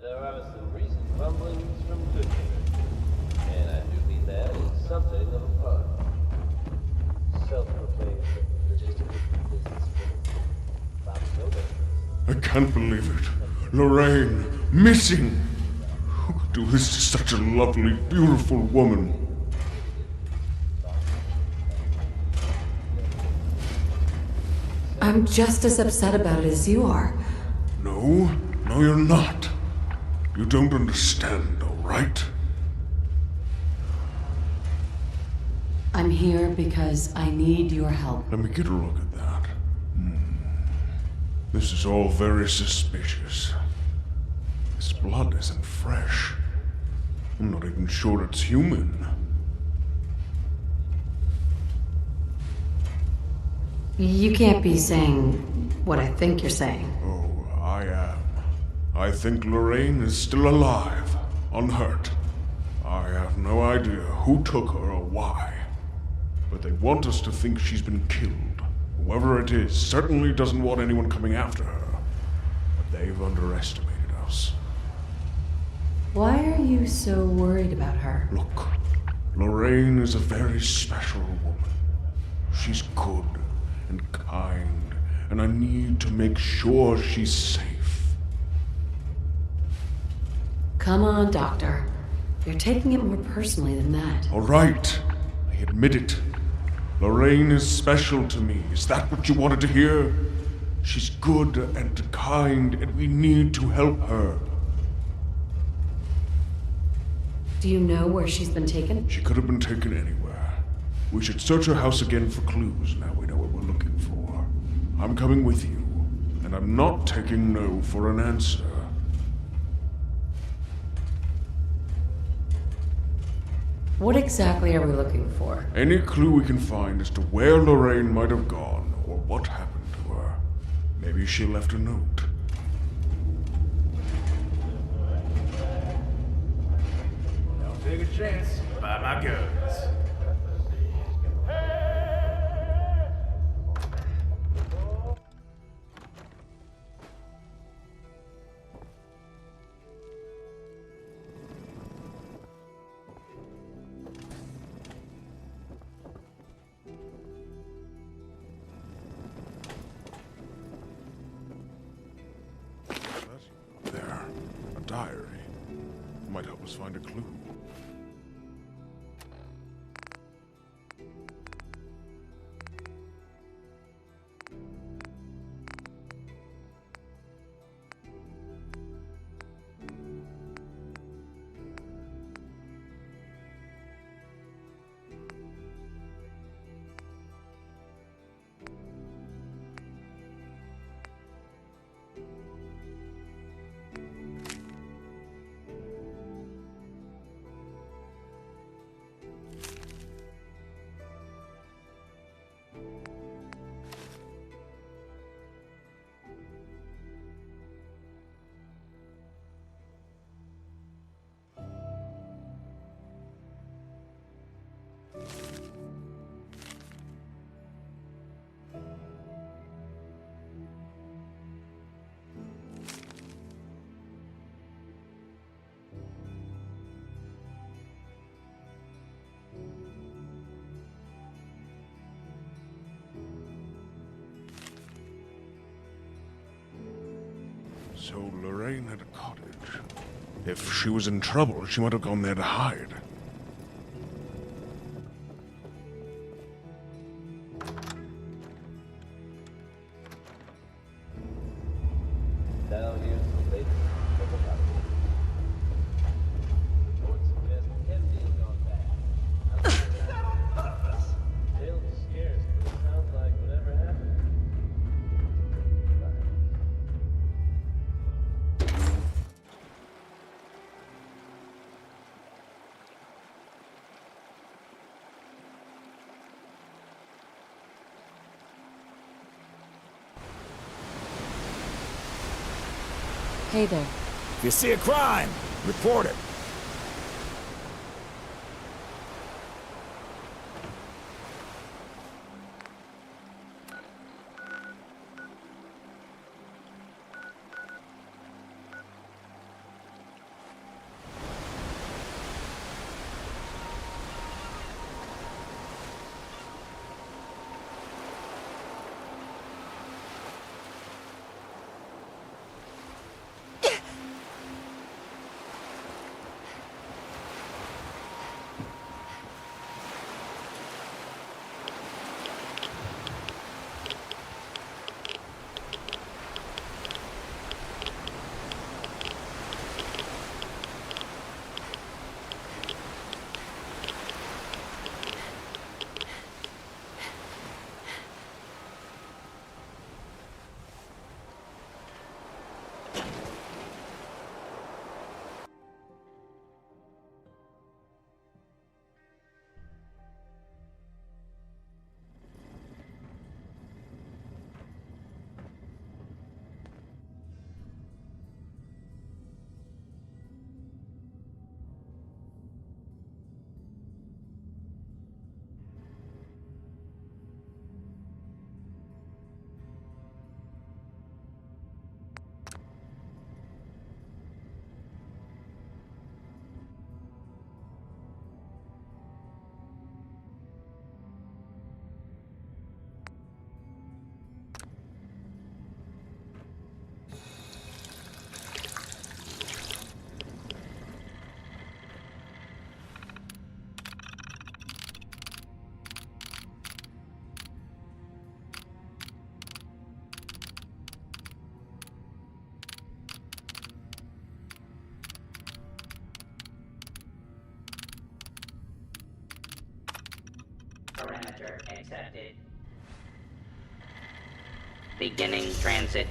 There are some recent rumblings from Goodyear, and I do mean that is something of a pun. Self-proclaimed logistical businessman. Bob Snowden. I can't believe it. Lorraine, missing! Who could do this to such a lovely, beautiful woman? I'm just as upset about it as you are. No, you're not. You don't understand, all right? I'm here because I need your help. Let me get a look at that. This is all very suspicious. This blood isn't fresh. I'm not even sure it's human. You can't be saying what I think you're saying. Oh, I am. I think Lorraine is still alive, unhurt. I have no idea who took her or why. But they want us to think she's been killed. Whoever it is certainly doesn't want anyone coming after her. But they've underestimated us. Why are you so worried about her? Look, Lorraine is a very special woman. She's good and kind, and I need to make sure she's safe. Come on, Doctor. You're taking it more personally than that. All right, I admit it. Lorraine is special to me. Is that what you wanted to hear? She's good and kind, and we need to help her. Do you know where she's been taken? She could have been taken anywhere. We should search her house again for clues now we know what we're looking for. I'm coming with you, and I'm not taking no for an answer. What exactly are we looking for? Any clue we can find as to where Lorraine might have gone, or what happened to her. Maybe she left a note. Don't take a chance. Buy my guns. There. A diary. Might help us find a clue. So Lorraine had a cottage. If she was in trouble, she might have gone there to hide. Now here's the latest from the house. Reports suggest Kennedy has gone back. I think that on purpose. Dale scares me. It sounds like whatever happened. Hey there. If you see a crime, report it. Parameter accepted. Beginning transit.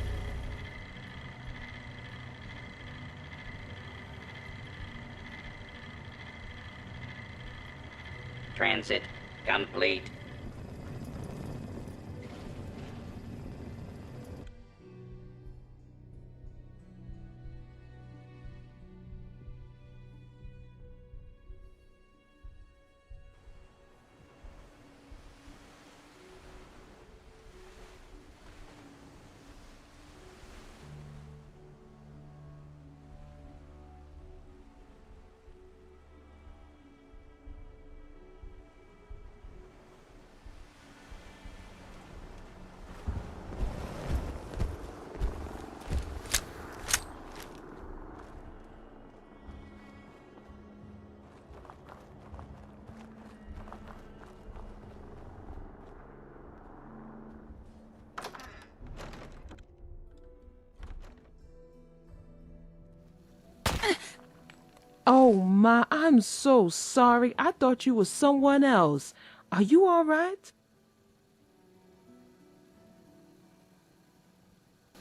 Transit complete. Oh my, I'm so sorry. I thought you were someone else. Are you all right?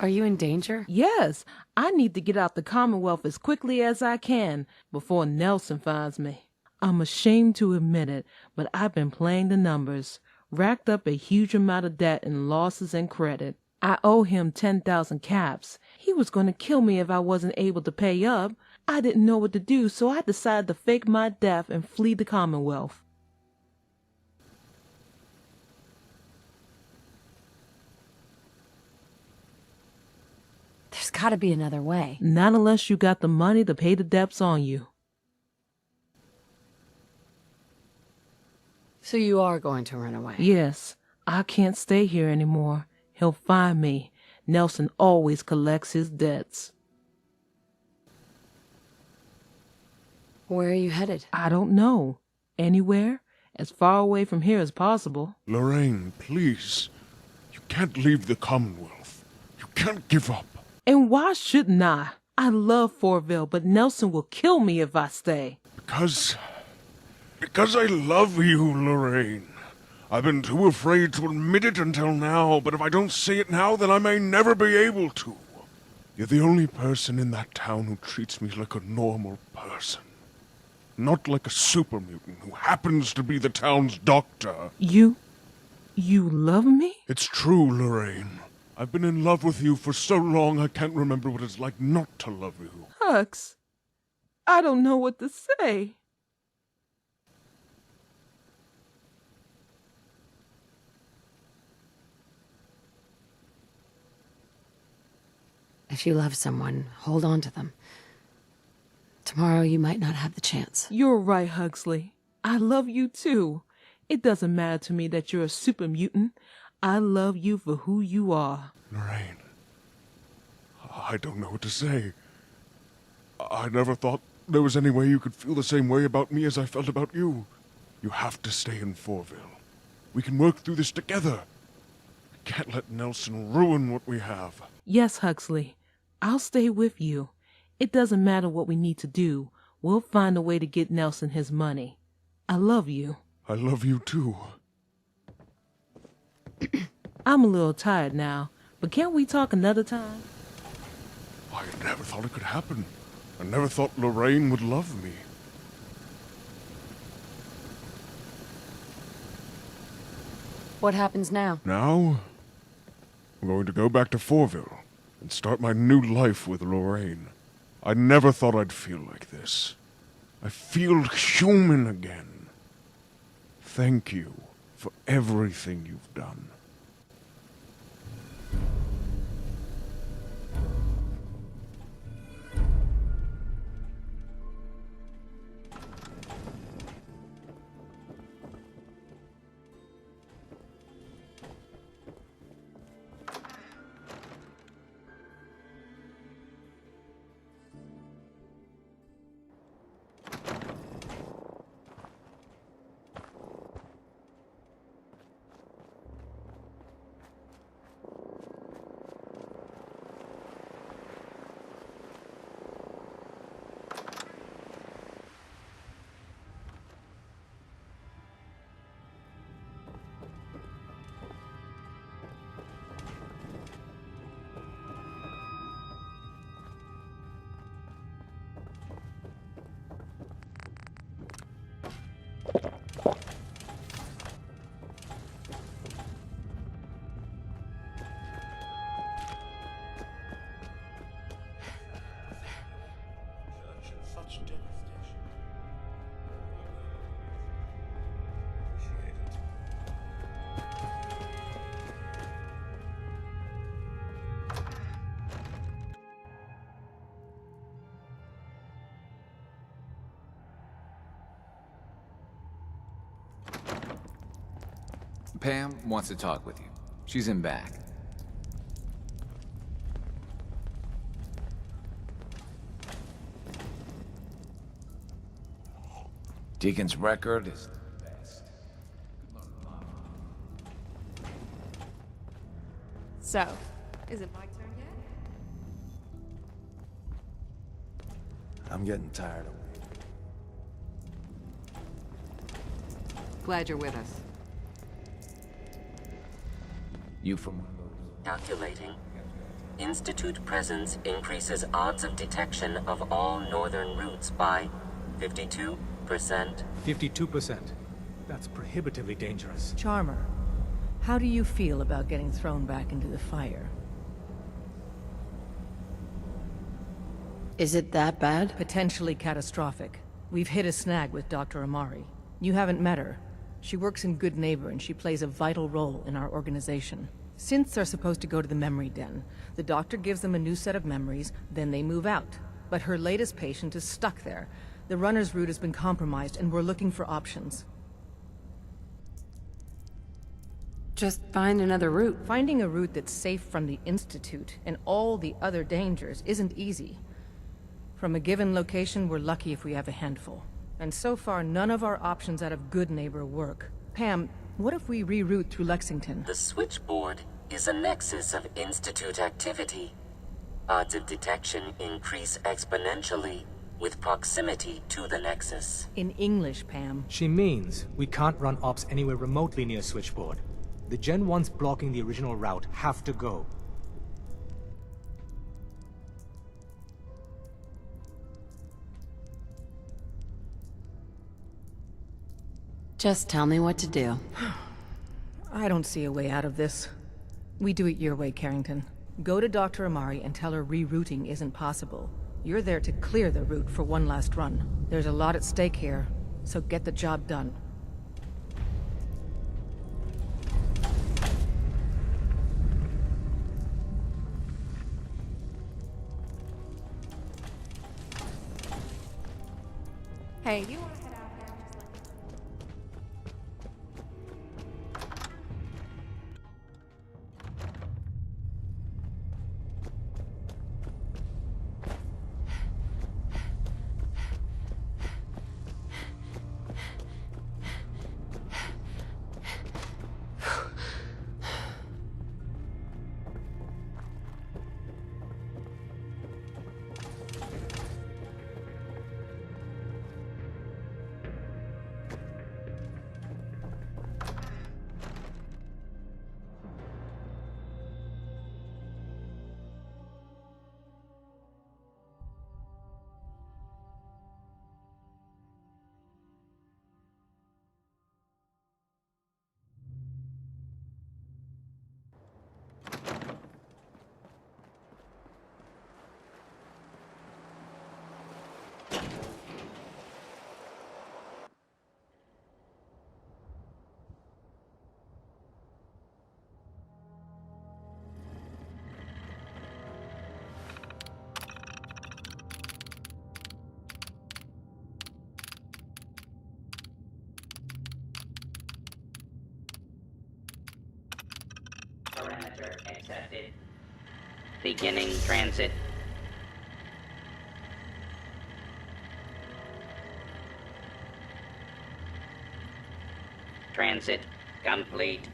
Are you in danger? Yes, I need to get out the Commonwealth as quickly as I can before Nelson finds me. I'm ashamed to admit it, but I've been playing the numbers, racked up a huge amount of debt in losses and credit. I owe him 10,000 caps. He was going to kill me if I wasn't able to pay up. I didn't know what to do, so I decided to fake my death and flee the Commonwealth. There's gotta be another way. Not unless you got the money to pay the debts on you. So you are going to run away? Yes, I can't stay here anymore. He'll find me. Nelson always collects his debts. Where are you headed? I don't know. Anywhere? As far away from here as possible. Lorraine, please. You can't leave the Commonwealth. You can't give up. And why shouldn't I? I love Fortville, but Nelson will kill me if I stay. Because I love you, Lorraine. I've been too afraid to admit it until now, but if I don't say it now, then I may never be able to. You're the only person in that town who treats me like a normal person. Not like a super mutant who happens to be the town's doctor. You love me? It's true, Lorraine. I've been in love with you for so long I can't remember what it's like not to love you. Hux, I don't know what to say. If you love someone, hold on to them. Tomorrow you might not have the chance. You're right, Huxley. I love you too. It doesn't matter to me that you're a super mutant. I love you for who you are. Lorraine, I don't know what to say. I never thought there was any way you could feel the same way about me as I felt about you. You have to stay in Fortville. We can work through this together. We can't let Nelson ruin what we have. Yes, Huxley. I'll stay with you. It doesn't matter what we need to do. We'll find a way to get Nelson his money. I love you. I love you too. I'm a little tired now, but can't we talk another time? I never thought it could happen. I never thought Lorraine would love me. What happens now? Now, I'm going to go back to Fortville and start my new life with Lorraine. I never thought I'd feel like this. I feel human again. Thank you for everything you've done. Pam wants to talk with you. She's in back. Deacon's record is the best. So, is it my turn yet? I'm getting tired of waiting. Glad you're with us. You from... Calculating. Institute presence increases odds of detection of all northern routes by 52%. 52%. That's prohibitively dangerous. Charmer, how do you feel about getting thrown back into the fire? Is it that bad? Potentially catastrophic. We've hit a snag with Dr. Amari. You haven't met her. She works in Good Neighbor and she plays a vital role in our organization. Synths are supposed to go to the memory den. The doctor gives them a new set of memories, then they move out. But her latest patient is stuck there. The runner's route has been compromised and we're looking for options. Just find another route. Finding a route that's safe from the Institute and all the other dangers isn't easy. From a given location, we're lucky if we have a handful. And so far, none of our options out of Good Neighbor work. Pam, what if we reroute through Lexington? The switchboard is a nexus of Institute activity. Odds of detection increase exponentially with proximity to the nexus. In English, Pam. She means we can't run ops anywhere remotely near Switchboard. The Gen 1s blocking the original route have to go. Just tell me what to do. I don't see a way out of this. We do it your way, Carrington. Go to Dr. Amari and tell her rerouting isn't possible. You're there to clear the route for one last run. There's a lot at stake here, so get the job done. Hey, you wanna head out there and just let Parameter accepted. Beginning transit. Transit complete.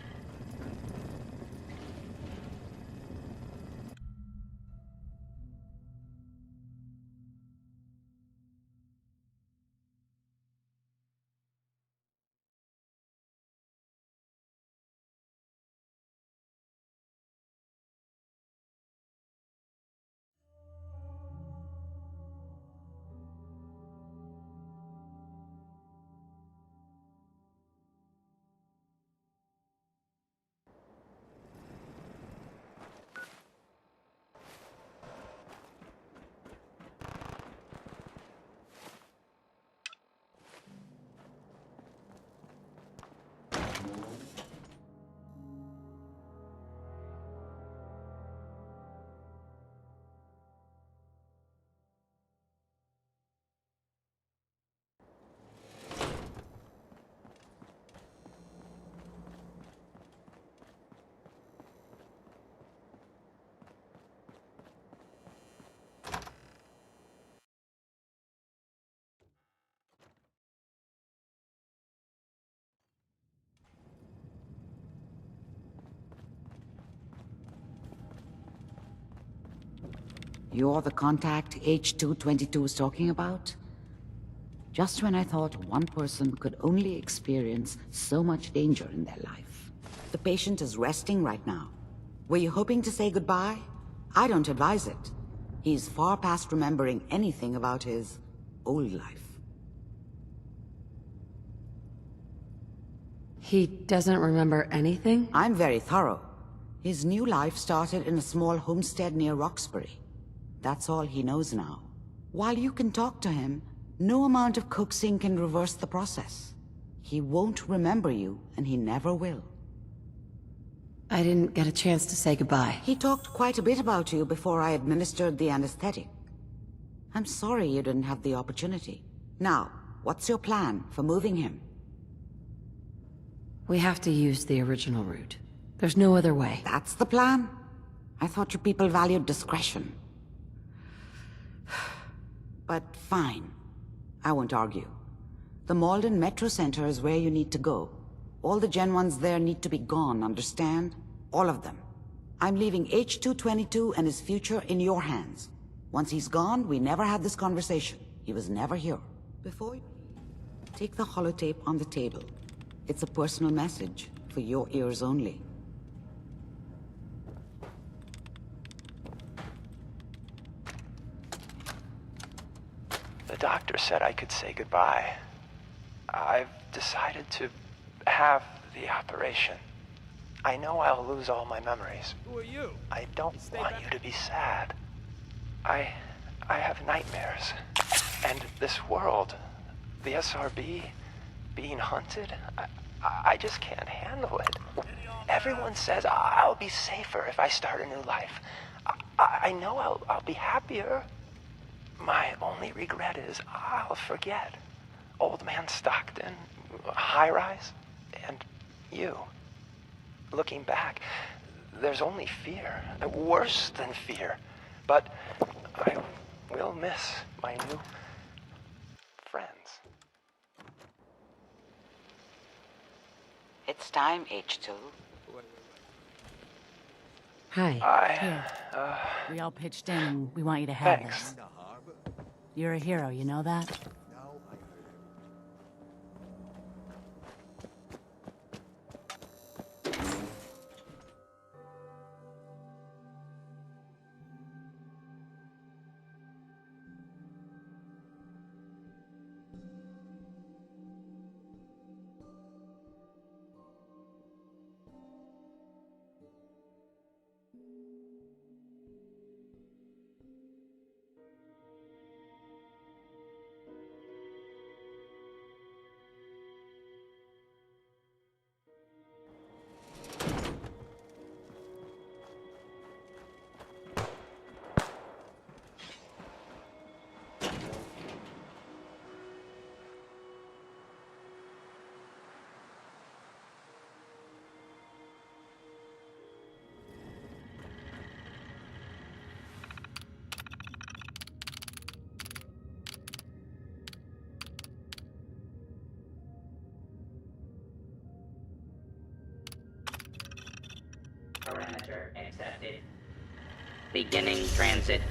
You're the contact H222 is talking about? Just when I thought one person could only experience so much danger in their life. The patient is resting right now. Were you hoping to say goodbye? I don't advise it. He's far past remembering anything about his old life. He doesn't remember anything? I'm very thorough. His new life started in a small homestead near Roxbury. That's all he knows now. While you can talk to him, no amount of coaxing can reverse the process. He won't remember you, and he never will. I didn't get a chance to say goodbye. He talked quite a bit about you before I administered the anesthetic. I'm sorry you didn't have the opportunity. Now, what's your plan for moving him? We have to use the original route. There's no other way. That's the plan? I thought your people valued discretion. But fine. I won't argue. The Malden Metro Center is where you need to go. All the Gen 1s there need to be gone, understand? All of them. I'm leaving H222 and his future in your hands. Once he's gone, we never had this conversation. He was never here. Before you... Take the holotape on the table. It's a personal message, for your ears only. The doctor said I could say goodbye. I've decided to have the operation. I know I'll lose all my memories. Who are you? I don't want you to be sad. I have nightmares. And this world, the SRB, being hunted, I just can't handle it. Everyone says I'll be safer if I start a new life. I know I'll be happier. My only regret is I'll forget. Old Man Stockton, High Rise, and you. Looking back, there's only fear, worse than fear. But I will miss my new friends. It's time, H2. Hi. We all pitched in and we want you to have Thanks. this. You're a hero, you know that? Parameter accepted. Beginning transit.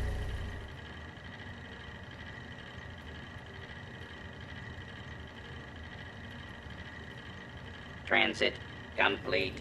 Transit complete.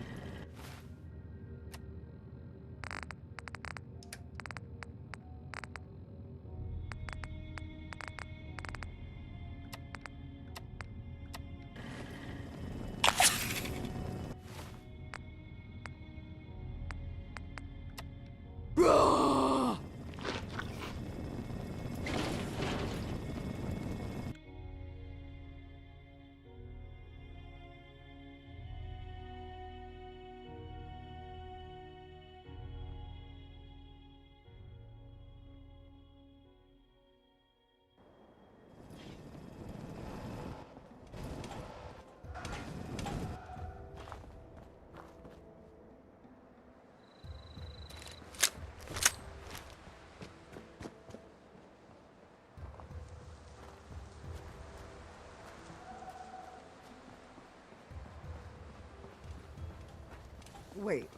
Wait.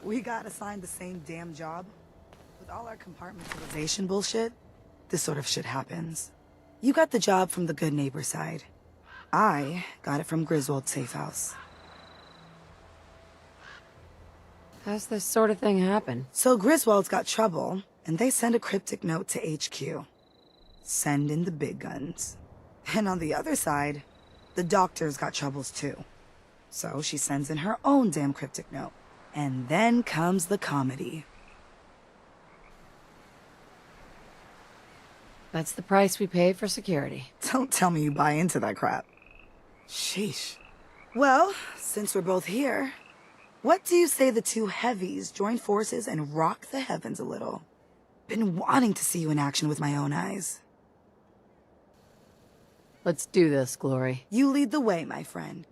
We got assigned the same damn job? With all our compartmentalization bullshit, this sort of shit happens. You got the job from the good neighbor side. I got it from Griswold's safe house. How's this sort of thing happen? So Griswold's got trouble, and they send a cryptic note to HQ. Send in the big guns. And on the other side, the doctor's got troubles too. So she sends in her own damn cryptic note. And then comes the comedy. That's the price we pay for security. Don't tell me you buy into that crap. Sheesh. Well, since we're both here, what do you say the two heavies join forces and rock the heavens a little? Been wanting to see you in action with my own eyes. Let's do this, Glory. You lead the way, my friend.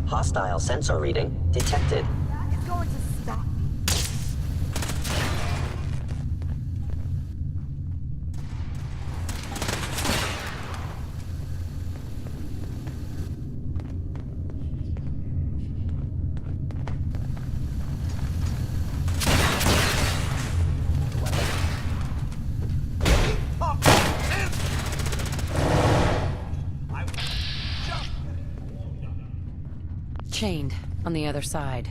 Hostile sensor reading detected. It's going to stop. Chained on the other side.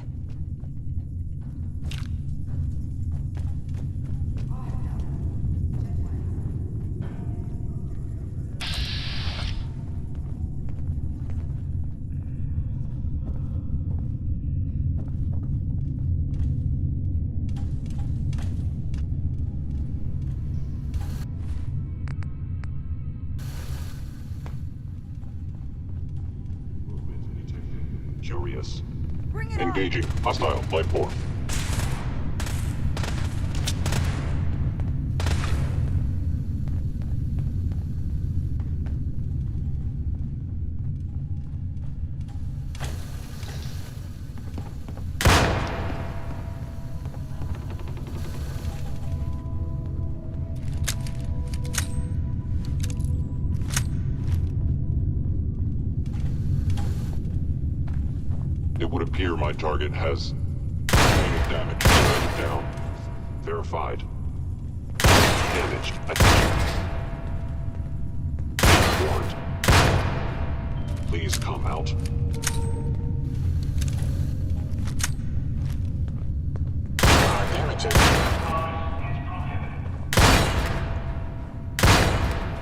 Curious. Engaging hostile life form. It would appear my target has damage. Down. Verified. Damaged. Warrant. Please come out.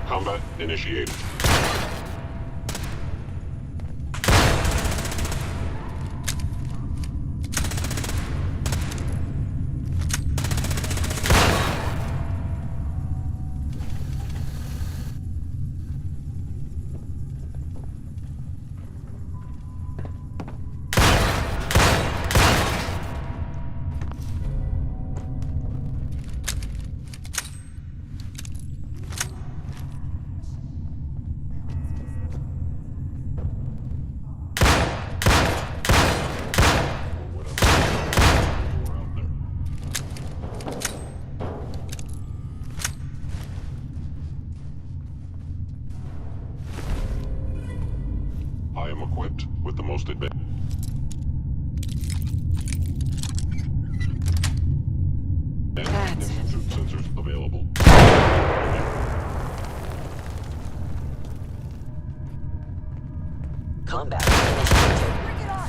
Combat initiated. I am equipped with the most advanced. Sensors available. Combat initiated. Bring it on!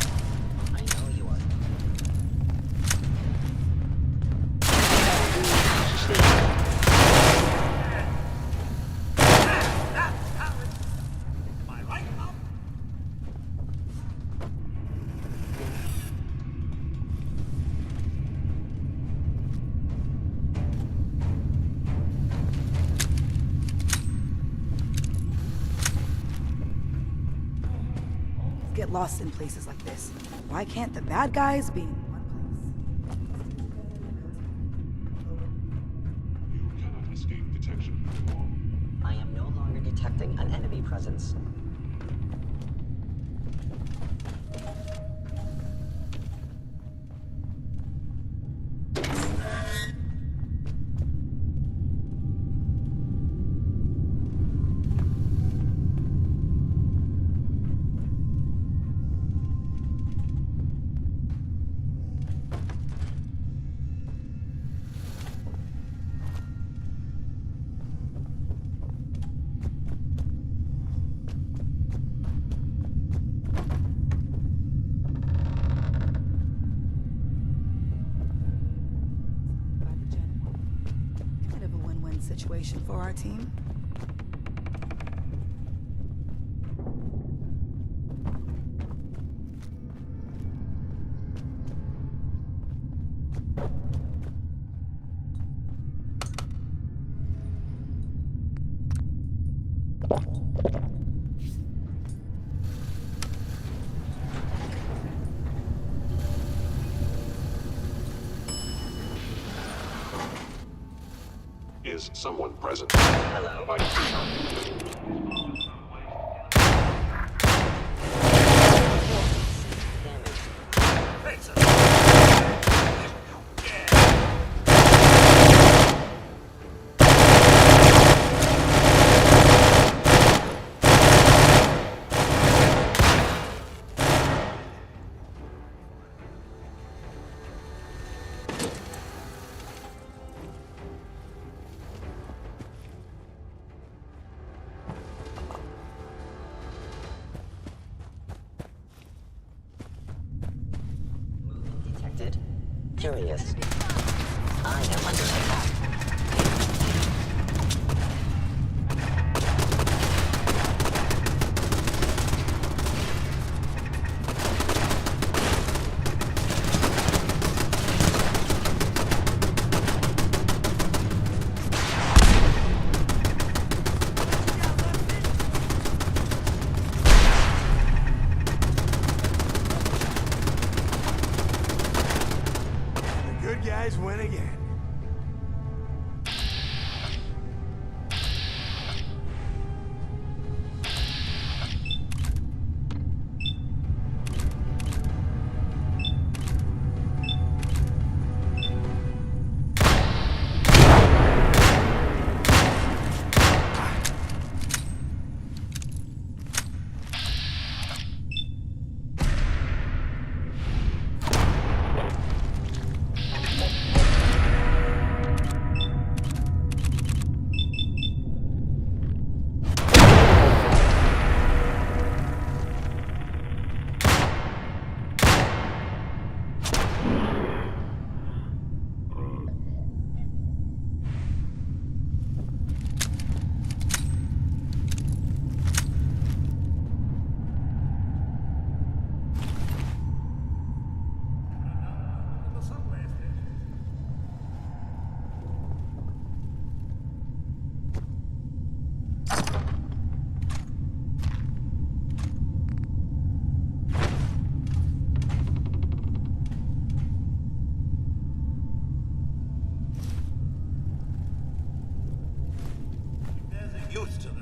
I know you are. Get lost in places like this. Why can't the bad guys be in one place? You cannot escape detection. I am no longer detecting an enemy presence. Kind of a win-win situation for our team. Is someone present? Hello. curious. I am under attack. The good guys win again. Used to that.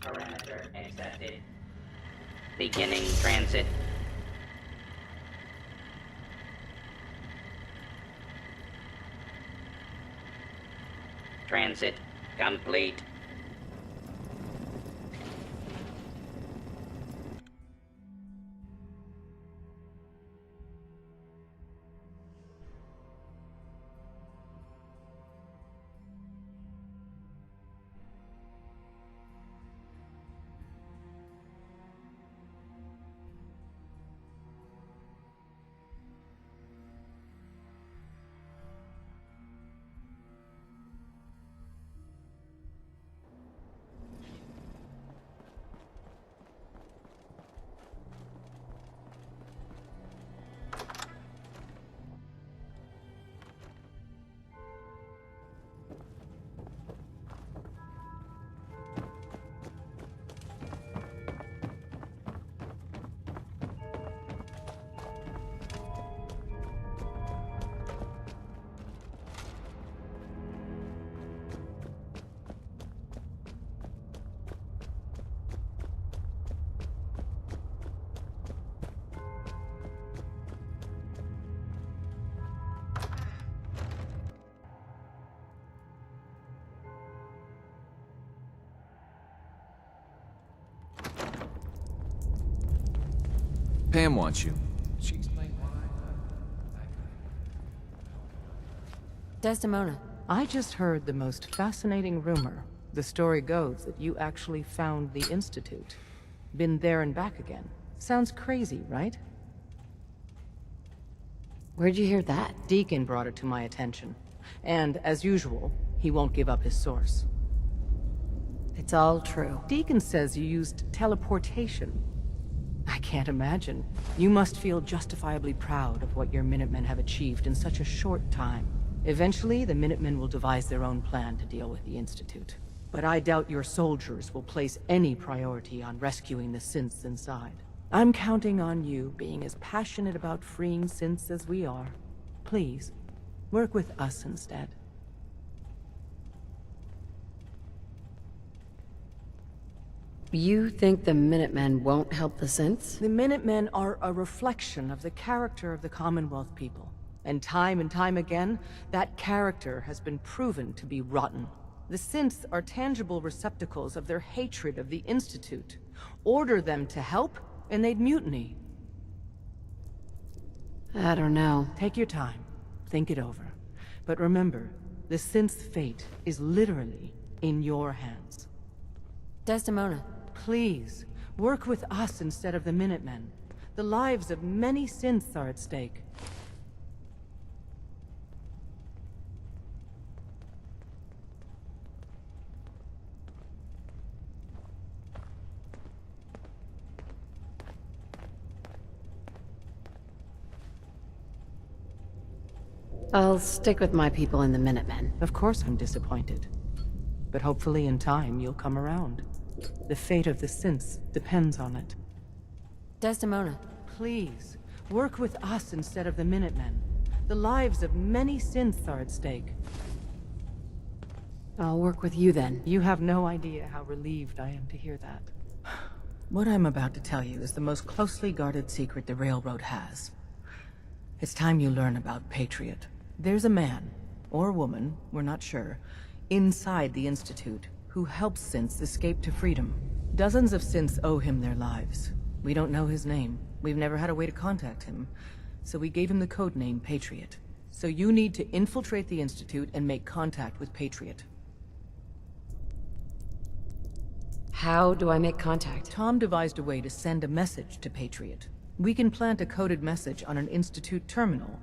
Parameter accepted. Beginning transit. Transit complete. Pam wants you. Desdemona. I just heard the most fascinating rumor. The story goes that you actually found the Institute. Been there and back again. Sounds crazy, right? Where'd you hear that? Deacon brought it to my attention. And, as usual, he won't give up his source. It's all true. Deacon says you used teleportation. I can't imagine. You must feel justifiably proud of what your Minutemen have achieved in such a short time. Eventually, the Minutemen will devise their own plan to deal with the Institute. But I doubt your soldiers will place any priority on rescuing the synths inside. I'm counting on you being as passionate about freeing synths as we are. Please, work with us instead. You think the Minutemen won't help the synths? The Minutemen are a reflection of the character of the Commonwealth people. And time again, that character has been proven to be rotten. The synths are tangible receptacles of their hatred of the Institute. Order them to help, and they'd mutiny. I don't know. Take your time. Think it over. But remember, the synth's fate is literally in your hands. Desdemona. Please, work with us instead of the Minutemen. The lives of many synths are at stake. I'll stick with my people in the Minutemen. Of course I'm disappointed. But hopefully in time you'll come around. The fate of the synths depends on it. Desdemona. Please, work with us instead of the Minutemen. The lives of many synths are at stake. I'll work with you then. You have no idea how relieved I am to hear that. What I'm about to tell you is the most closely guarded secret the Railroad has. It's time you learn about Patriot. There's a man, or woman, we're not sure, inside the Institute, who helps synths escape to freedom. Dozens of synths owe him their lives. We don't know his name. We've never had a way to contact him. So we gave him the codename Patriot. So you need to infiltrate the Institute and make contact with Patriot. How do I make contact? Tom devised a way to send a message to Patriot. We can plant a coded message on an Institute terminal.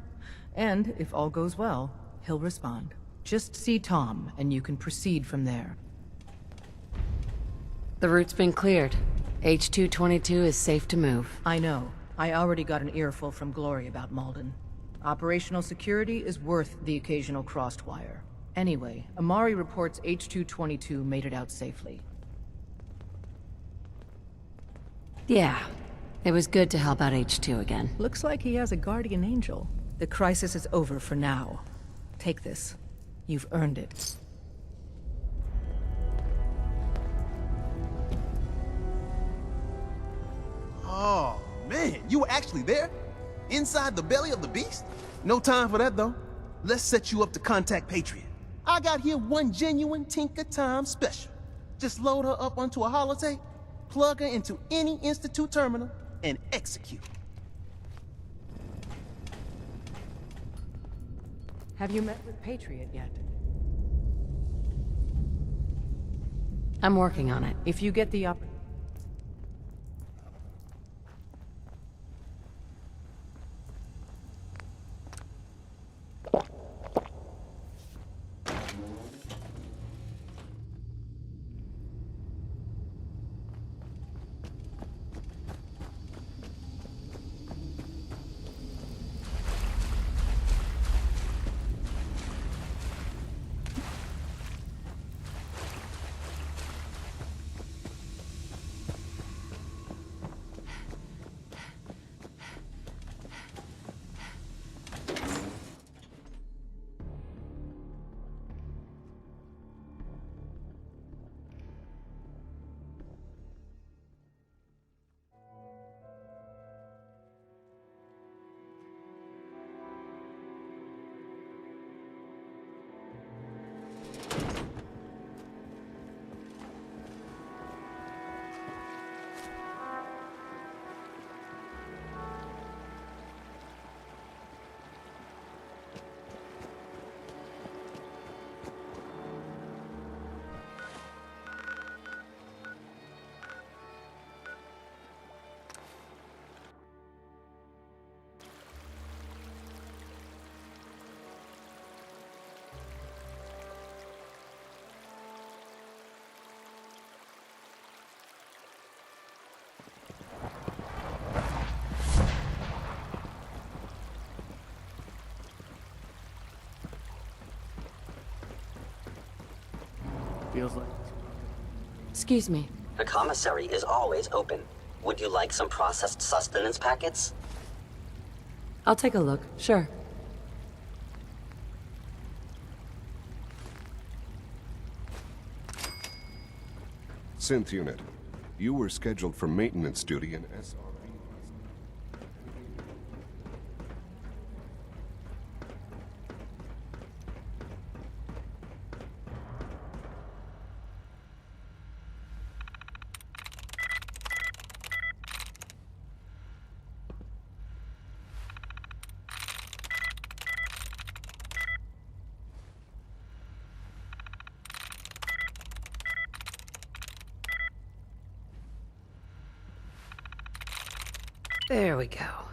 And, if all goes well, he'll respond. Just see Tom, and you can proceed from there. The route's been cleared. H-222 is safe to move. I know. I already got an earful from Glory about Malden. Operational security is worth the occasional crossed wire. Anyway, Amari reports H-222 made it out safely. Yeah. It was good to help out H2 again. Looks like he has a guardian angel. The crisis is over for now. Take this. You've earned it. Oh, man, you were actually there? Inside the belly of the beast? No time for that, though. Let's set you up to contact Patriot. I got here one genuine Tinker Time special. Just load her up onto a holotape, plug her into any Institute terminal, and execute. Have you met with Patriot yet? I'm working on it. If you get the feels like. Excuse me. The commissary is always open. Would you like some processed sustenance packets? I'll take a look, sure. Synth unit, you were scheduled for maintenance duty in SRB. There we go.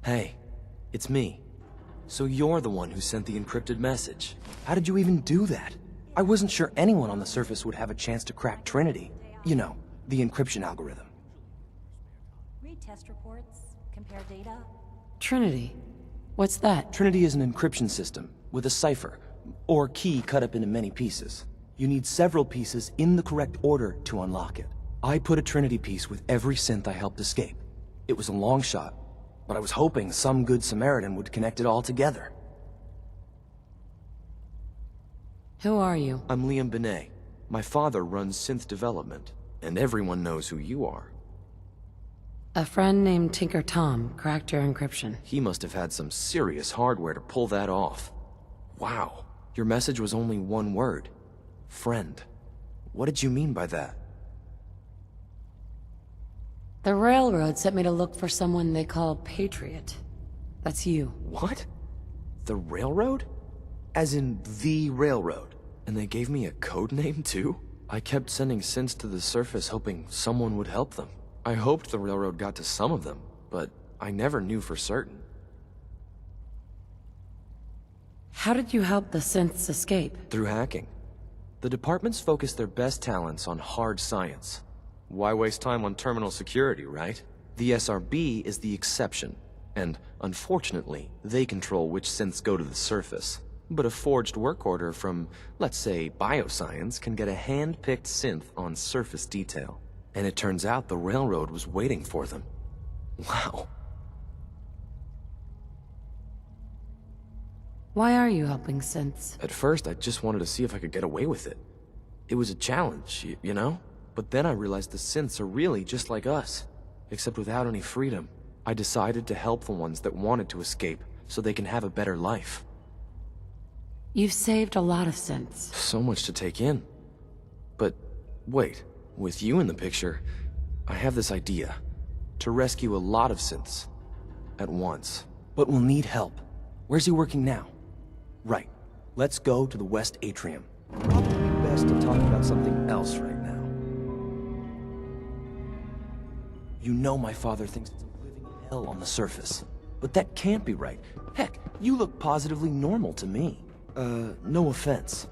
Hey, it's me. So you're the one who sent the encrypted message. How did you even do that? I wasn't sure anyone on the surface would have a chance to crack Trinity. You know, the encryption algorithm. Read test reports, compare data. Trinity? What's that? Trinity is an encryption system with a cipher, or key cut up into many pieces. You need several pieces in the correct order to unlock it. I put a Trinity piece with every synth I helped escape. It was a long shot, but I was hoping some good Samaritan would connect it all together. Who are you? I'm Liam Benet. My father runs synth development, and everyone knows who you are. A friend named Tinker Tom cracked your encryption. He must have had some serious hardware to pull that off. Wow, your message was only one word. Friend. What did you mean by that? The Railroad sent me to look for someone they call Patriot. That's you. What? The Railroad? As in the Railroad? And they gave me a code name too? I kept sending synths to the surface hoping someone would help them. I hoped the Railroad got to some of them, but I never knew for certain. How did you help the synths escape? Through hacking. The departments focus their best talents on hard science. Why waste time on terminal security, right? The SRB is the exception, and unfortunately, they control which synths go to the surface. But a forged work order from, let's say, bioscience can get a hand-picked synth on surface detail. And it turns out the railroad was waiting for them. Wow. Why are you helping synths? At first, I just wanted to see if I could get away with it. It was a challenge, you know? But then I realized the synths are really just like us, except without any freedom. I decided to help the ones that wanted to escape, so they can have a better life. You've saved a lot of synths. So much to take in. But wait, with you in the picture, I have this idea. To rescue a lot of synths. At once. But we'll need help. Where's he working now? Right. Let's go to the West Atrium. Probably best to talk about something else right now. You know my father thinks it's a living hell on the surface. But that can't be right. Heck, you look positively normal to me. No offense.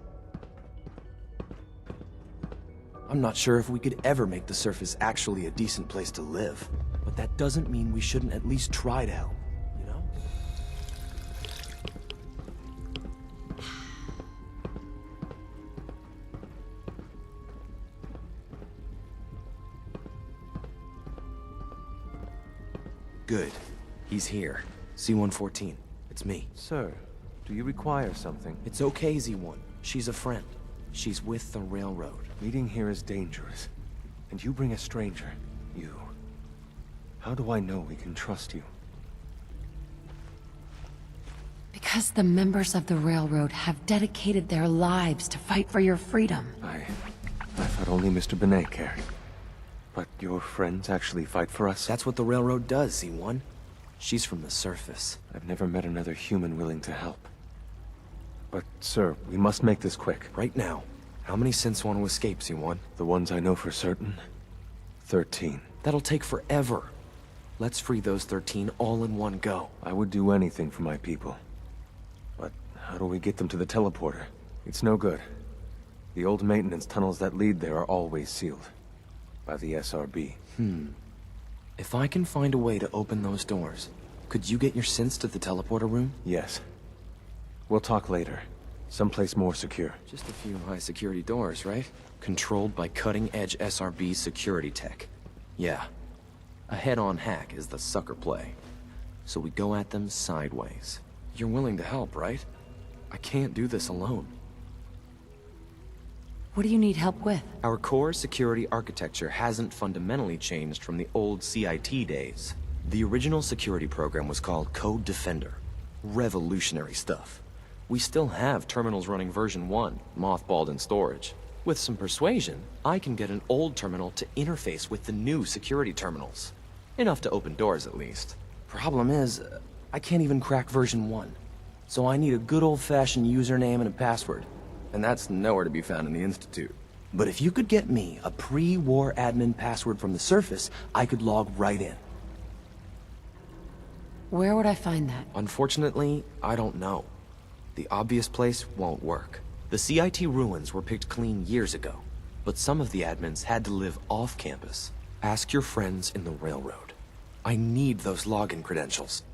I'm not sure if we could ever make the surface actually a decent place to live. But that doesn't mean we shouldn't at least try to help, you know? Good. He's here. C-114. It's me. Sir, do you require something? It's okay, Z1. She's a friend. She's with the railroad. Meeting here is dangerous. And you bring a stranger. You. How do I know we can trust you? Because the members of the railroad have dedicated their lives to fight for your freedom. I thought only Mr. Benet cared. But your friends actually fight for us? That's what the railroad does, Z1. She's from the surface. I've never met another human willing to help. But, sir, we must make this quick. Right now. How many synths want to escape, Z1? The ones I know for certain? 13. That'll take forever. Let's free those 13 all in one go. I would do anything for my people. But how do we get them to the teleporter? It's no good. The old maintenance tunnels that lead there are always sealed. By the SRB. If I can find a way to open those doors, could you get your synths to the teleporter room? Yes. We'll talk later. Someplace more secure. Just a few high-security doors, right? Controlled by cutting-edge SRB security tech. Yeah. A head-on hack is the sucker play. So we go at them sideways. You're willing to help, right? I can't do this alone. What do you need help with? Our core security architecture hasn't fundamentally changed from the old CIT days. The original security program was called Code Defender. Revolutionary stuff. We still have terminals running version 1, mothballed in storage. With some persuasion, I can get an old terminal to interface with the new security terminals. Enough to open doors, at least. Problem is, I can't even crack version 1. So I need a good old-fashioned username and a password. And that's nowhere to be found in the Institute. But if you could get me a pre-war admin password from the surface, I could log right in. Where would I find that? Unfortunately, I don't know. The obvious place won't work. The CIT ruins were picked clean years ago, but some of the admins had to live off campus. Ask your friends in the railroad. I need those login credentials.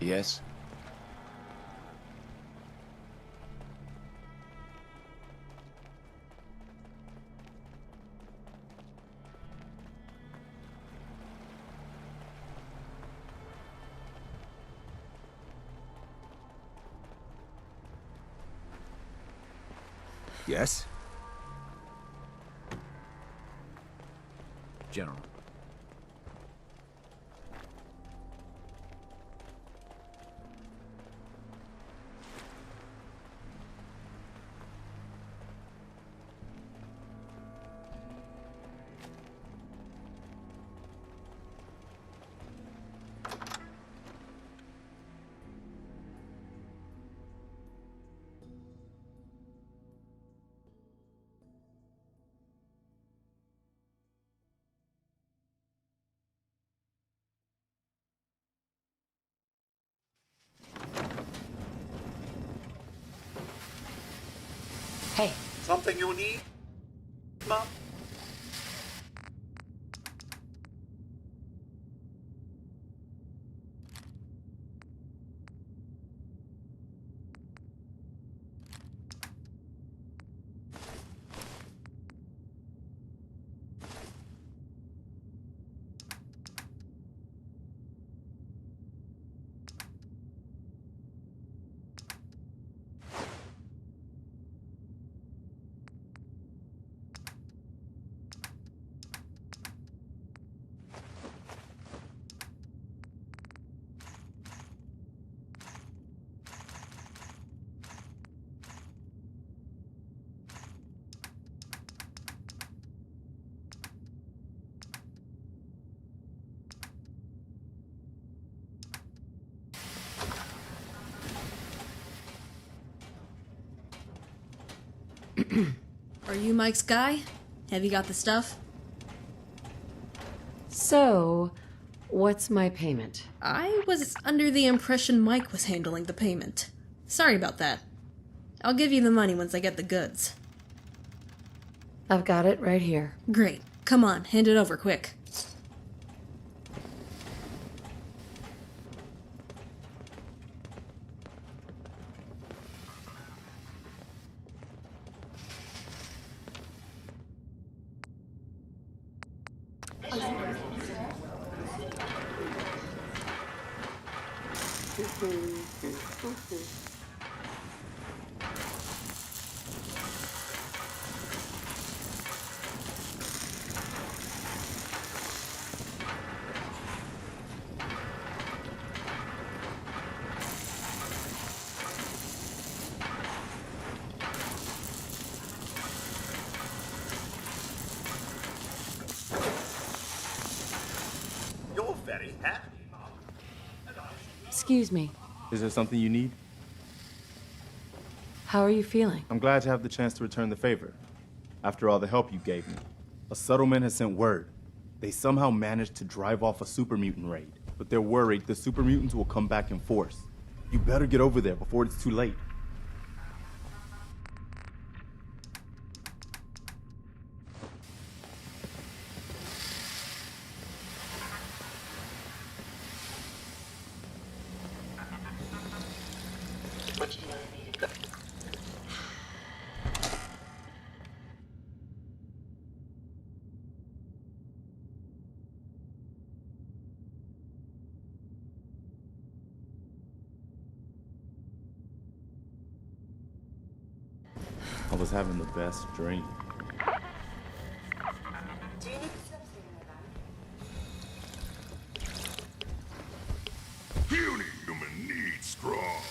Yes? Yes? General. Hey. Something you need, Mom? Are you Mike's guy? Have you got the stuff? So, what's my payment? I was under the impression Mike was handling the payment. Sorry about that. I'll give you the money once I get the goods. I've got it right here. Great. Come on, hand it over quick. You're very happy, Mom. Excuse me. Is there something you need? How are you feeling? I'm glad to have the chance to return the favor. After all the help you gave me. A settlement has sent word. They somehow managed to drive off a super mutant raid, but they're worried the super mutants will come back in force. You better get over there before it's too late. I was having the best dream. Puny human needs strong.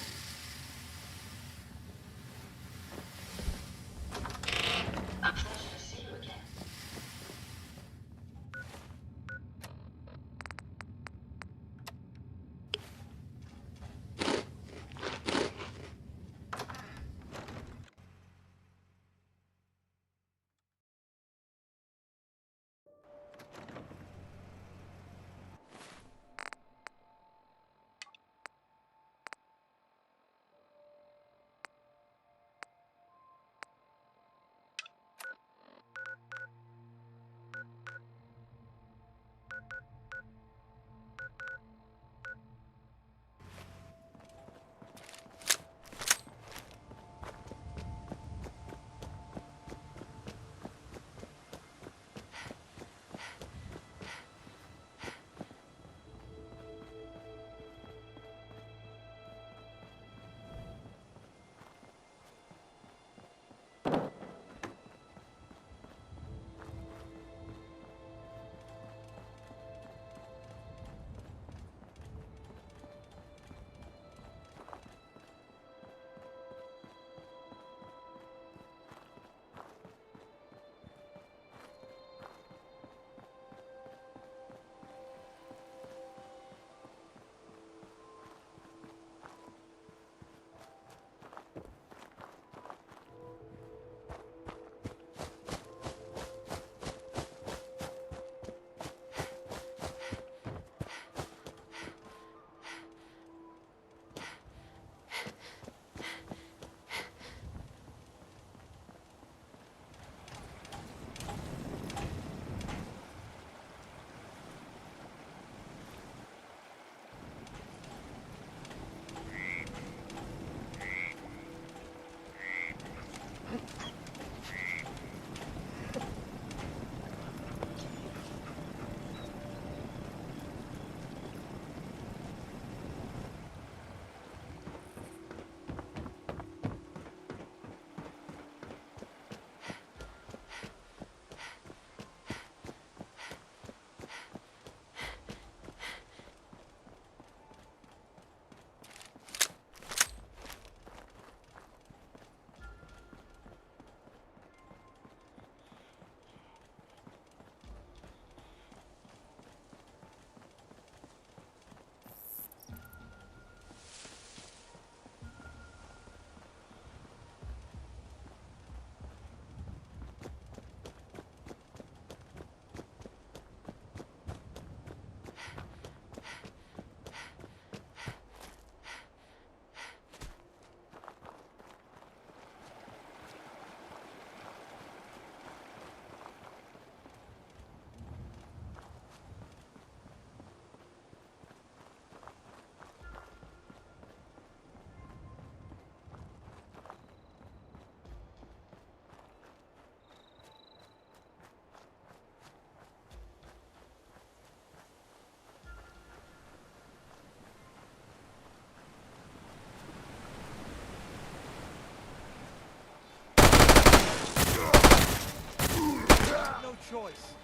choice.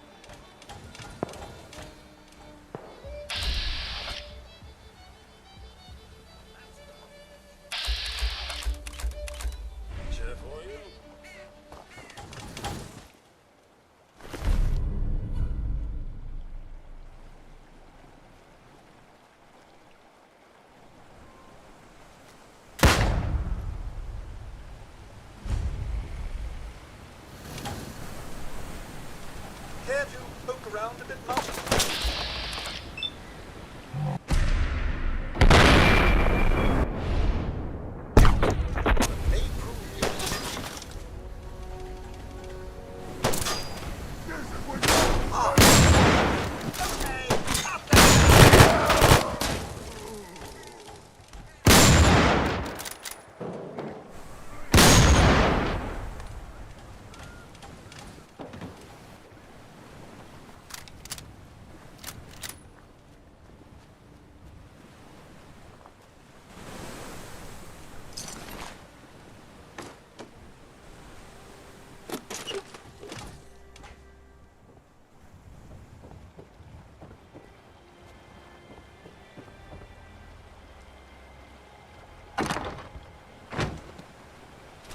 Chair for you. Care to poke around a bit, Master?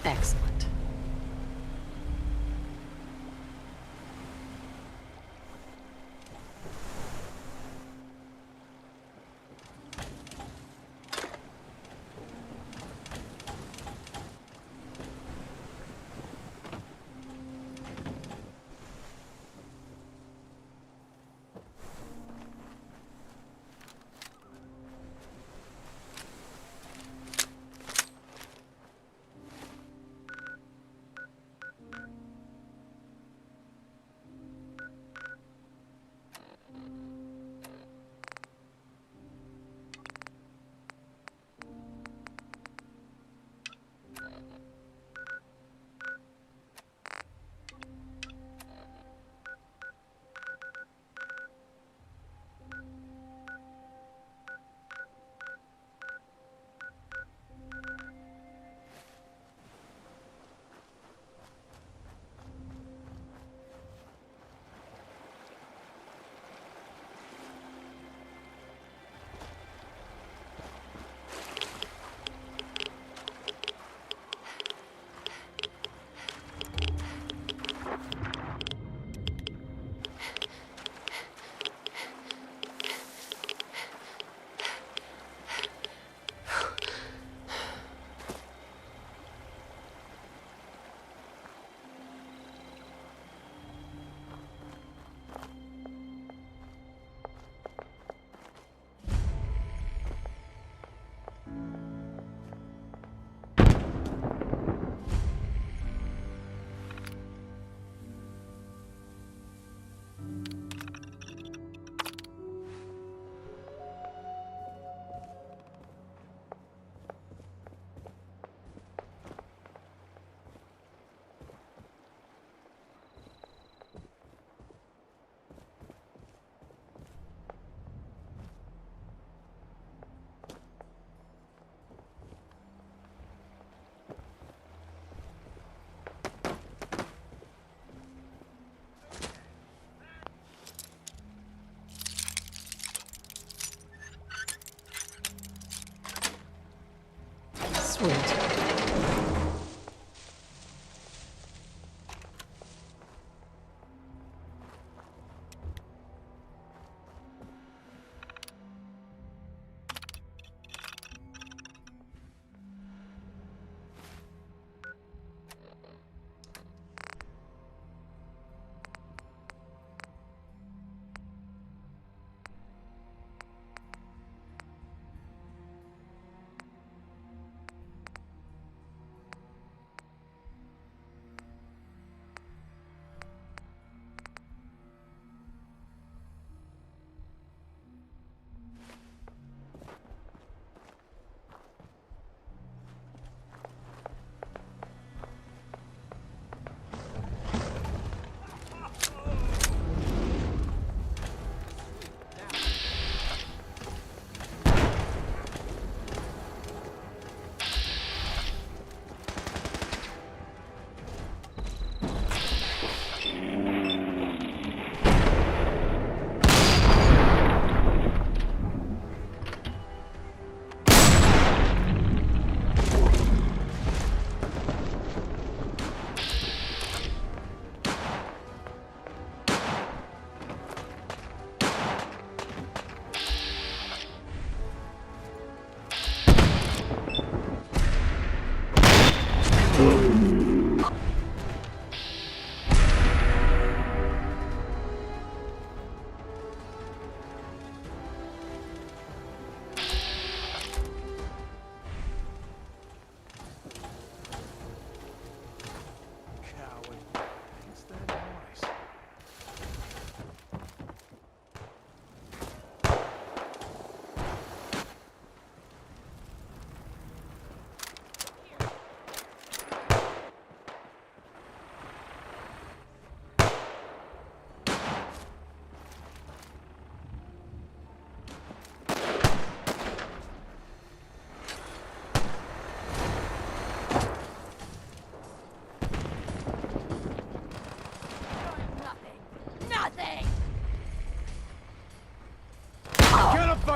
Excellent.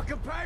fucking paper!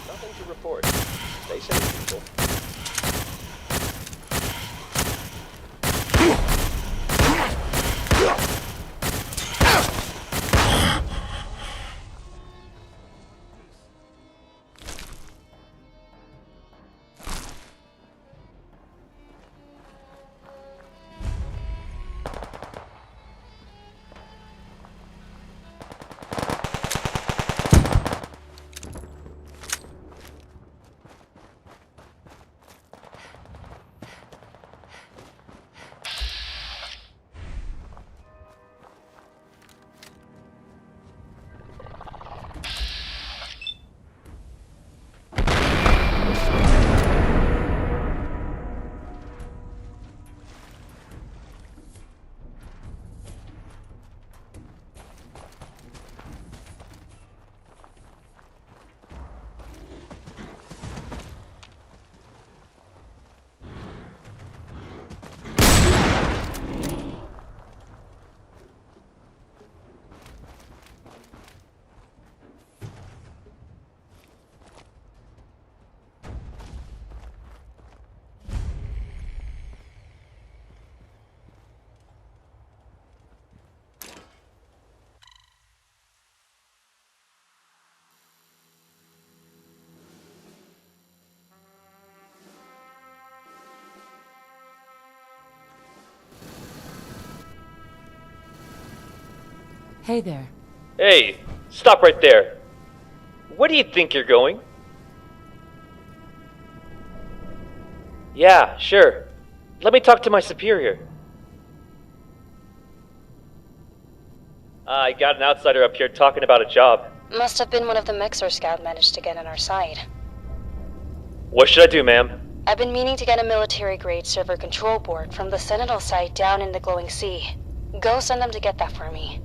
Nothing to report. Stay safe, people. Hey there. Hey, stop right there. Where do you think you're going? Yeah, sure. Let me talk to my superior. I got an outsider up here talking about a job. Must have been one of the mechs our scout managed to get on our side. What should I do, ma'am? I've been meaning to get a military-grade server control board from the Sentinel site down in the glowing sea. Go send them to get that for me.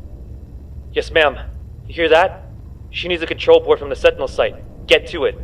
Yes, ma'am. You hear that? She needs a control board from the Sentinel site. Get to it.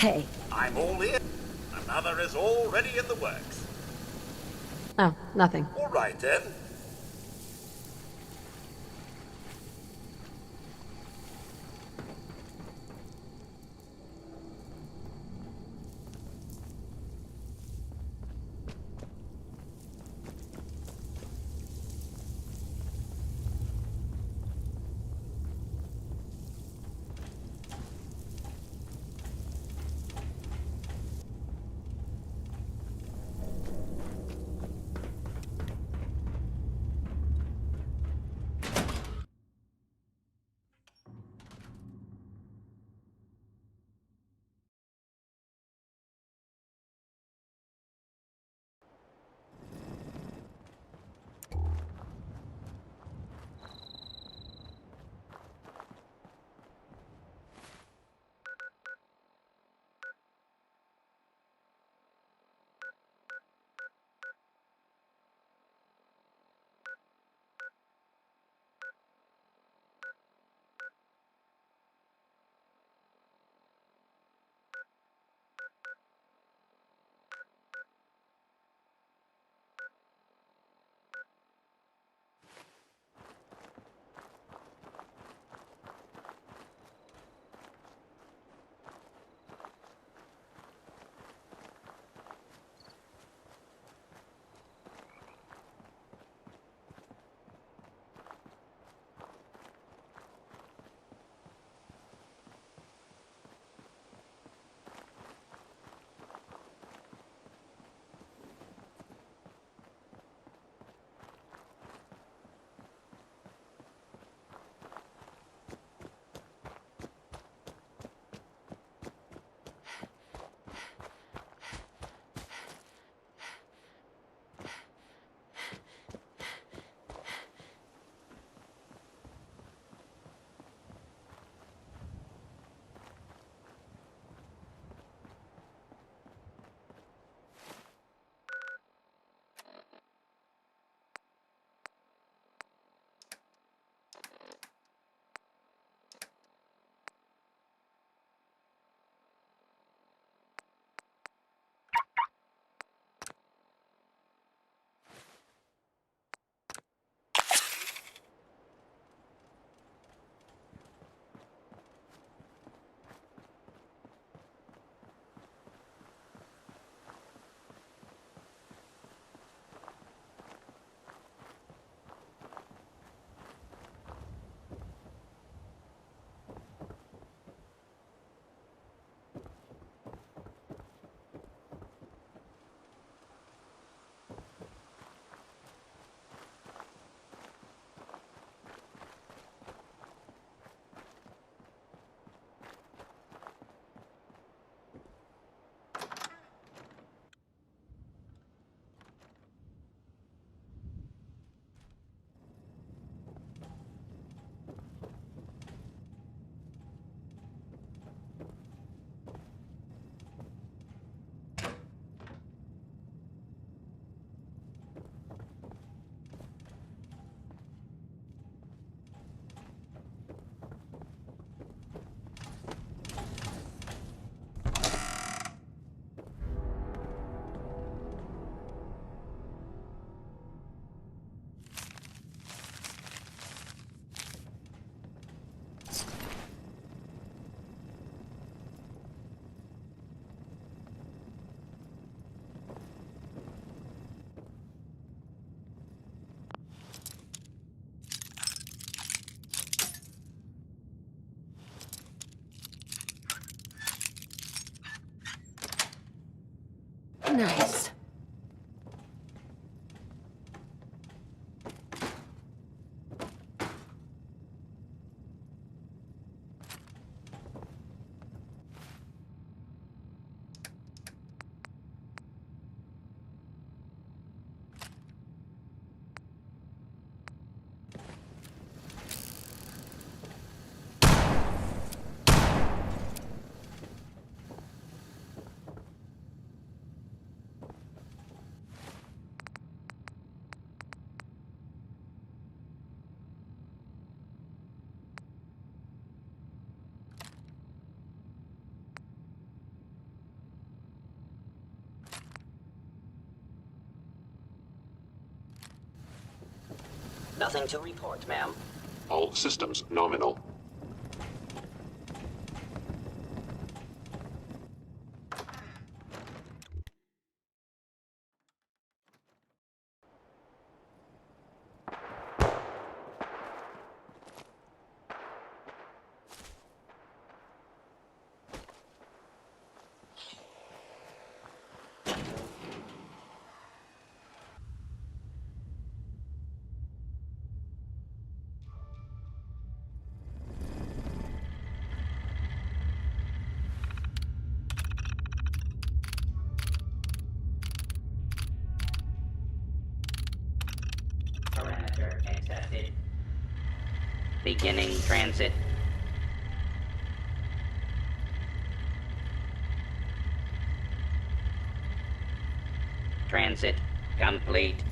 Hey. I'm all in. Another is already in the works. Oh, nothing. All right then. Nice. Nothing to report, ma'am. All systems nominal. Parameter accepted. Beginning transit. Transit complete.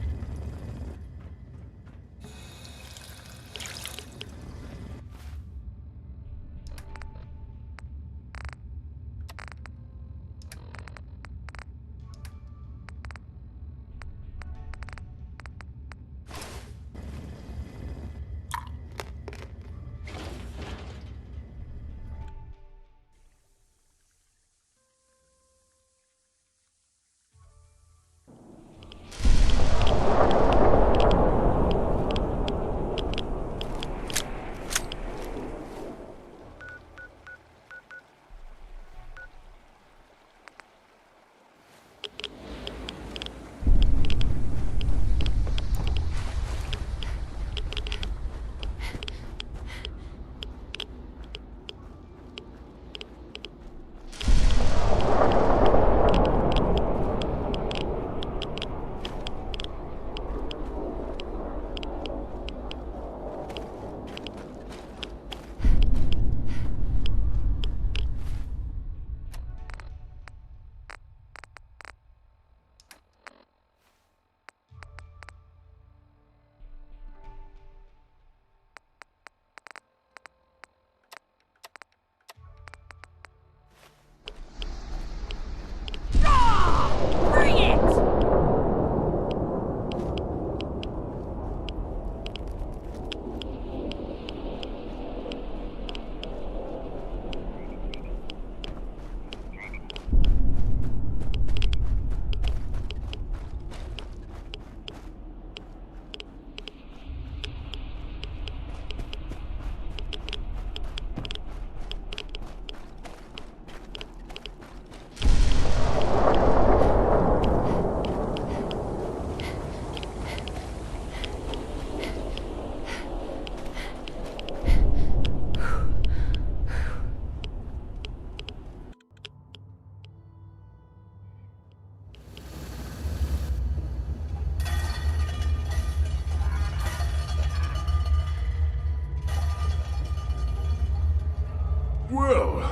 Well,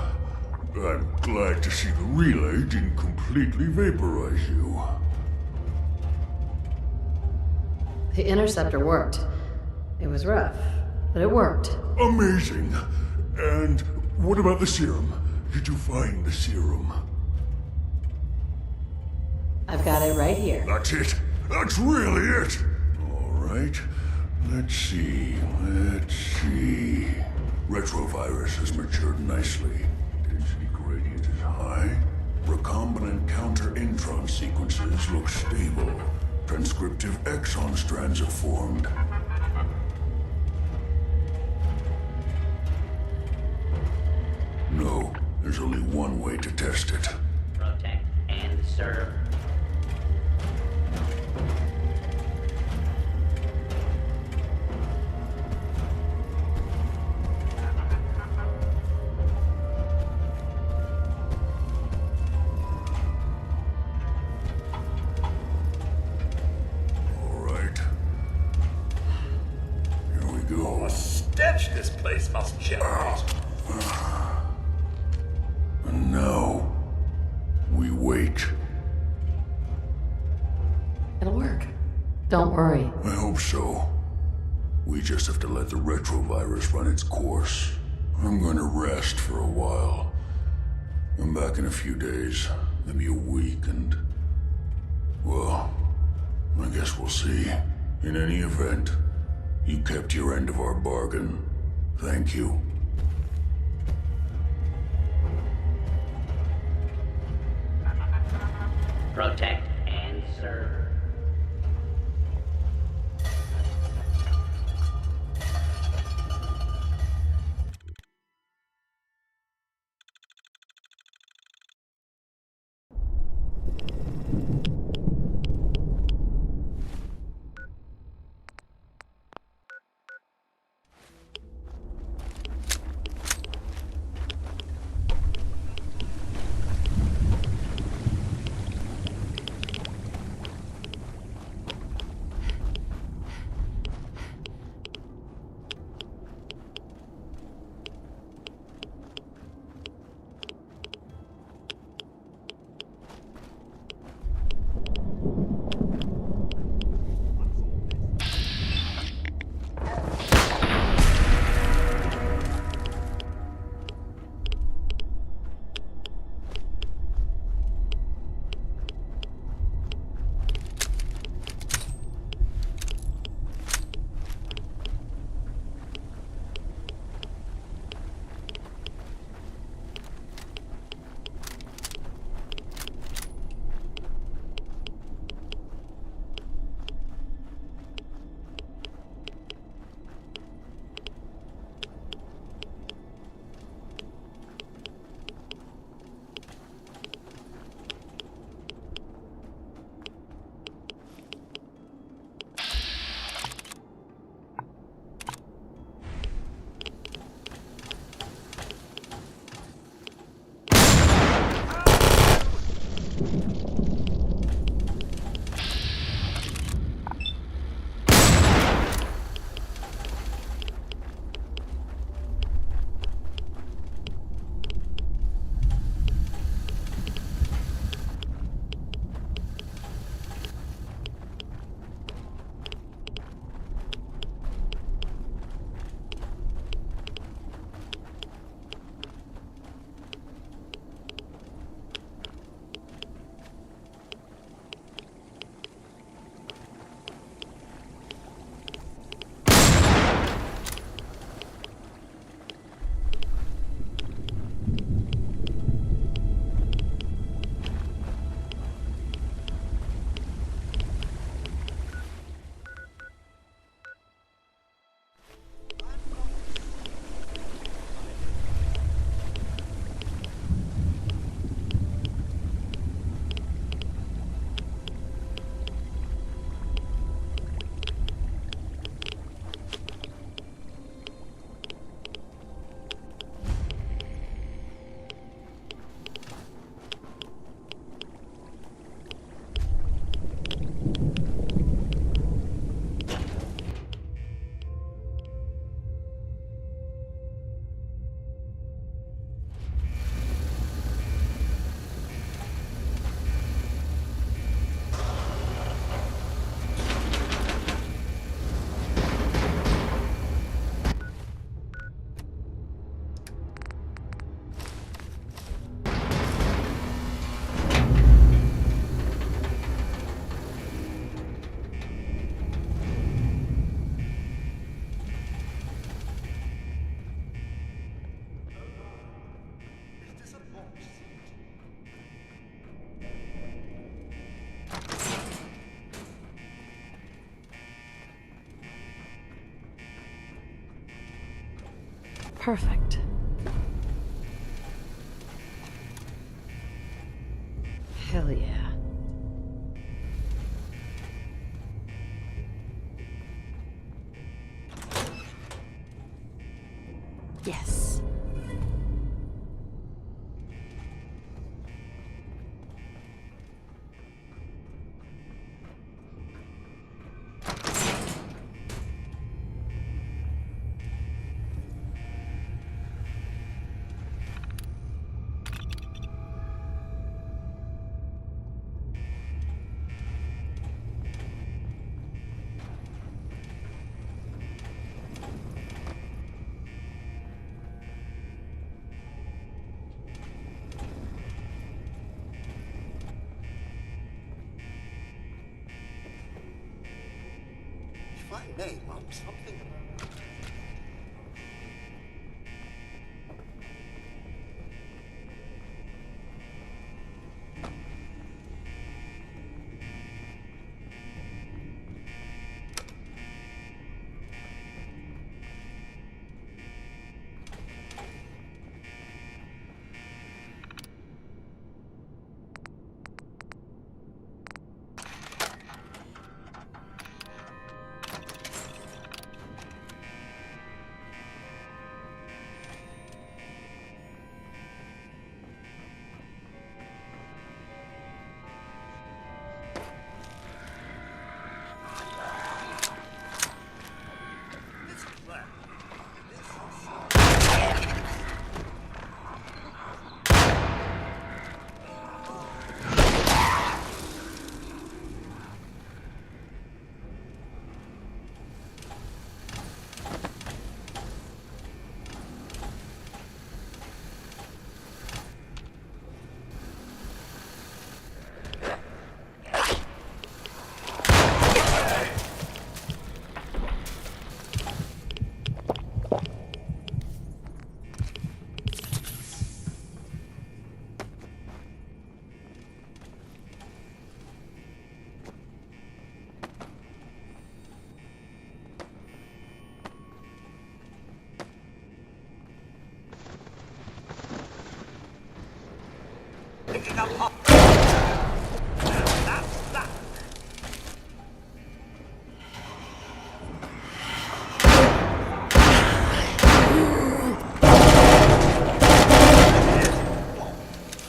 I'm glad to see the relay didn't completely vaporize you. The interceptor worked. It was rough, but it worked. Amazing. And what about the serum? Did you find the serum? I've got it right here. That's it. That's really it. All right. Let's see. Retrovirus has matured nicely. Density gradient is high. Recombinant counter-intron sequences look stable. Transcriptive exon strands have formed. No, there's only one way to test it. Protect and serve. This place must generate. And now, we wait. It'll work. Don't worry. I hope so. We just have to let the retrovirus run its course. I'm gonna rest for a while. I'm back in a few days, maybe a week, and... well, I guess we'll see. In any event, You kept your end of our bargain. Thank you. Protect and serve. Perfect. Hell yeah. Yes. my name on something. Picking up hot. That's that.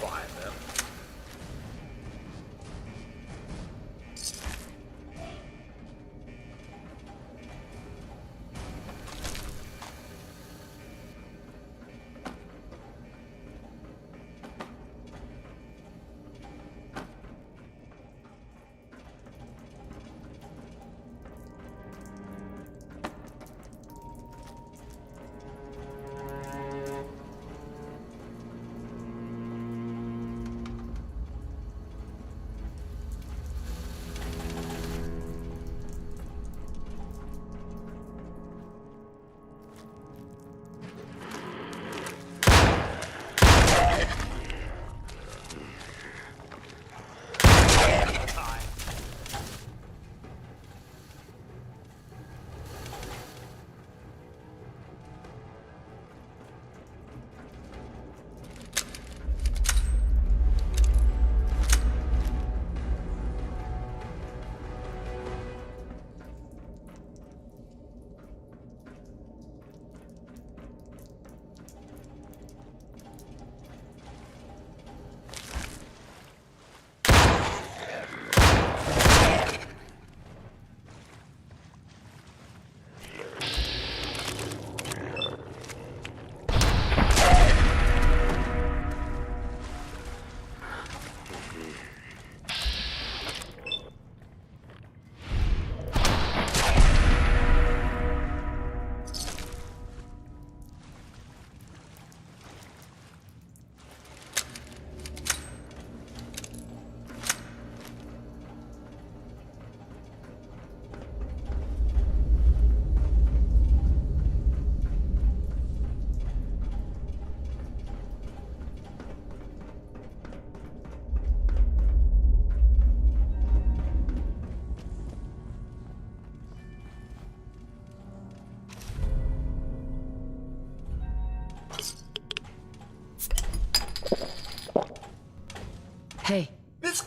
Fine then. Hey. This.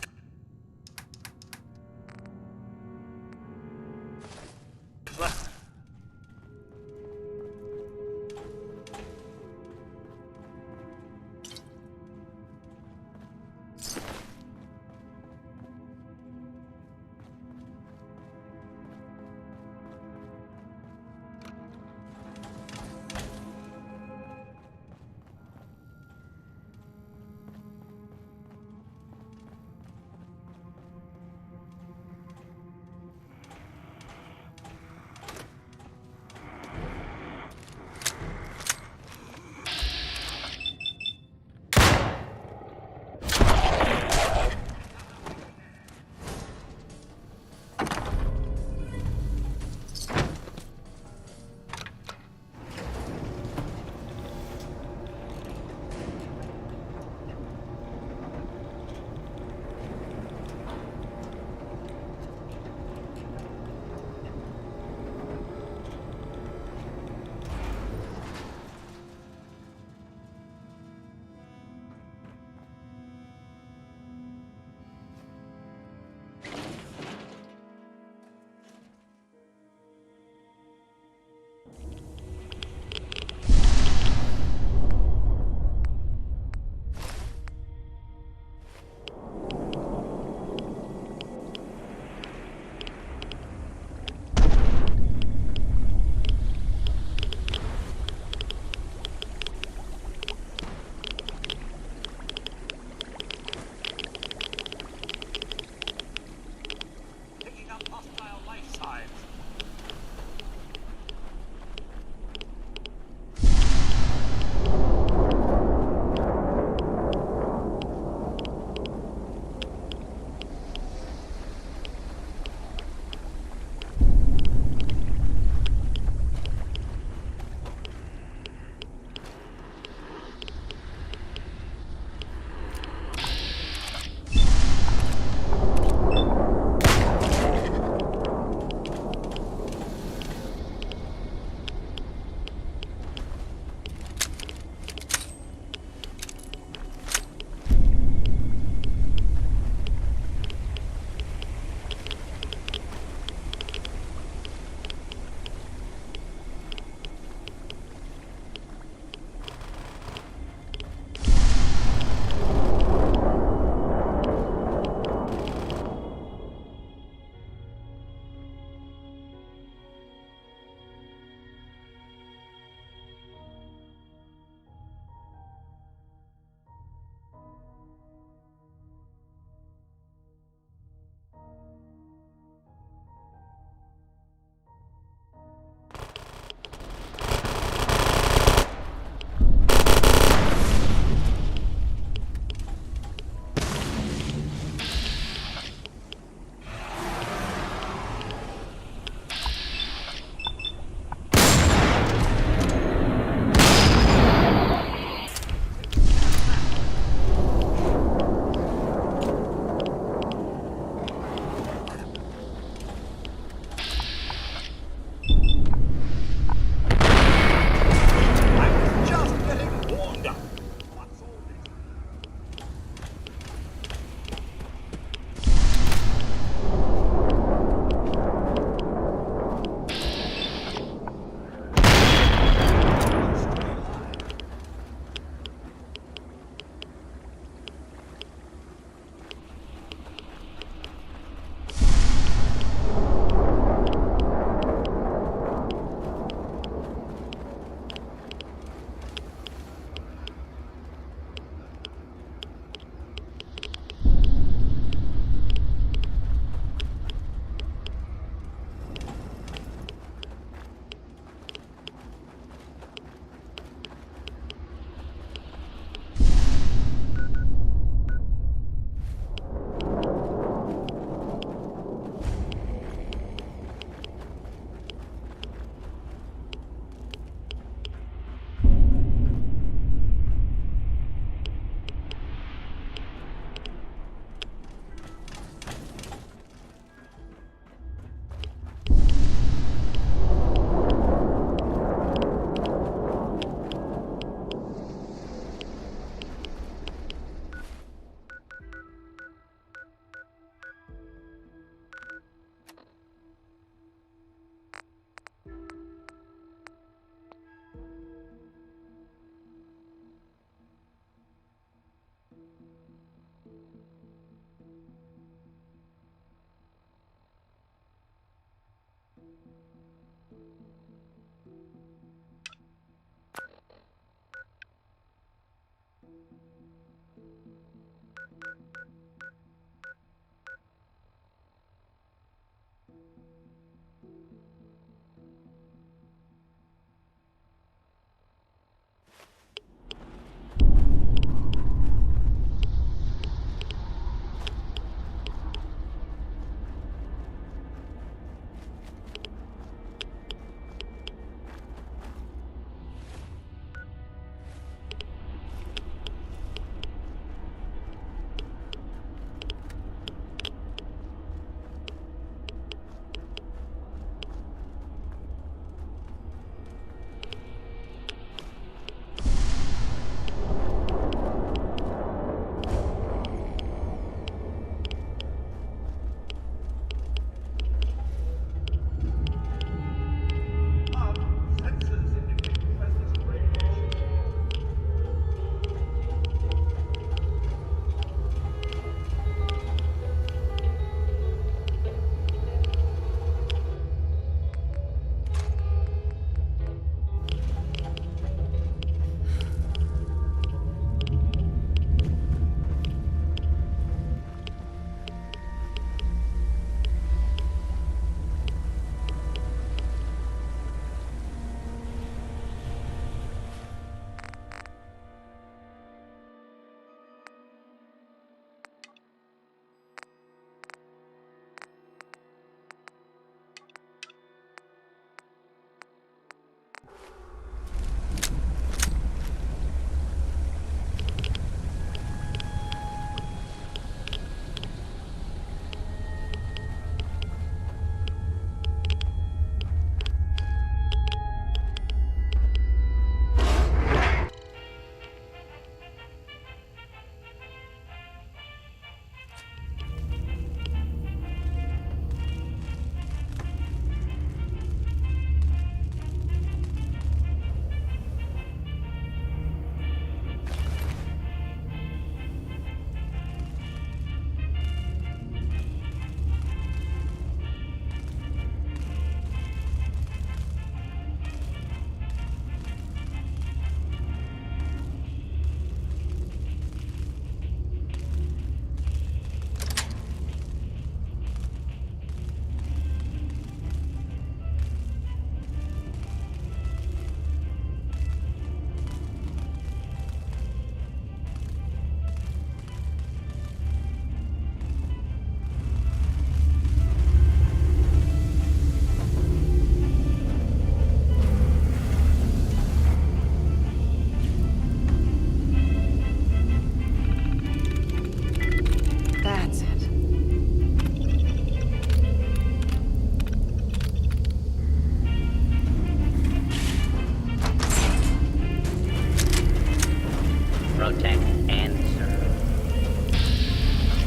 protect, and serve.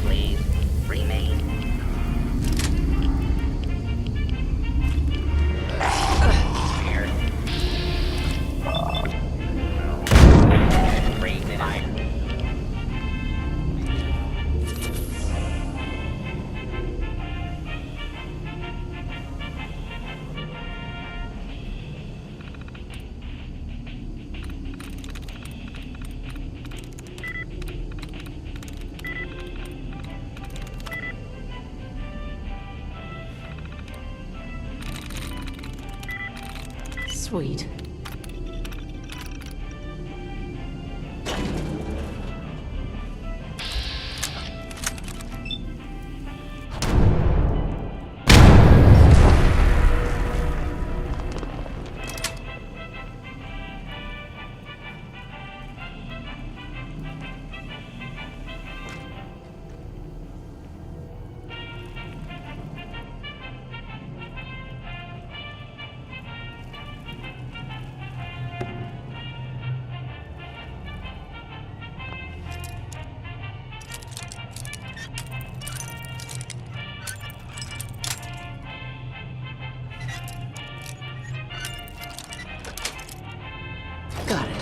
Please remain here. Breathe it out. Sweet. Got it.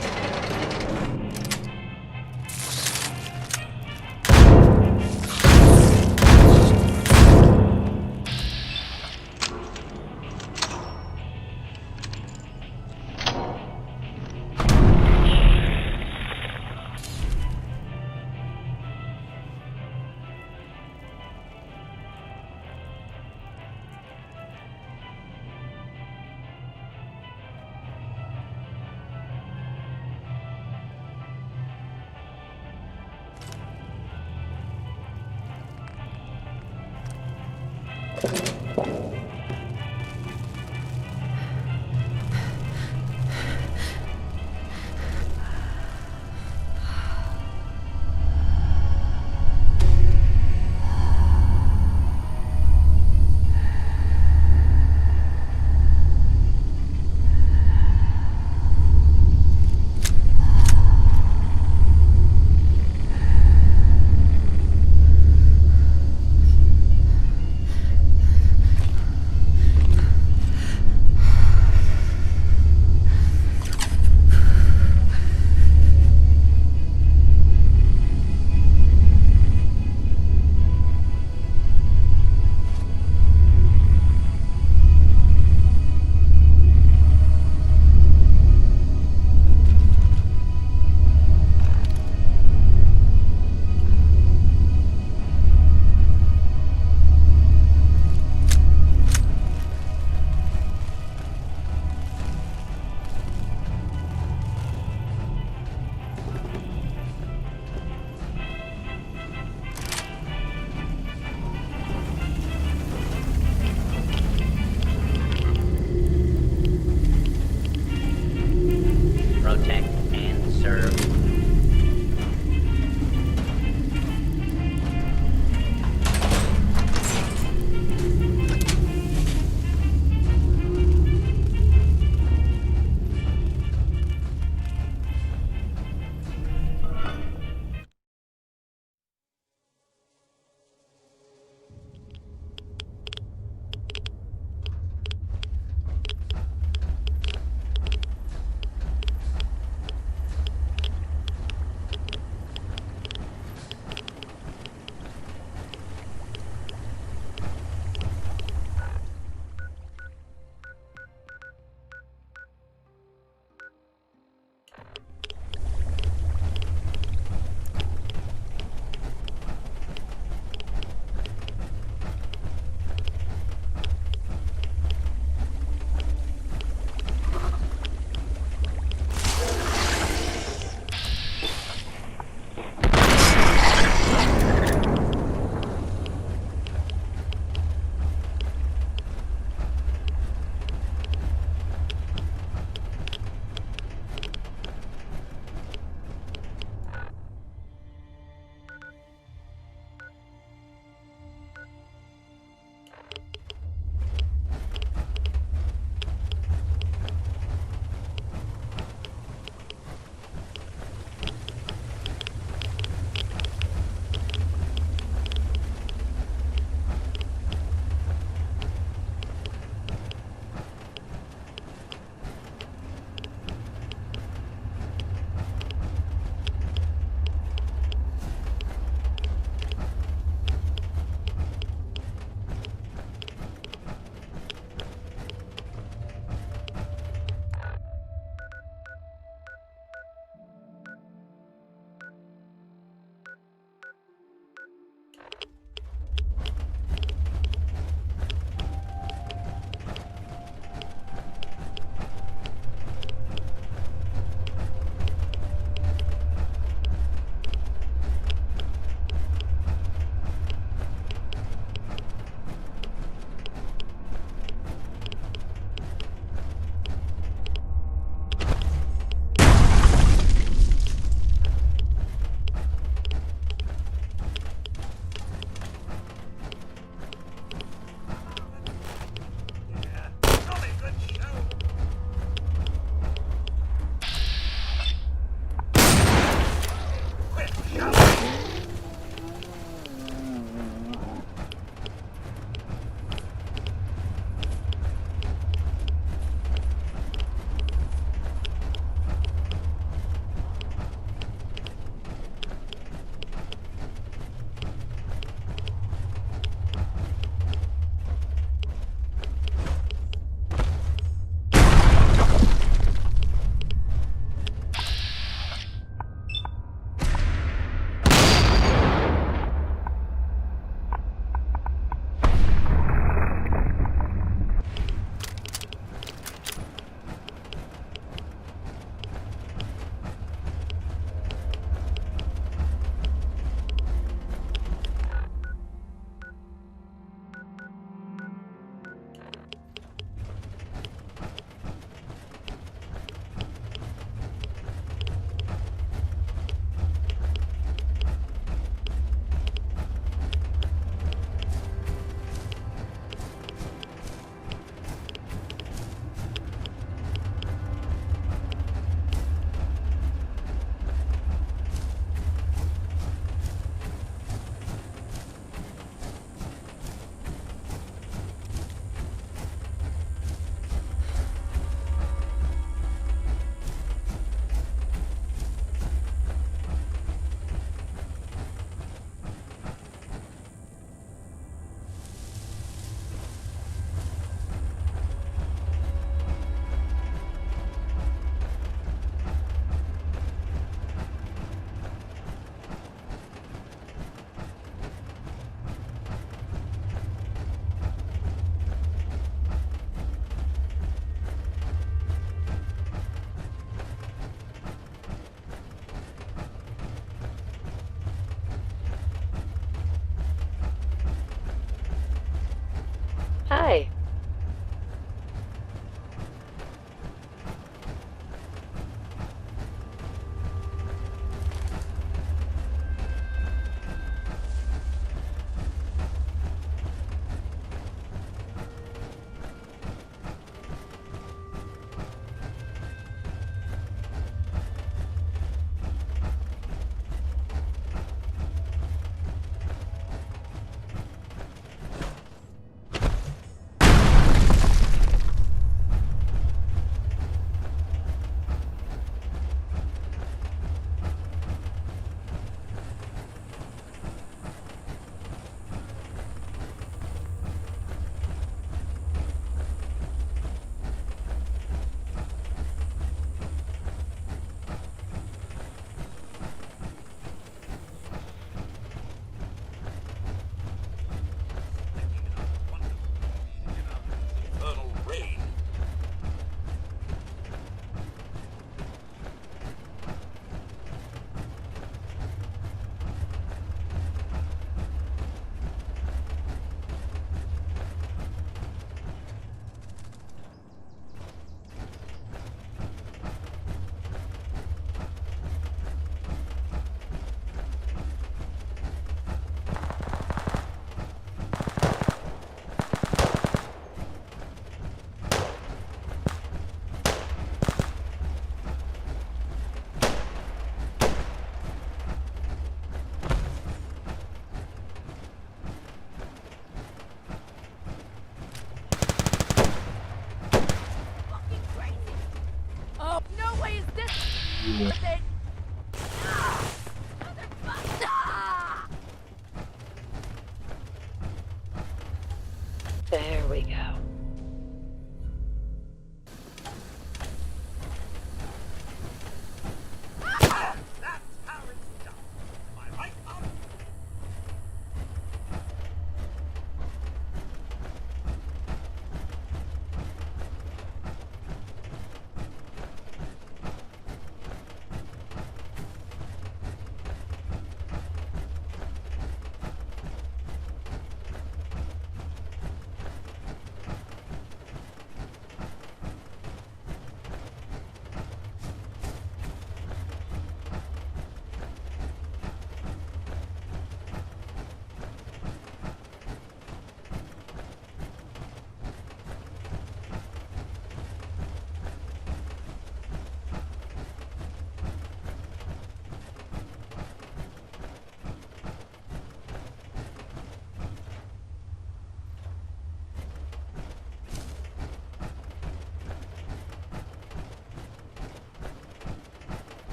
There we go.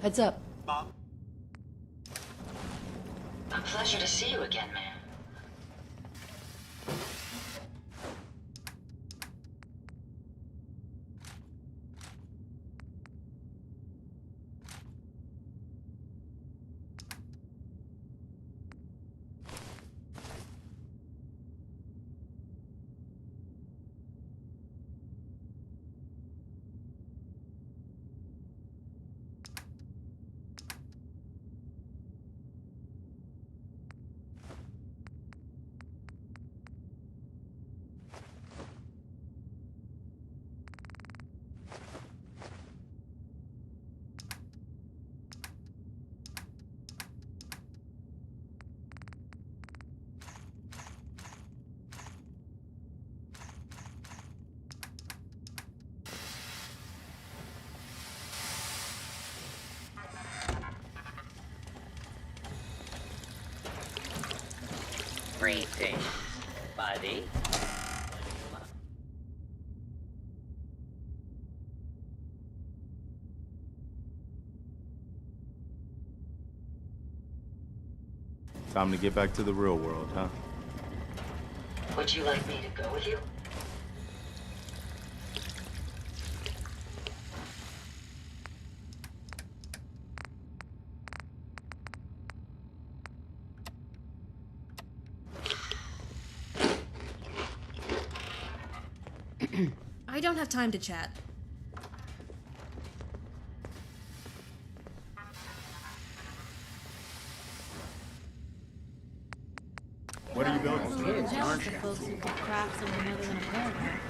Heads up. A pleasure to see you again, man. Greetings, buddy. Time to get back to the real world, huh? Would you like me to go with you? I don't have time to chat. What are you building? Kids, aren't you? Folks who can craft something other than a paragraph.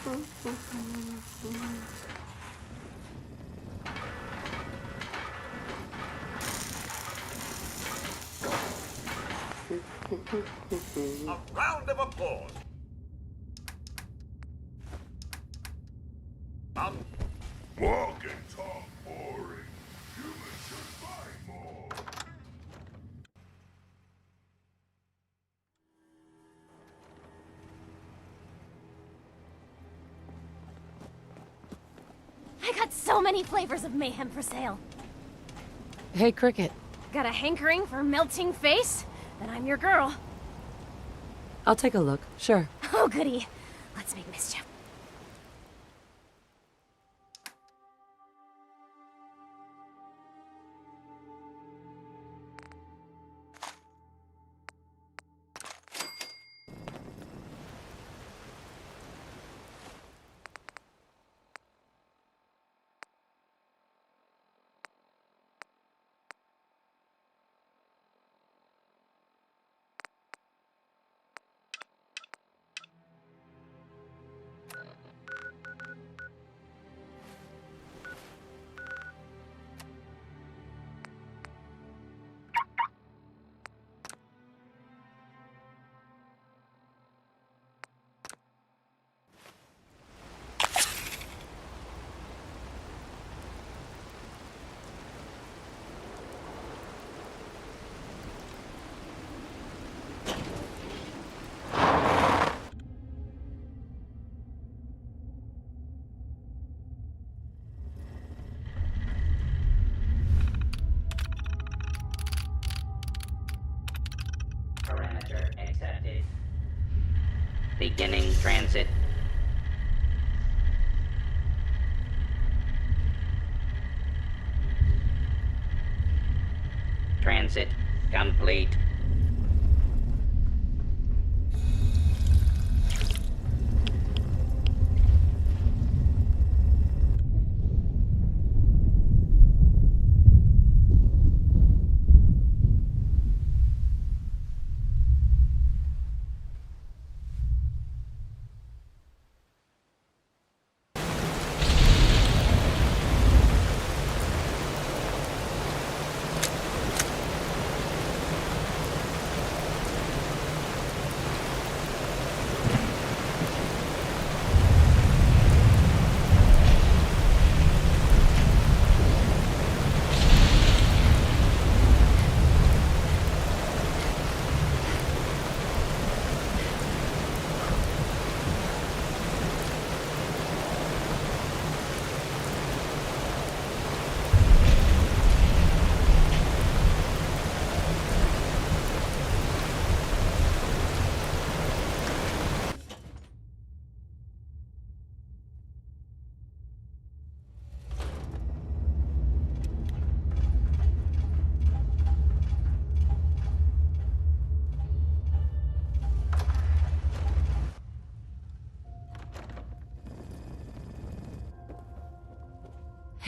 A round of applause. Walk and talk boring. Humans should fight more. I got so many flavors of mayhem for sale. Hey, Cricket. Got a hankering for melting face? Then I'm your girl. I'll take a look, sure. Oh, goody. Let's make mischief. Parameter accepted. Beginning transit. Transit complete.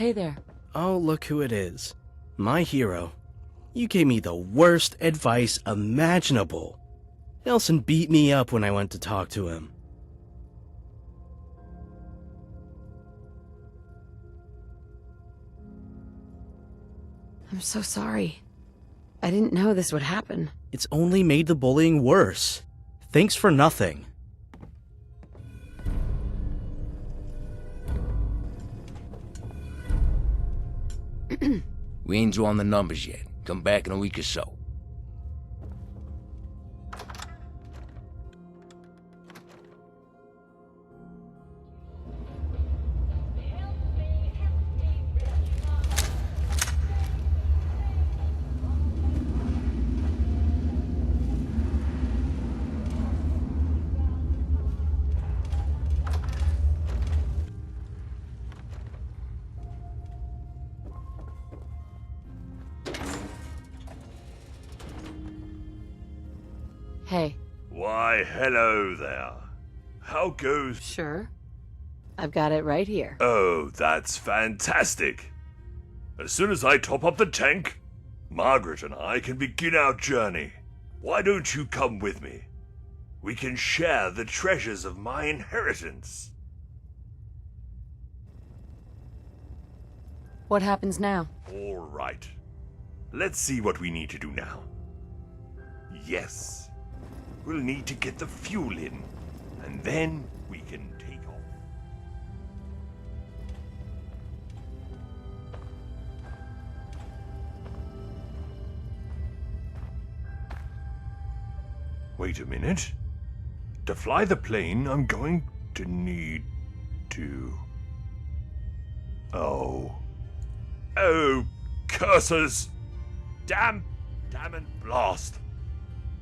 Hey there. Oh, look who it is. My hero. You gave me the worst advice imaginable. Nelson beat me up when I went to talk to him. I'm so sorry. I didn't know this would happen. It's only made the bullying worse. Thanks for nothing. We ain't drawn the numbers yet. Come back in a week or so. Hey. Why, hello there. How goes... Sure. I've got it right here. Oh, that's fantastic. As soon as I top up the tank, Margaret and I can begin our journey. Why don't you come with me? We can share the treasures of my inheritance. What happens now? All right. Let's see what we need to do now. Yes. We'll need to get the fuel in, and then we can take off. Wait a minute. To fly the plane, I'm going to need to... Oh, curses! Damn and blast!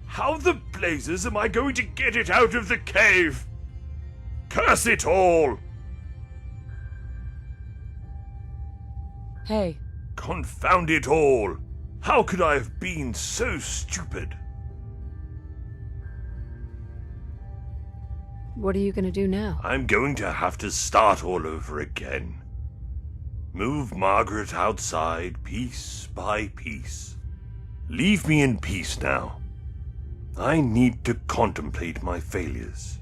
How the blazes am I going to get it out of the cave? Curse it all! Hey. Confound it all! How could I have been so stupid? What are you gonna do now? I'm going to have to start all over again. Move Margaret outside piece by piece. Leave me in peace now. I need to contemplate my failures.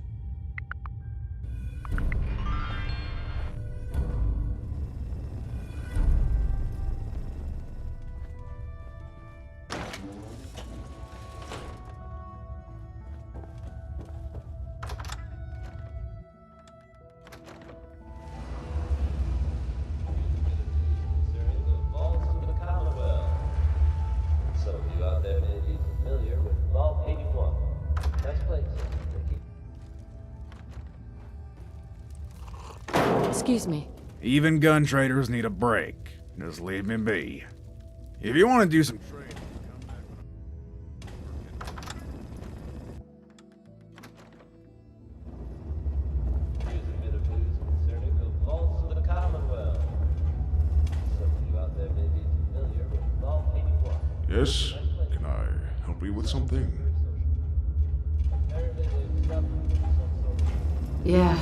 Excuse me. Even gun traders need a break. Just leave me be. If you want to do some trading, yes? Can I help you with something? Yeah.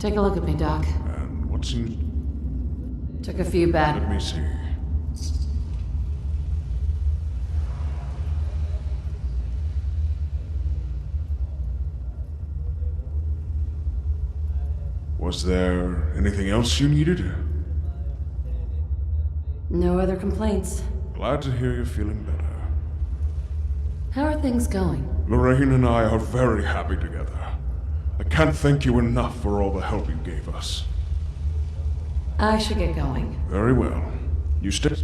Take a look at me, Doc. And what's in... Took a few bad... Let me see. Was there anything else you needed? No other complaints. Glad to hear you're feeling better. How are things going? Lorraine and I are very happy together. I can't thank you enough for all the help you gave us. I should get going. Very well. You stay...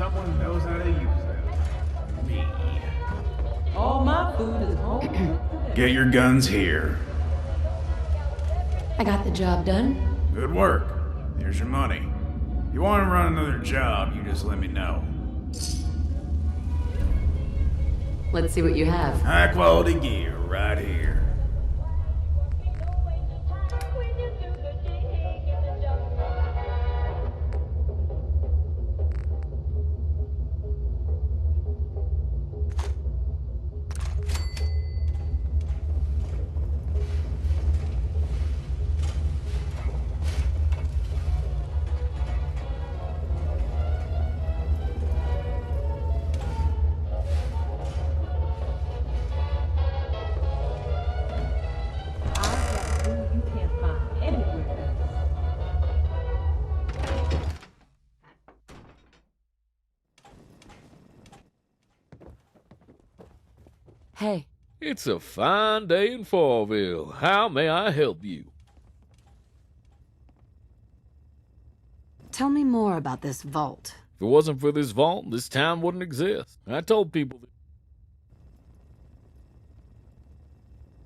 someone knows how to use them. Me. All my food is home. Get your guns here. I got the job done. Good work. Here's your money. If you want to run another job, you just let me know. Let's see what you have. High quality gear right here. Hey. It's a fine day in Fallville. How may I help you? Tell me more about this vault. If it wasn't for this vault, this town wouldn't exist. I told people that...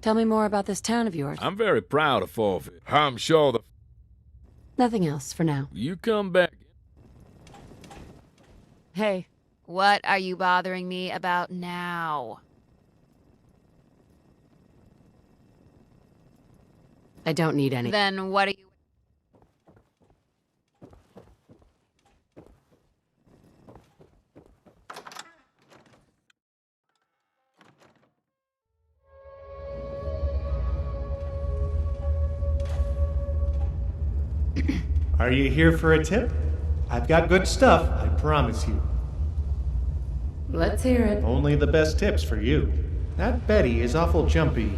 Tell me more about this town of yours. I'm very proud of Fallville. I'm sure the... Nothing else for now. You come back... Hey. What are you bothering me about now? I don't need any. Then what are you... Are you here for a tip? I've got good stuff, I promise you. Let's hear it. Only the best tips for you. That Betty is awful jumpy,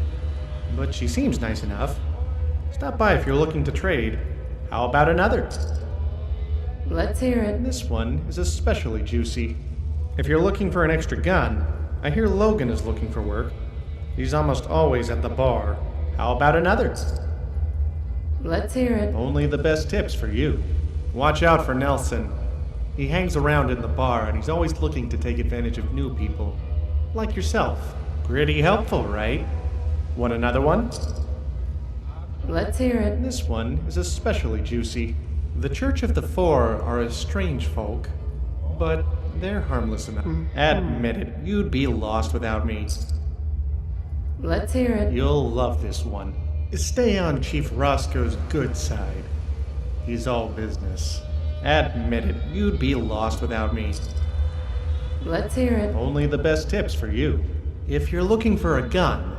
but she seems nice enough. Stop by if you're looking to trade. How about another? Let's hear it. This one is especially juicy. If you're looking for an extra gun, I hear Logan is looking for work. He's almost always at the bar. How about another? Let's hear it. Only the best tips for you. Watch out for Nelson. He hangs around in the bar and he's always looking to take advantage of new people. Like yourself. Pretty helpful, right? Want another one? Let's hear it. This one is especially juicy. The Church of the Four are a strange folk, but they're harmless enough. Admit it, you'd be lost without me. Let's hear it. You'll love this one. Stay on Chief Roscoe's good side. He's all business. Admit it, you'd be lost without me. Let's hear it. Only the best tips for you. If you're looking for a gun,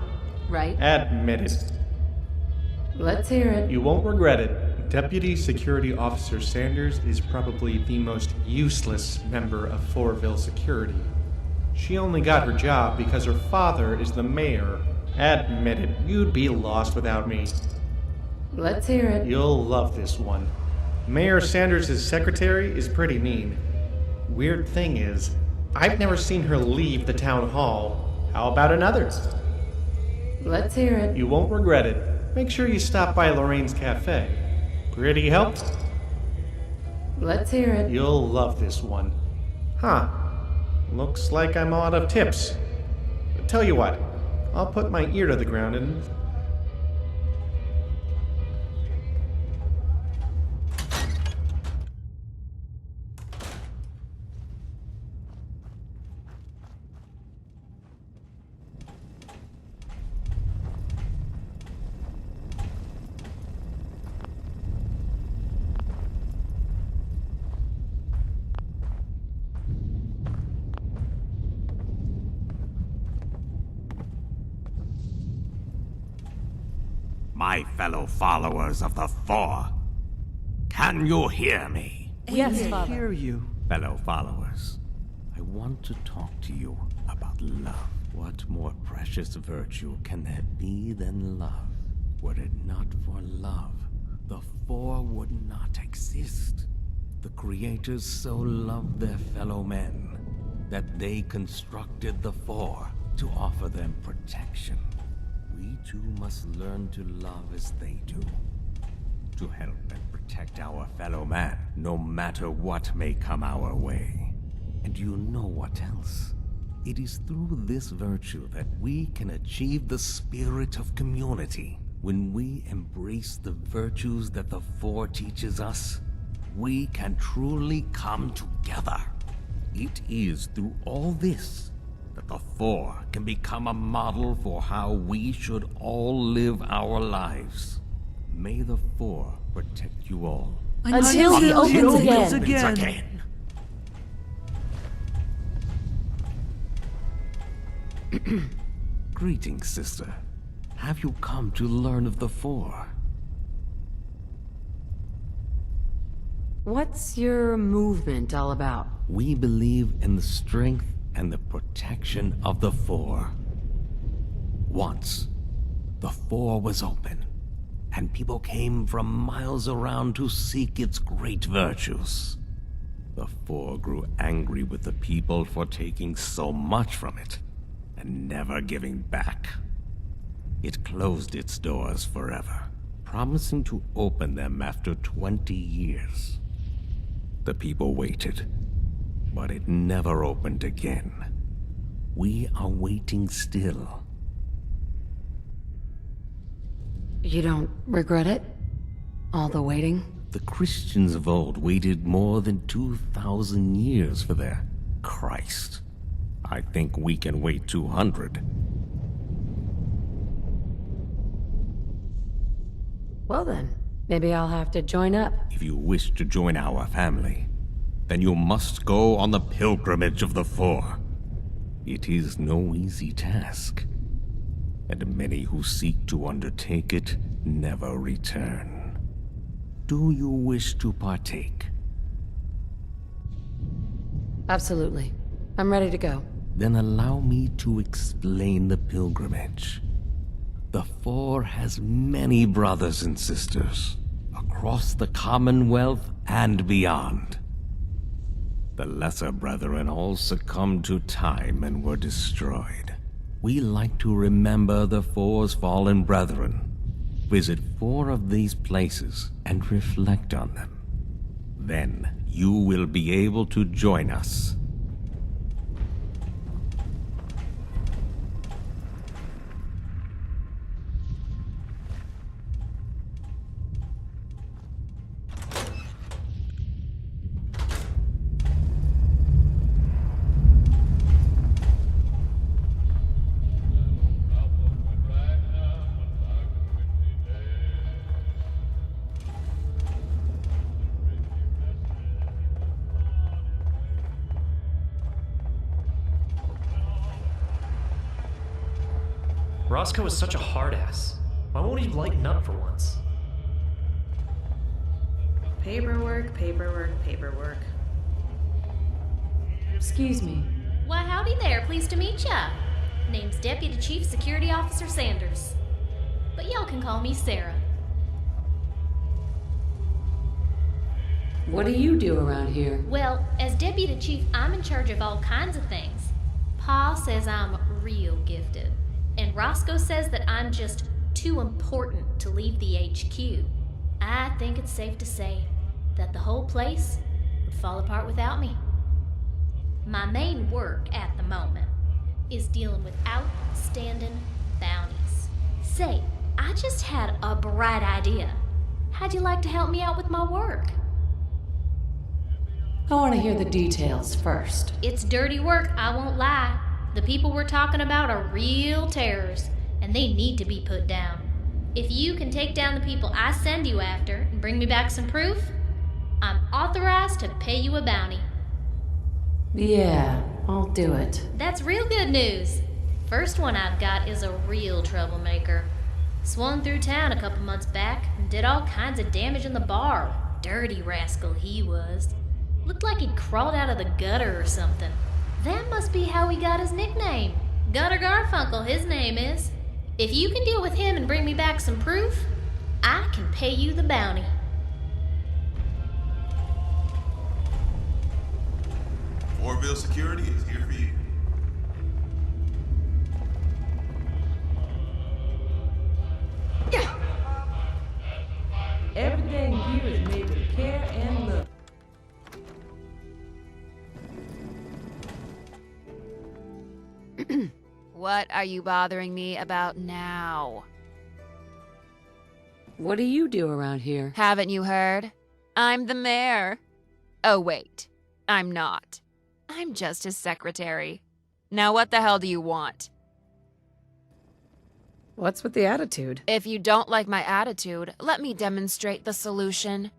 right? Admit it. Let's hear it. You won't regret it. Deputy Security Officer Sanders is probably the most useless member of Fourville Security. She only got her job because her father is the mayor. Admit it, you'd be lost without me. Let's hear it. You'll love this one. Mayor Sanders' secretary is pretty mean. Weird thing is, I've never seen her leave the town hall. How about another? Let's hear it. You won't regret it. Make sure you stop by Lorraine's Cafe. Pretty helpful. Let's hear it. You'll love this one. Huh. Looks like I'm out of tips. Tell you what, I'll put my ear to the ground and... My fellow followers of the Four, can you hear me? Yes, Father. Hear you. Fellow followers, I want to talk to you about love. What more precious virtue can there be than love? Were it not for love, the Four would not exist. The creators so loved their fellow men that they constructed the Four to offer them protection. We too must learn to love as they do, to help and protect our fellow man, no matter what may come our way. And you know what else? It is through this virtue that we can achieve the spirit of community. When we embrace the virtues that the Four teaches us, we can truly come together. It is through all this that the Four can become a model for how we should all live our lives. May the Four protect you all. Until he opens again. Greetings, sister. Have you come to learn of the Four? What's your movement all about? We believe in the strength and the protection of the Four. Once, the Four was open, and people came from miles around to seek its great virtues. The Four grew angry with the people for taking so much from it, and never giving back. It closed its doors forever, promising to open them after 20 years. The people waited, but it never opened again. We are waiting still. You don't regret it? All the waiting? The Christians of old waited more than 2,000 years for their Christ. I think we can wait 200. Well then, maybe I'll have to join up. If you wish to join our family, then you must go on the pilgrimage of the Four. It is no easy task, and many who seek to undertake it never return. Do you wish to partake? Absolutely. I'm ready to go. Then allow me to explain the pilgrimage. The Four has many brothers and sisters across the Commonwealth and beyond. The lesser brethren all succumbed to time and were destroyed. We like to remember the Four's fallen brethren. Visit 4 of these places and reflect on them. Then you will be able to join us. Roscoe is such a hard ass. Why won't he lighten up for once? Paperwork, paperwork, paperwork. Excuse me. Why, howdy there. Pleased to meet ya. Name's Deputy Chief Security Officer Sanders. But y'all can call me Sarah. What do you do around here? Well, as Deputy Chief, I'm in charge of all kinds of things. Pa says I'm real gifted. And Roscoe says that I'm just too important to leave the HQ. I think it's safe to say that the whole place would fall apart without me. My main work at the moment is dealing with outstanding bounties. Say, I just had a bright idea. How'd you like to help me out with my work? I want to hear the details first. It's dirty work, I won't lie. The people we're talking about are real terrors, and they need to be put down. If you can take down the people I send you after and bring me back some proof, I'm authorized to pay you a bounty. Yeah, I'll do it. That's real good news. First one I've got is a real troublemaker. Swung through town a couple months back and did all kinds of damage in the bar. Dirty rascal he was. Looked like he'd crawled out of the gutter or something. That must be how he got his nickname. Gutter Garfunkel, his name is. If you can deal with him and bring me back some proof, I can pay you the bounty. Fourville Security is here for you. Everything here is made with care and love. What are you bothering me about now? What do you do around here? Haven't you heard? I'm the mayor. Oh, wait. I'm not. I'm just his secretary. Now what the hell do you want? What's with the attitude? If you don't like my attitude, let me demonstrate the solution.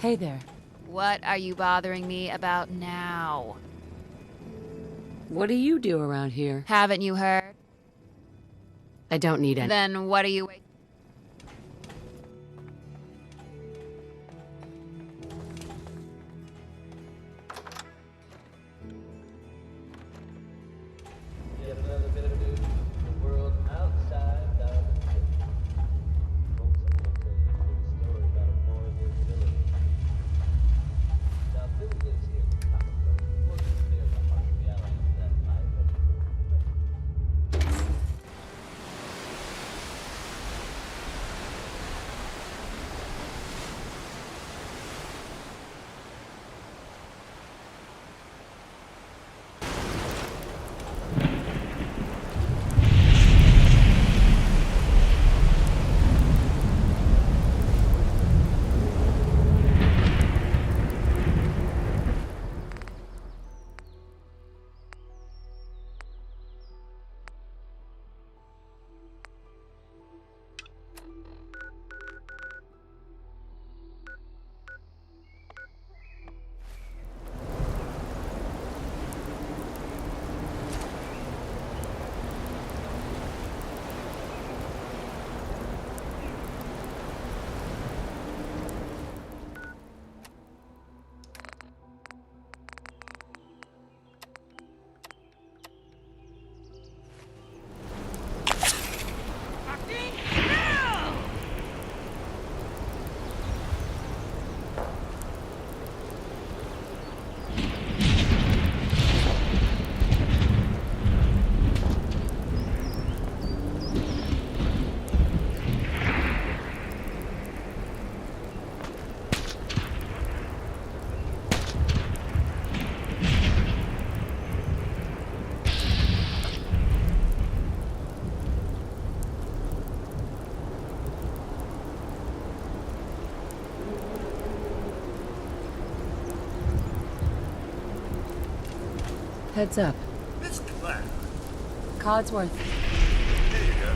Hey there. What are you bothering me about now? What do you do around here? Haven't you heard? I don't need any. Then what are you waiting? Heads up. Miss Clara. Codsworth. There you go.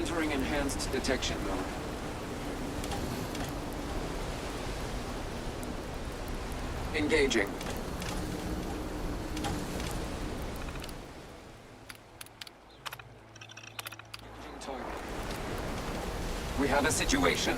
Entering enhanced detection mode. Engaging. Target. We have a situation.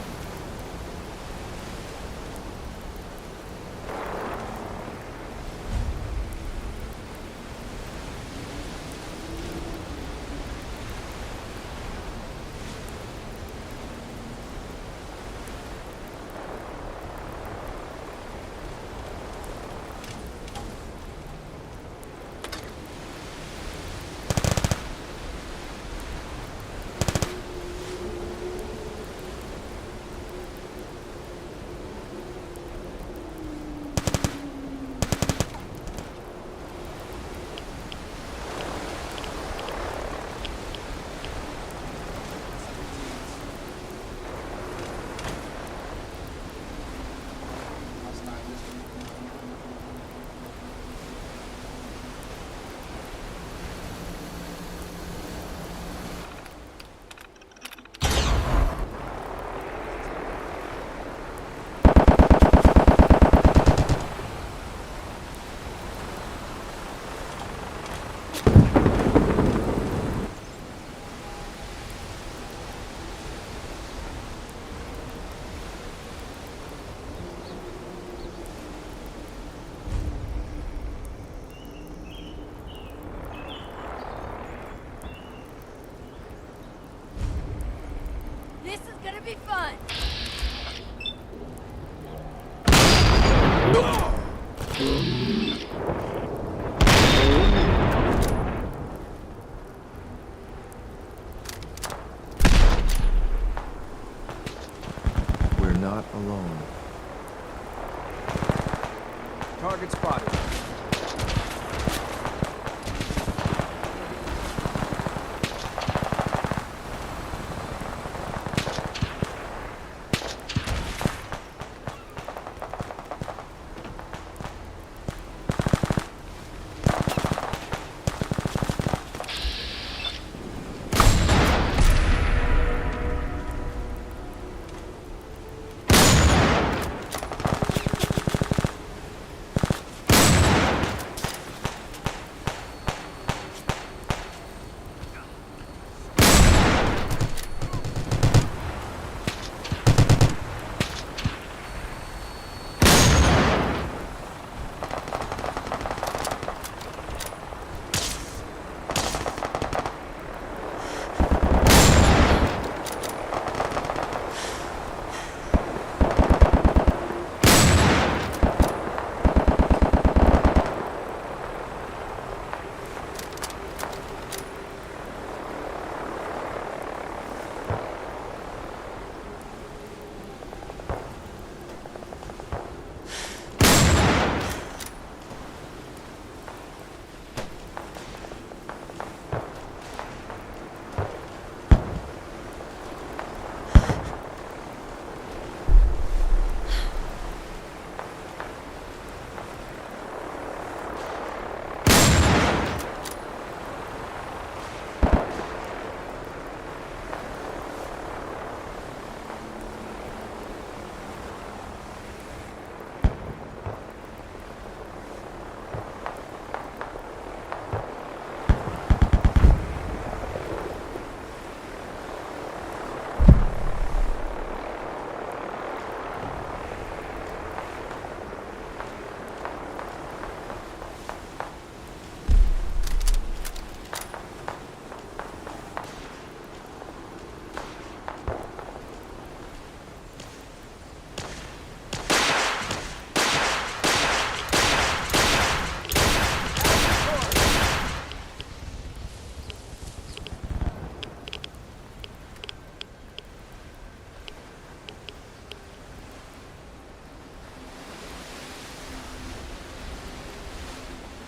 This is gonna be fun. We're not alone. Target spotted.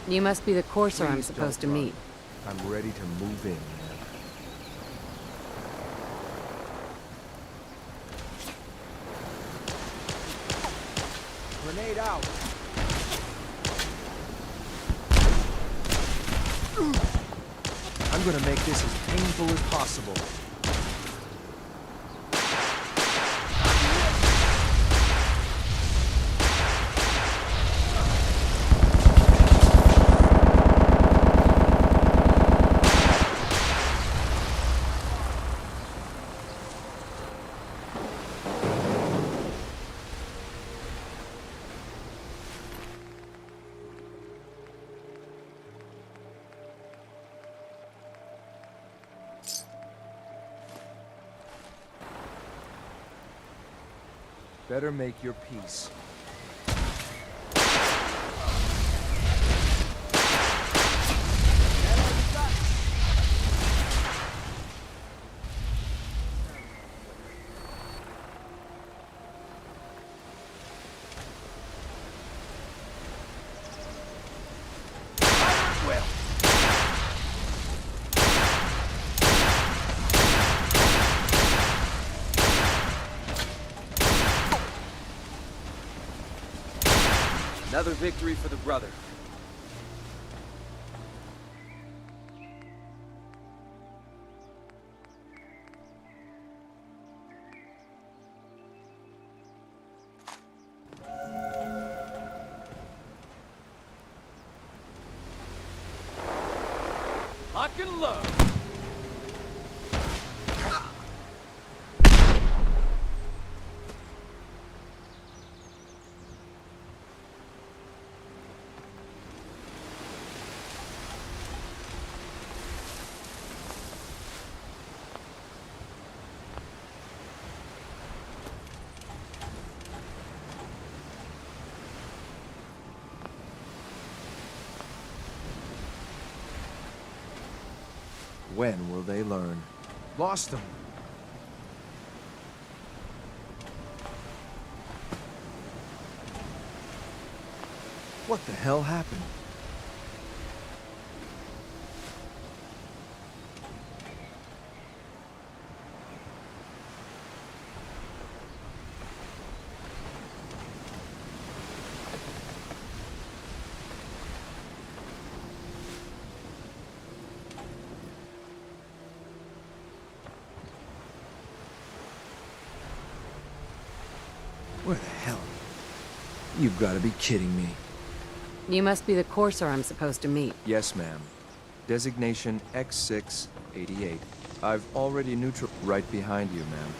You must be the courser I'm supposed to meet. I'm ready to move in. Grenade out. I'm gonna make this as painful as possible. Better make your peace. Another victory for the brother. Lock and load. When will they learn? Lost them. What the hell happened? Where the hell? You've got to be kidding me. You must be the courser I'm supposed to meet. Yes, ma'am. Designation X688. I've already neutral... Right behind you, ma'am.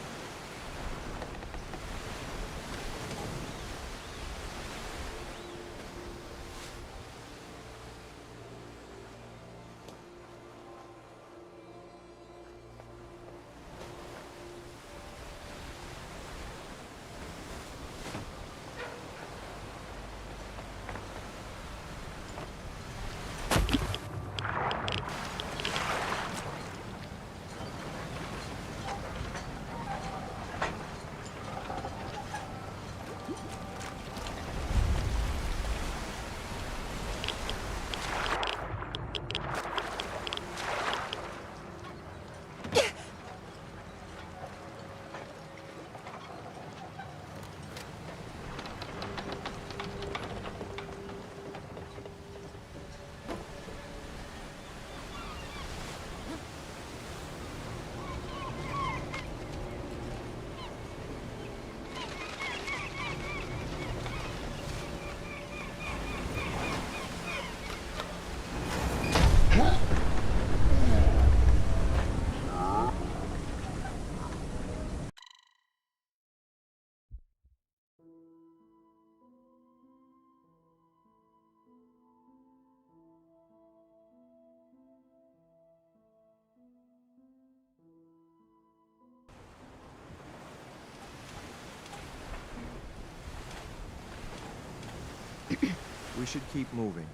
We should keep moving.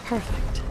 Perfect.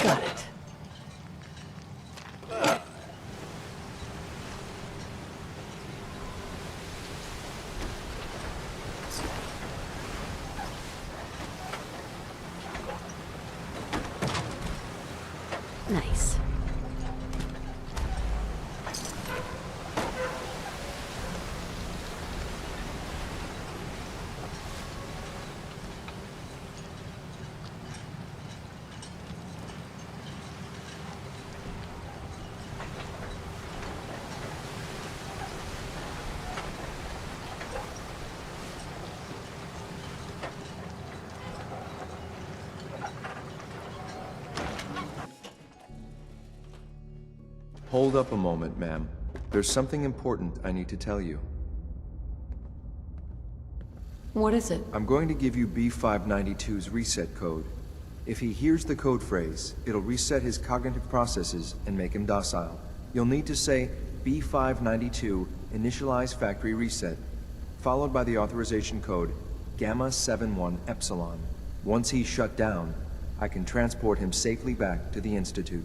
Got it. Nice. Hold up a moment, ma'am. There's something important I need to tell you. What is it? I'm going to give you B592's reset code. If he hears the code phrase, it'll reset his cognitive processes and make him docile. You'll need to say B592 initialize factory reset, followed by the authorization code Gamma 71 Epsilon. Once he's shut down, I can transport him safely back to the Institute.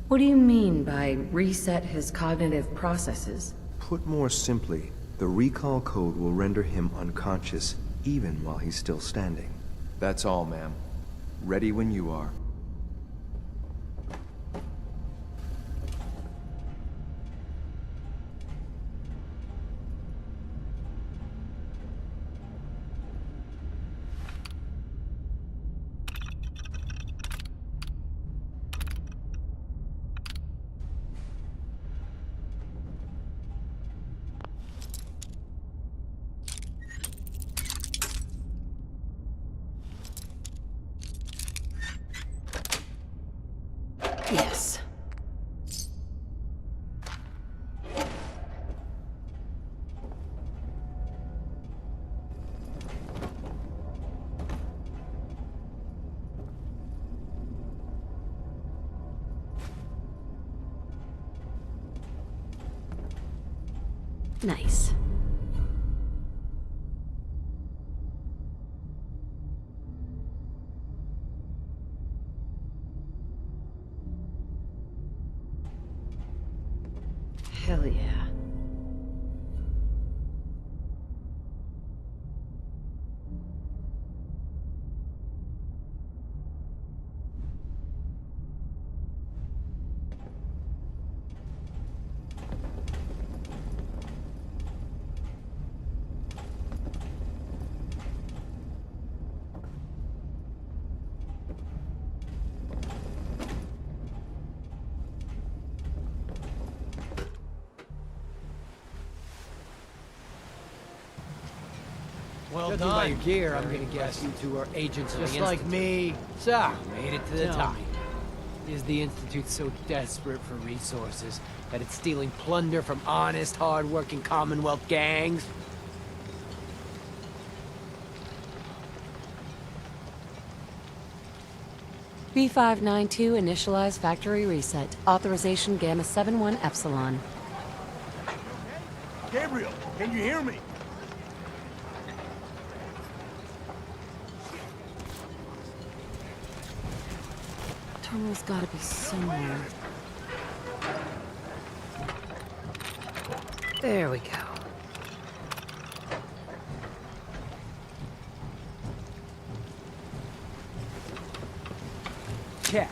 What do you mean by reset his cognitive processes? Put more simply, the recall code will render him unconscious even while he's still standing. That's all, ma'am. Ready when you are. Yes. Nice. Hell yeah. Well done. By your gear, I'm gonna guess you two are agents of the Institute. Just like me. So, made it to the top. Is the Institute so desperate for resources that it's stealing plunder from honest, hard-working Commonwealth gangs? B592 initialize factory reset. Authorization Gamma 71 Epsilon. Gabriel, can you hear me? Terminal's gotta be somewhere. There we go. Catch.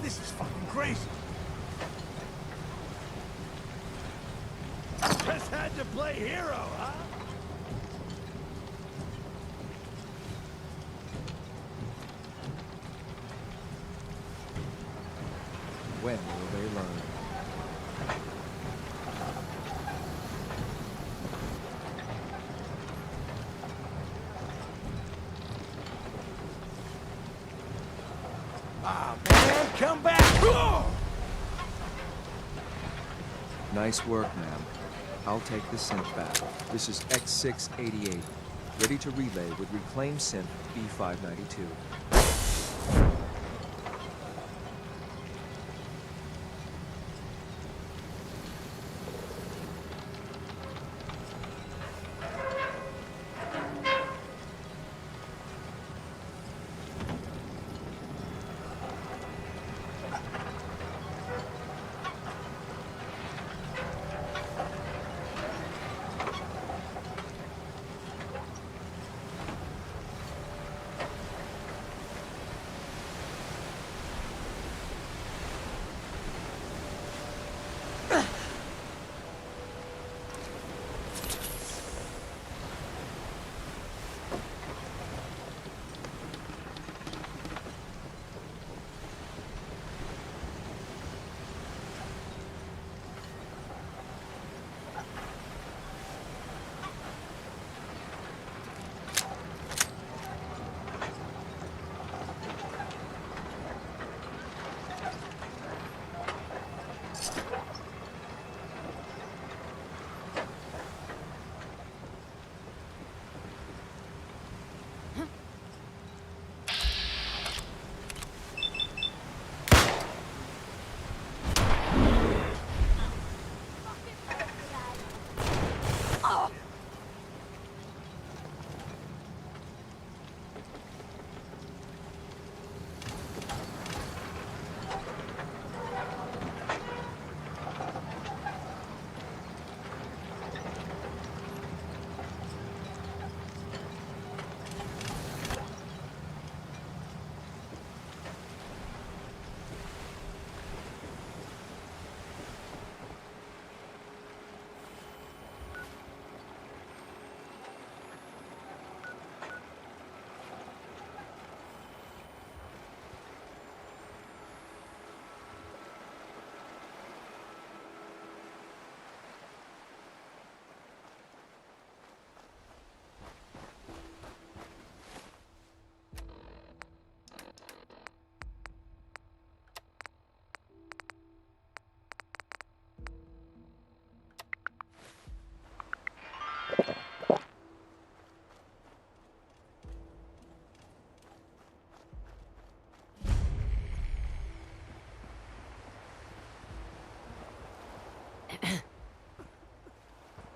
This is fucking crazy. Just had to play hero, huh? When will they learn? Ah, man, come back! Nice work, ma'am. I'll take the synth back. This is X688. Ready to relay with reclaimed synth B592.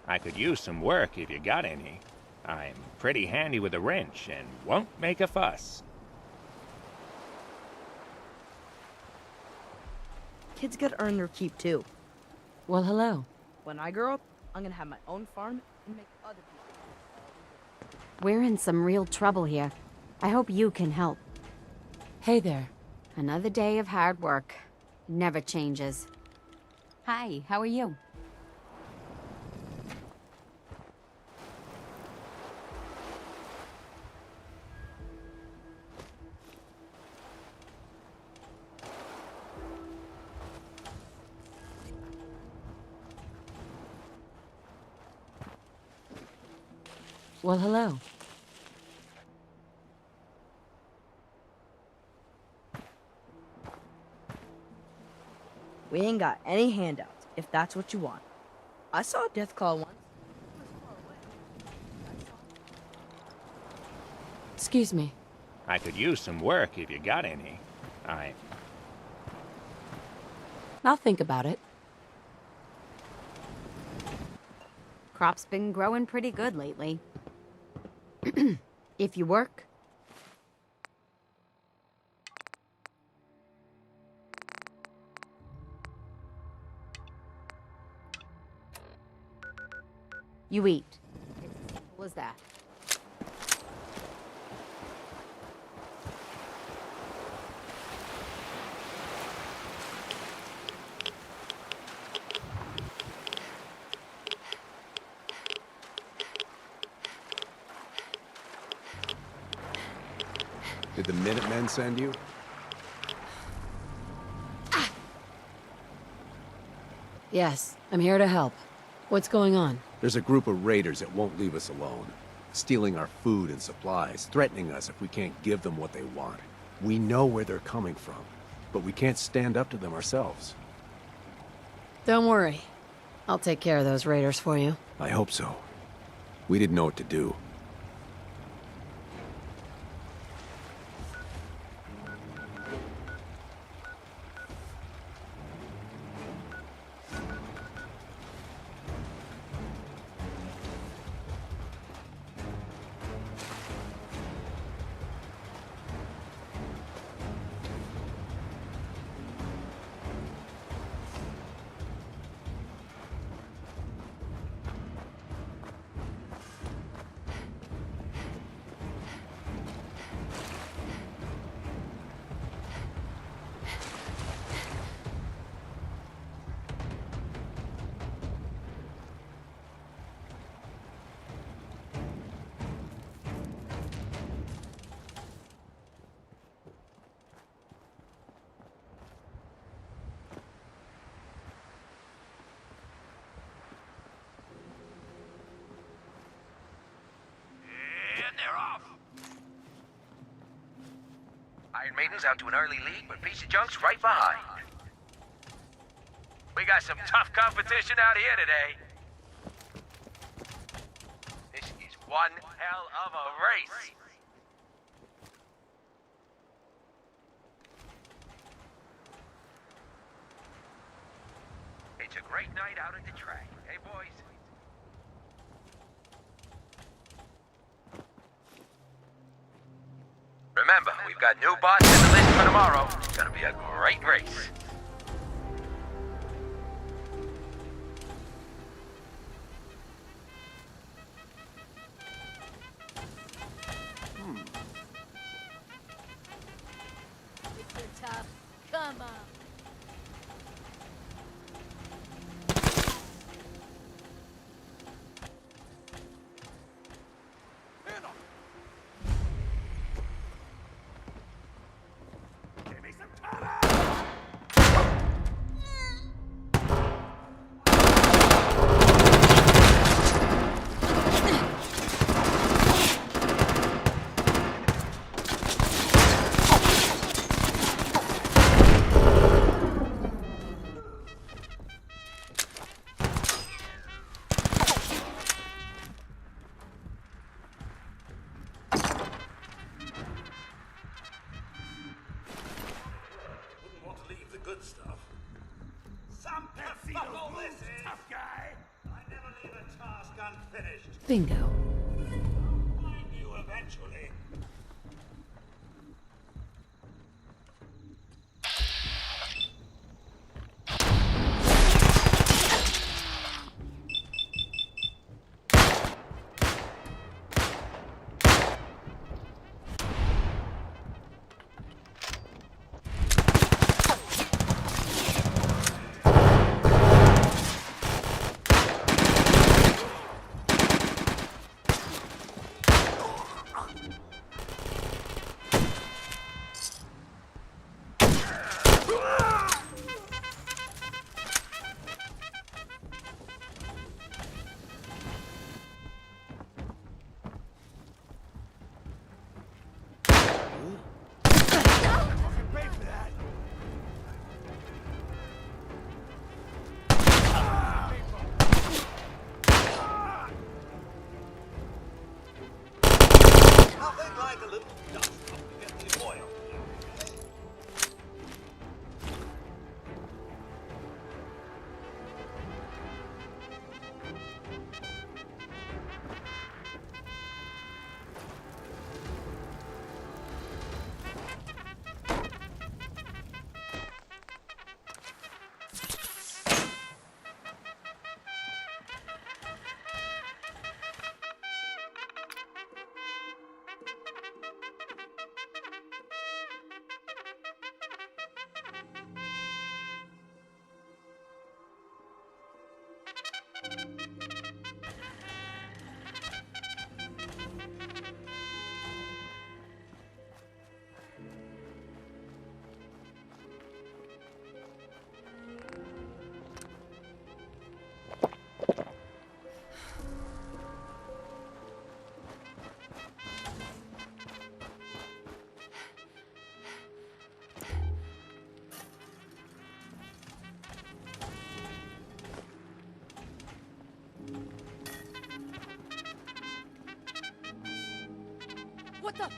I could use some work if you got any. I'm pretty handy with a wrench and won't make a fuss. Kids gotta earn their keep too. Well, hello. When I grow up, I'm gonna have my own farm and make other people. We're in some real trouble here. I hope you can help. Hey there. Another day of hard work. Never changes. Hi, how are you? Well, hello. We ain't got any handouts, if that's what you want. I saw a death call once. Excuse me. I could use some work if you got any. I'll think about it. Crop's been growing pretty good lately. If you work, you eat. It's as simple as that. Did the Minutemen send you? Yes, I'm here to help. What's going on? There's a group of raiders that won't leave us alone. Stealing our food and supplies, threatening us if we can't give them what they want. We know where they're coming from, but we can't stand up to them ourselves. Don't worry. I'll take care of those raiders for you. I hope so. We didn't know what to do. Iron Maiden's out to an early lead, but Piece of Junk's right behind. We got some tough competition out here today. This is one hell of a race. It's a great night out at the track. Hey, boys. Remember, we've got new bots in the list for tomorrow. It's gonna be a great race. Mr. Tough, come on. Good stuff. Some fuck all this is, tough guy. I never leave a task unfinished. Bingo. Find you eventually. like a little dust up to get the oil. What the?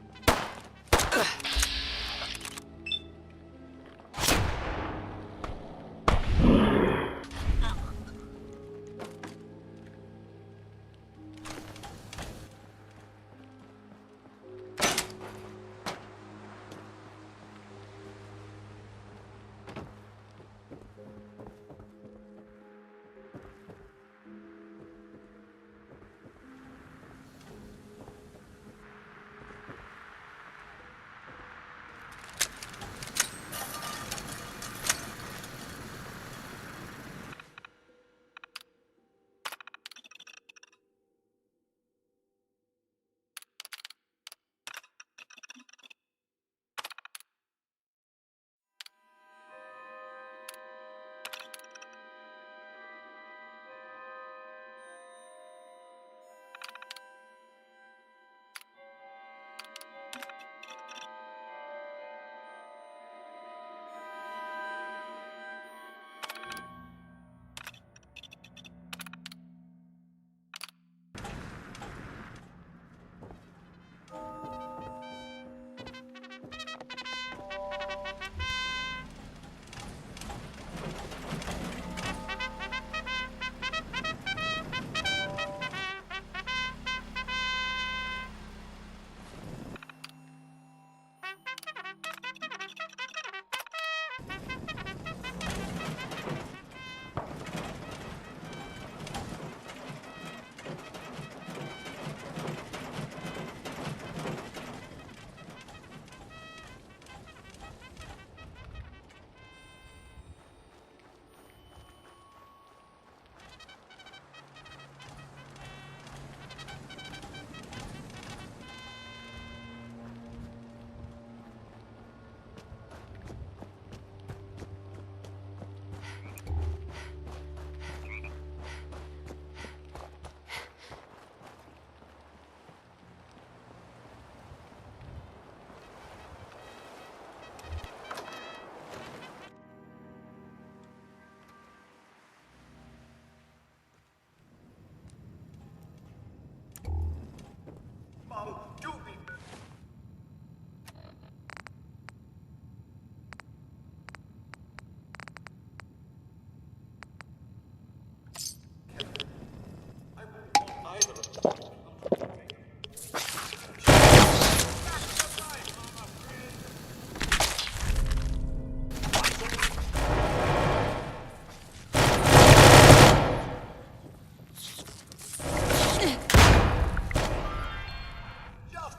Just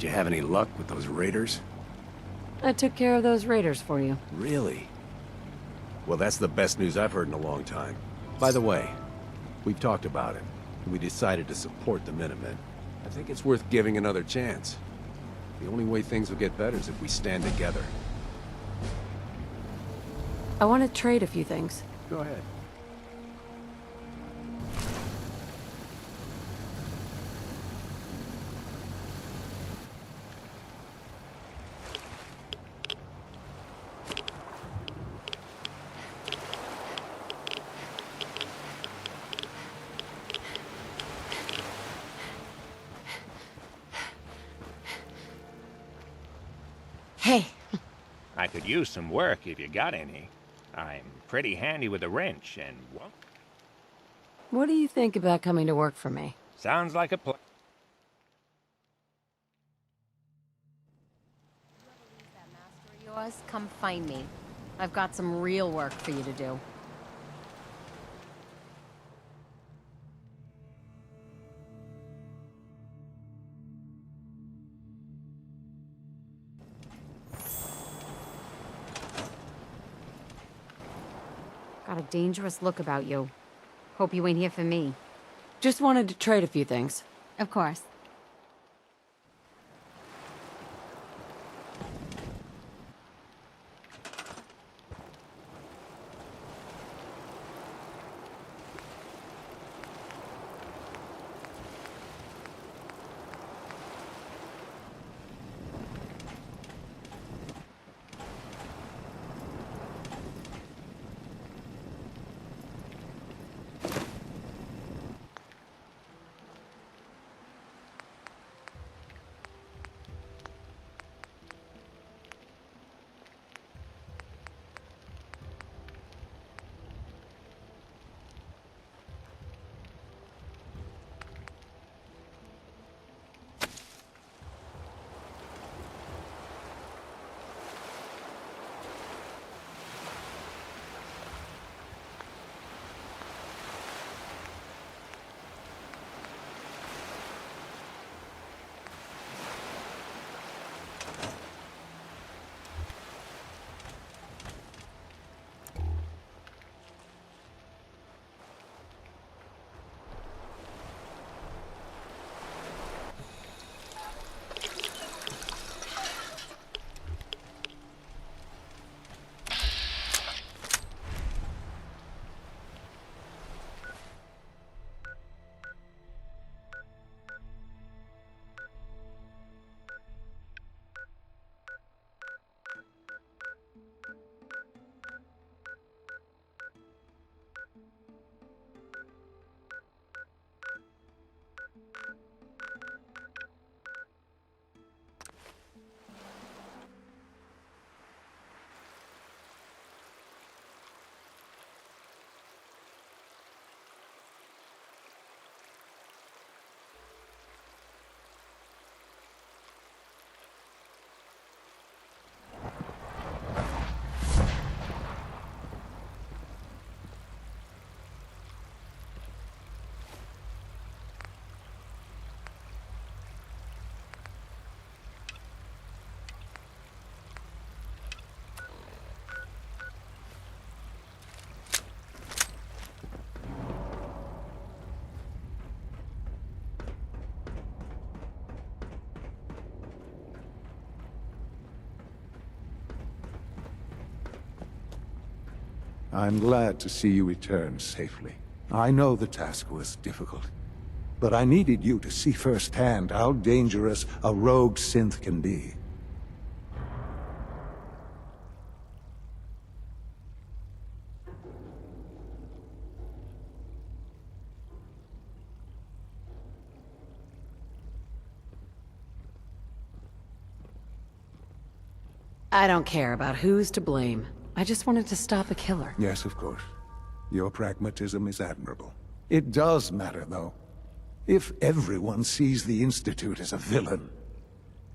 you have any luck with those raiders? I took care of those raiders for you. Really? Well, that's the best news I've heard in a long time. By the way, we've talked about it, and we decided to support the Minutemen. I think it's worth giving another chance. The only way things will get better is if we stand together. I want to trade a few things. Go ahead. Hey. I could use some work if you got any. I'm pretty handy with a wrench and what? What do you think about coming to work for me? Sounds like a plan. Yours, come find me. I've got some real work for you to do. Got a dangerous look about you. Hope you ain't here for me. Just wanted to trade a few things. Of course. I'm glad to see you return safely. I know the task was difficult, but I needed you to see firsthand how dangerous a rogue synth can be. I don't care about who's to blame. I just wanted to stop a killer. Yes, of course. Your pragmatism is admirable. It does matter, though. If everyone sees the Institute as a villain,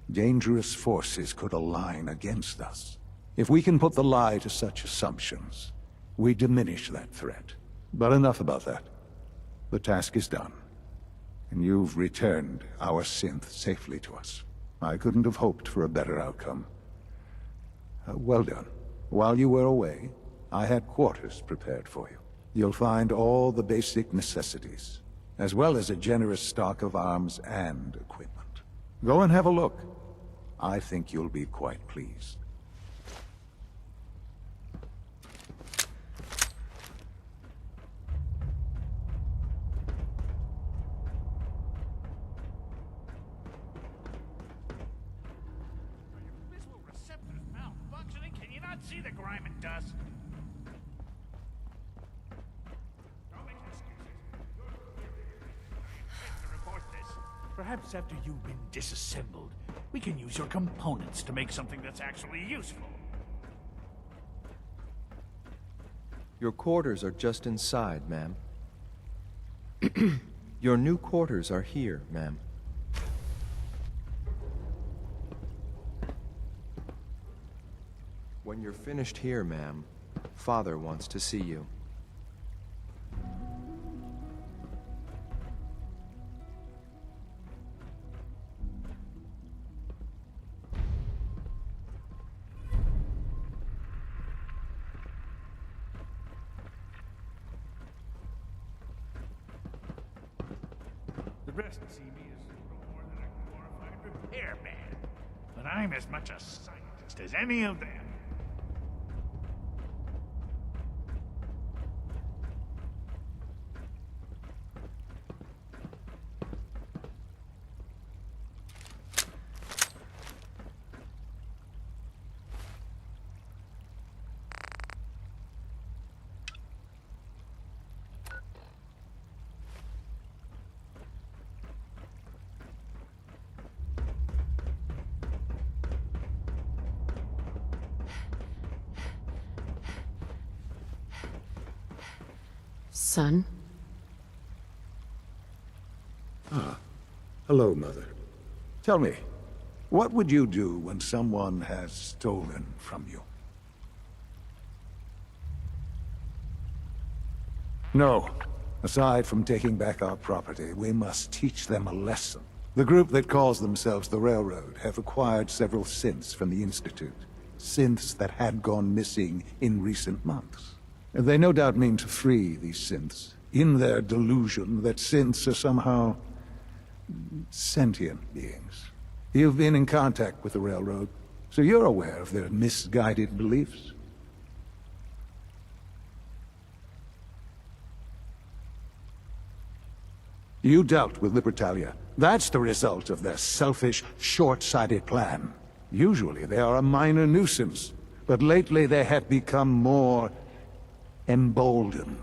dangerous forces could align against us. If we can put the lie to such assumptions, we diminish that threat. But enough about that. The task is done, and you've returned our synth safely to us. I couldn't have hoped for a better outcome. Well done. While you were away, I had quarters prepared for you. You'll find all the basic necessities, as well as a generous stock of arms and equipment. Go and have a look. I think you'll be quite pleased. Malfunctioning? Can you not see the grime and dust? Don't make excuses. To report this. Perhaps after you've been disassembled, we can use your components to make something that's actually useful. Your quarters are just inside, ma'am. Your new quarters are here, ma'am. When you're finished here, ma'am, Father wants to see you. The rest see me as no more than a glorified repairman. But I'm as much a scientist as any of them. Son? Ah, hello, Mother. Tell me, what would you do when someone has stolen from you? No. Aside from taking back our property, we must teach them a lesson. The group that calls themselves the Railroad have acquired several synths from the Institute. Synths that had gone missing in recent months. They no doubt mean to free these synths, in their delusion that synths are somehow sentient beings. You've been in contact with the Railroad, so you're aware of their misguided beliefs. You dealt with Libertalia. That's the result of their selfish, short-sighted plan. Usually they are a minor nuisance, but lately they have become more emboldened.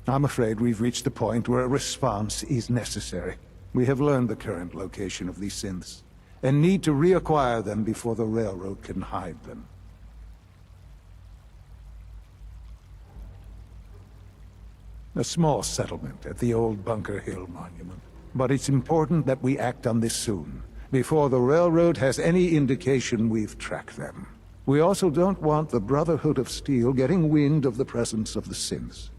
I'm afraid we've reached the point where a response is necessary. We have learned the current location of these synths, and need to reacquire them before the Railroad can hide them. A small settlement at the old Bunker Hill Monument. But it's important that we act on this soon, before the Railroad has any indication we've tracked them. We also don't want the Brotherhood of Steel getting wind of the presence of the synths.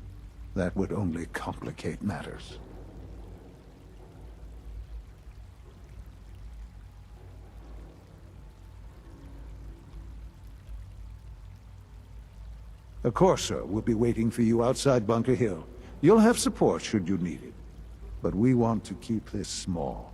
That would only complicate matters. A Corsa will be waiting for you outside Bunker Hill. You'll have support should you need it. But we want to keep this small.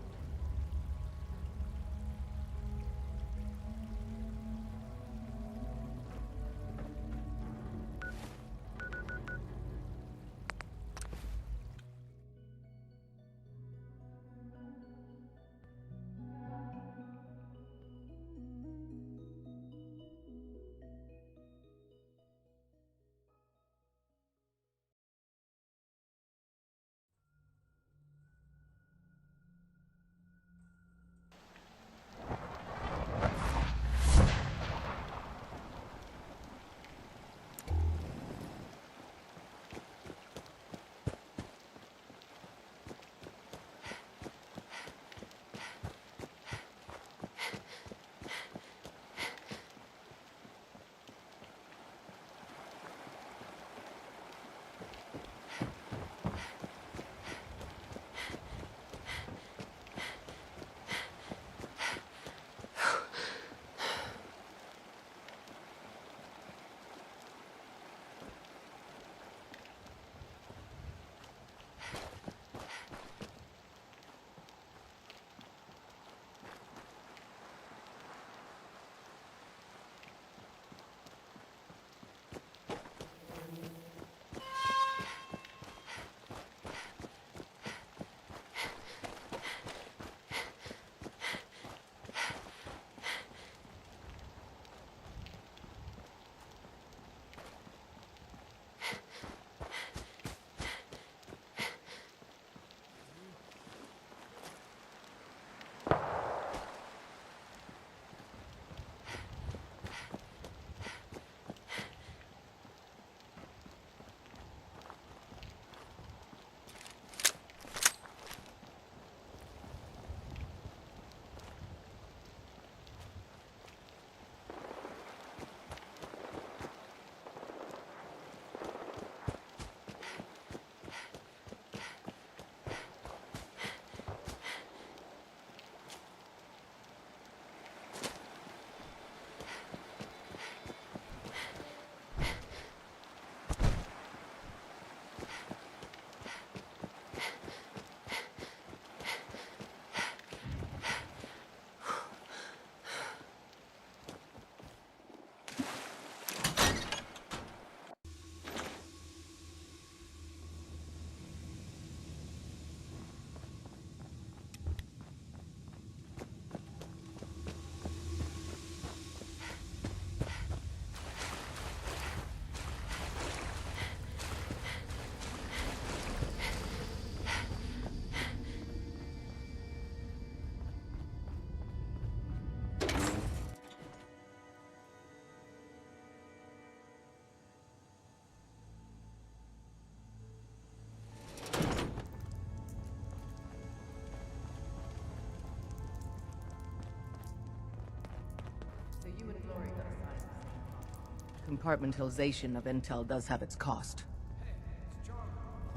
compartmentalization of intel does have its cost.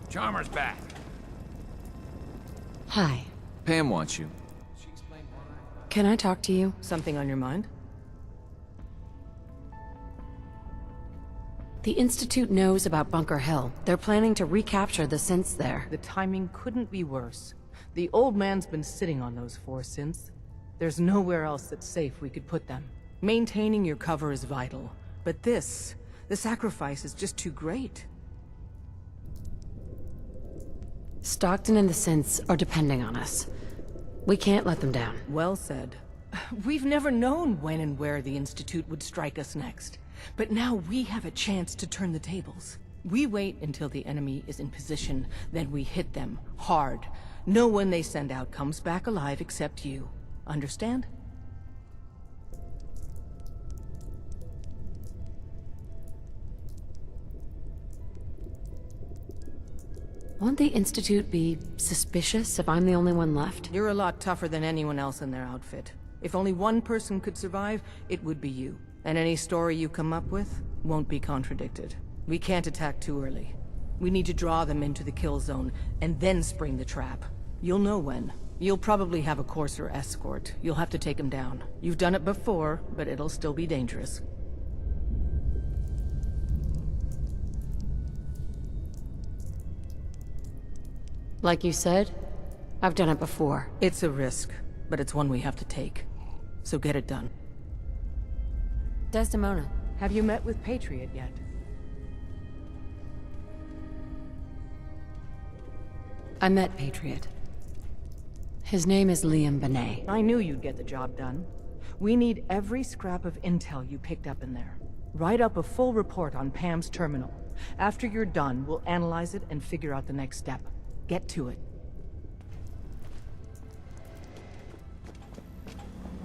Charmer's back. Hi. Pam wants you. Can I talk to you? Something on your mind? The Institute knows about Bunker Hill. They're planning to recapture the synths there. The timing couldn't be worse. The old man's been sitting on those 4 synths. There's nowhere else that's safe we could put them. Maintaining your cover is vital. But the sacrifice is just too great. Stockton and the synths are depending on us. We can't let them down. Well said. We've never known when and where the Institute would strike us next. But now we have a chance to turn the tables. We wait until the enemy is in position, then we hit them hard. No one they send out comes back alive except you. Understand? Won't the Institute be suspicious if I'm the only one left? You're a lot tougher than anyone else in their outfit. If only one person could survive, it would be you. And any story you come up with won't be contradicted. We can't attack too early. We need to draw them into the kill zone, and then spring the trap. You'll know when. You'll probably have a Courser escort. You'll have to take them down. You've done it before, but it'll still be dangerous. Like you said, I've done it before. It's a risk, but it's one we have to take. So get it done. Desdemona. Have you met with Patriot yet? I met Patriot. His name is Liam Benet. I knew you'd get the job done. We need every scrap of intel you picked up in there. Write up a full report on Pam's terminal. After you're done, we'll analyze it and figure out the next step. Get to it.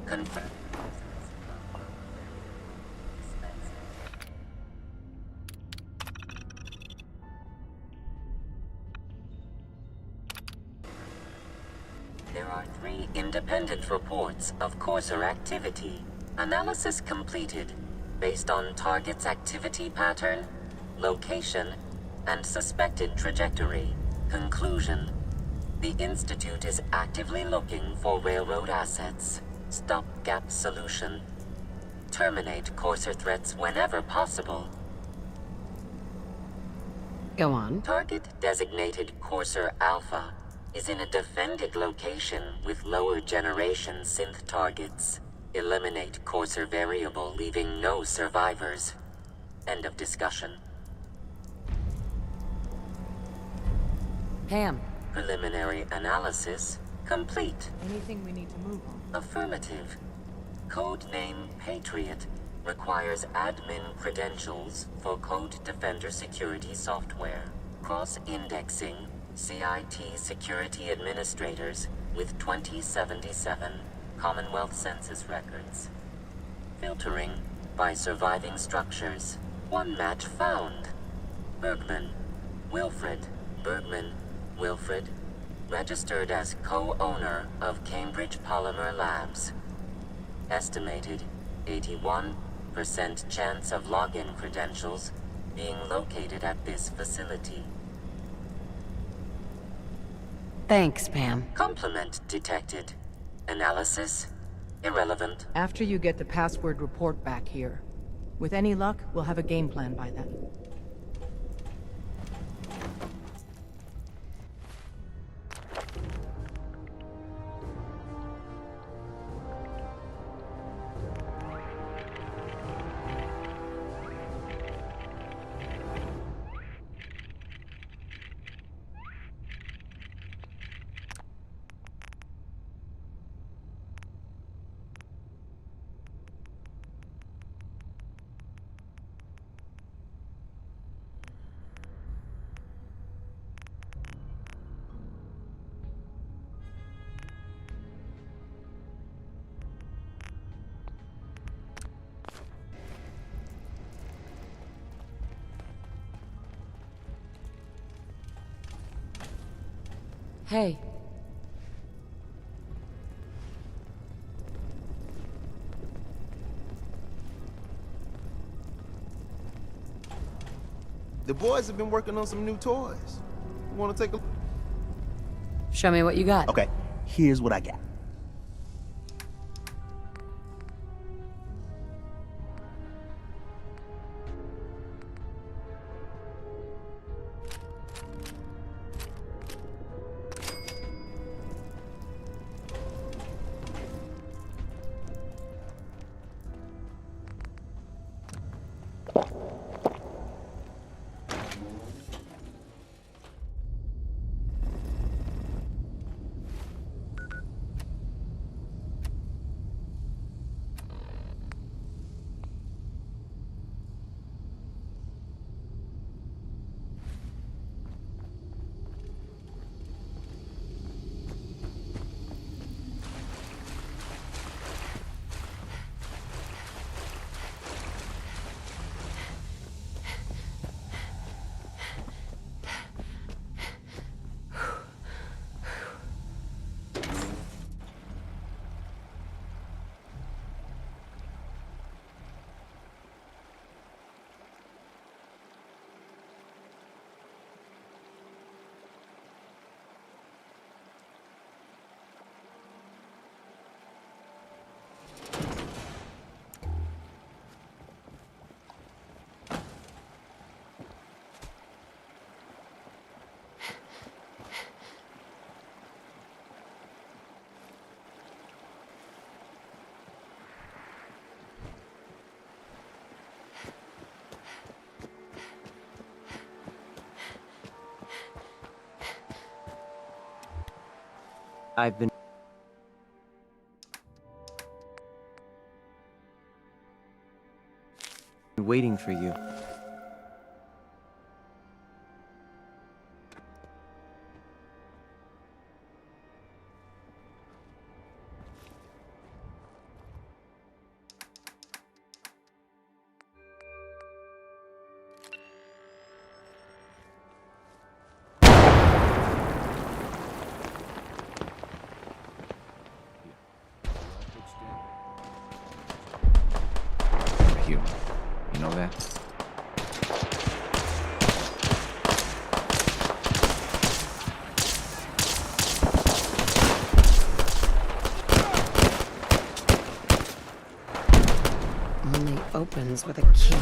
Confirm. There are 3 independent reports of Courser activity. Analysis completed, based on target's activity pattern, location, and suspected trajectory. Conclusion: the Institute is actively looking for railroad assets. Stopgap solution: terminate Courser threats whenever possible. Go on. Target designated Courser Alpha is in a defended location with lower generation synth targets. Eliminate Courser variable, leaving no survivors. End of discussion. Pam. Preliminary analysis complete. Anything we need to move on? Affirmative. Codename Patriot requires admin credentials for Code Defender security software. Cross-indexing CIT security administrators with 2077 Commonwealth Census records. Filtering by surviving structures. 1 match found. Bergman. Wilfred. Bergman. Wilfred. Registered as co-owner of Cambridge Polymer Labs. Estimated 81% chance of login credentials being located at this facility. Thanks, Pam. Complement detected. Analysis irrelevant. After you get the password report back here. With any luck, we'll have a game plan by then. Hey. The boys have been working on some new toys. You want to take a... Show me what you got. Okay, here's what I got. I've been waiting for you. You know that? Only opens with a key.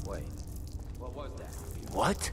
Wait, what was that? What?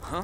Huh?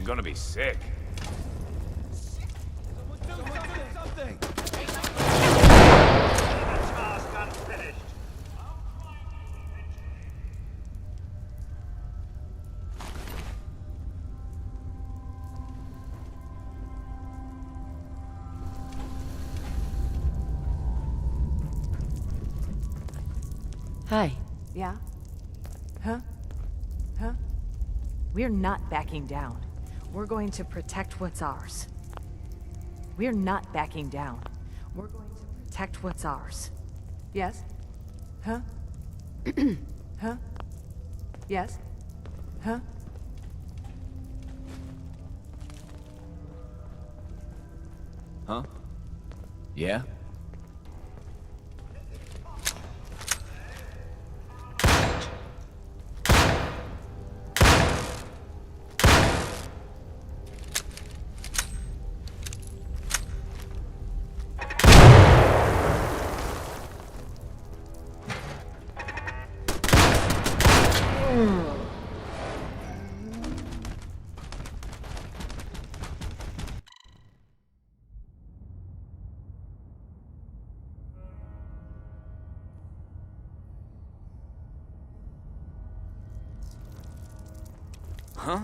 I'm gonna be sick. Hi. Yeah? Huh? Huh? We're not backing down. We're going to protect what's ours. We're not backing down. We're going to protect what's ours. Yes? Huh? Huh? Yes? Huh? Huh? Yeah? Huh?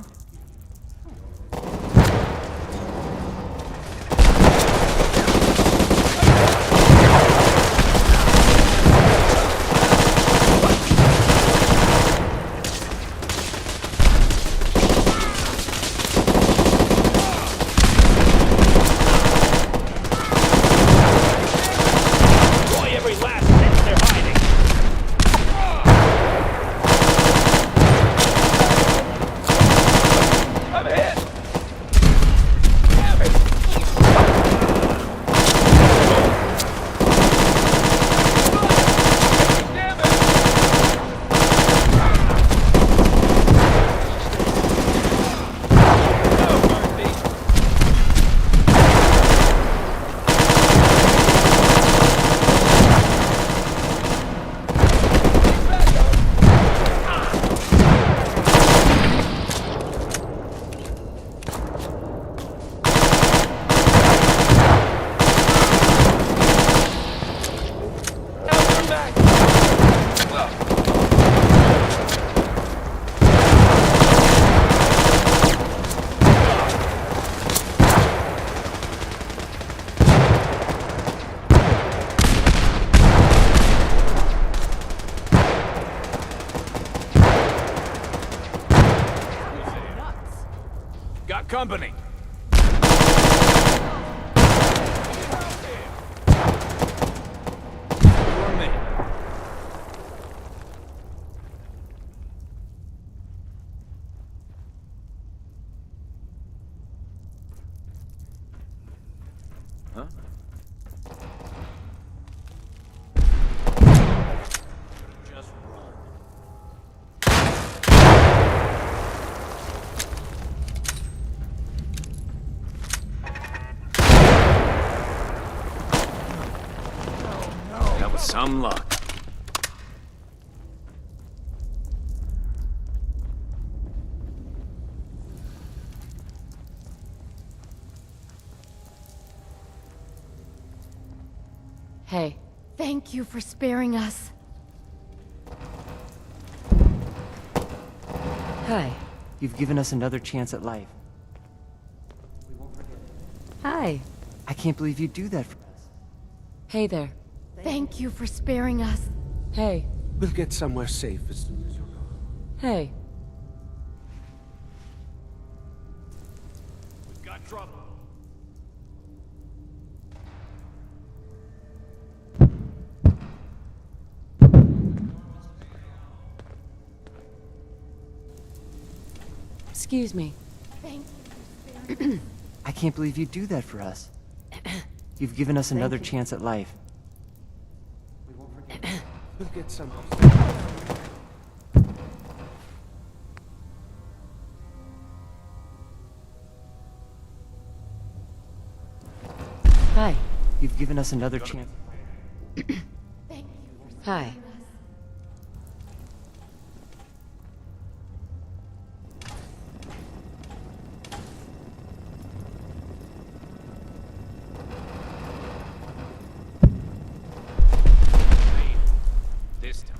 got company. Huh? Just run. That was some luck. Hey, thank you for sparing us. Hi. You've given us another chance at life. We won't forget it. Hi. I can't believe you'd do that for us. Hey there. Thank you for sparing us. Hey. We'll get somewhere safe as soon as you're gone. Hey. We've got trouble. Excuse me. Thank you. I can't believe you'd do that for us. You've given us another chance at life. We won't forget it. We'll get somewhere. Hi. You've given us another chance. Hi. This time.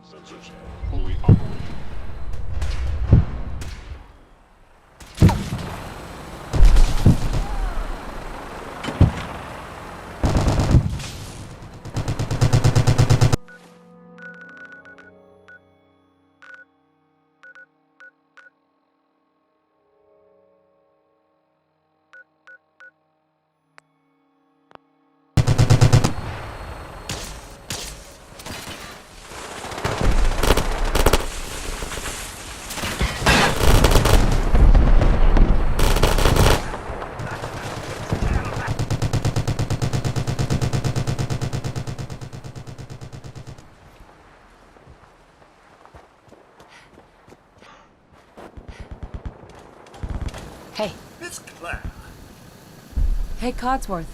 Sensors fully operational. Hey. Miss Claire, Hey, Codsworth.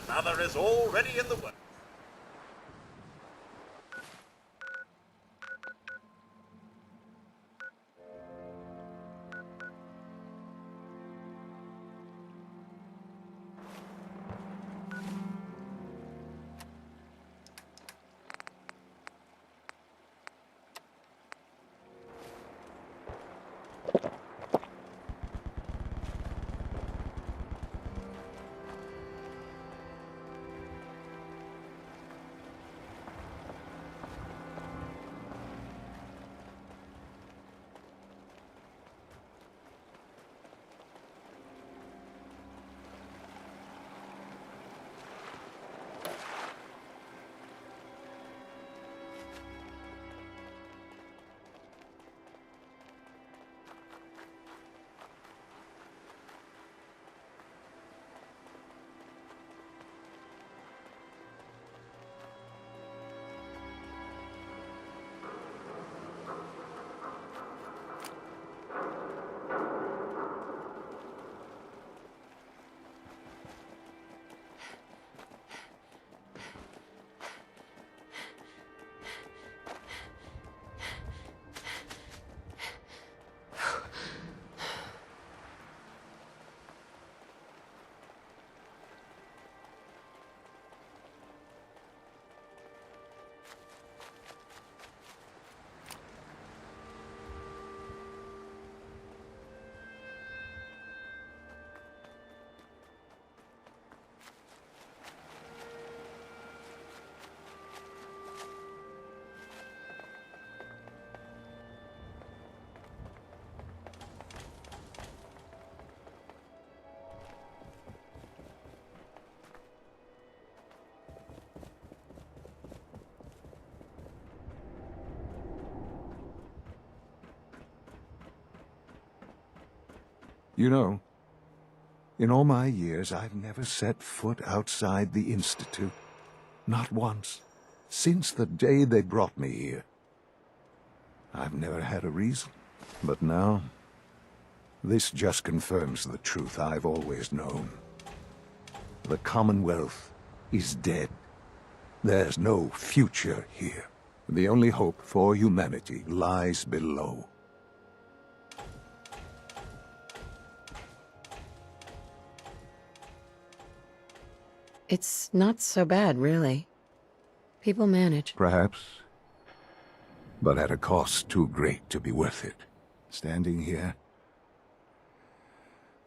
another is already in the works. You know, in all my years, I've never set foot outside the Institute. Not once. Since the day they brought me here. I've never had a reason. But now, this just confirms the truth I've always known. The Commonwealth is dead. There's no future here. The only hope for humanity lies below. It's not so bad, really. People manage. Perhaps. But at a cost too great to be worth it. Standing here,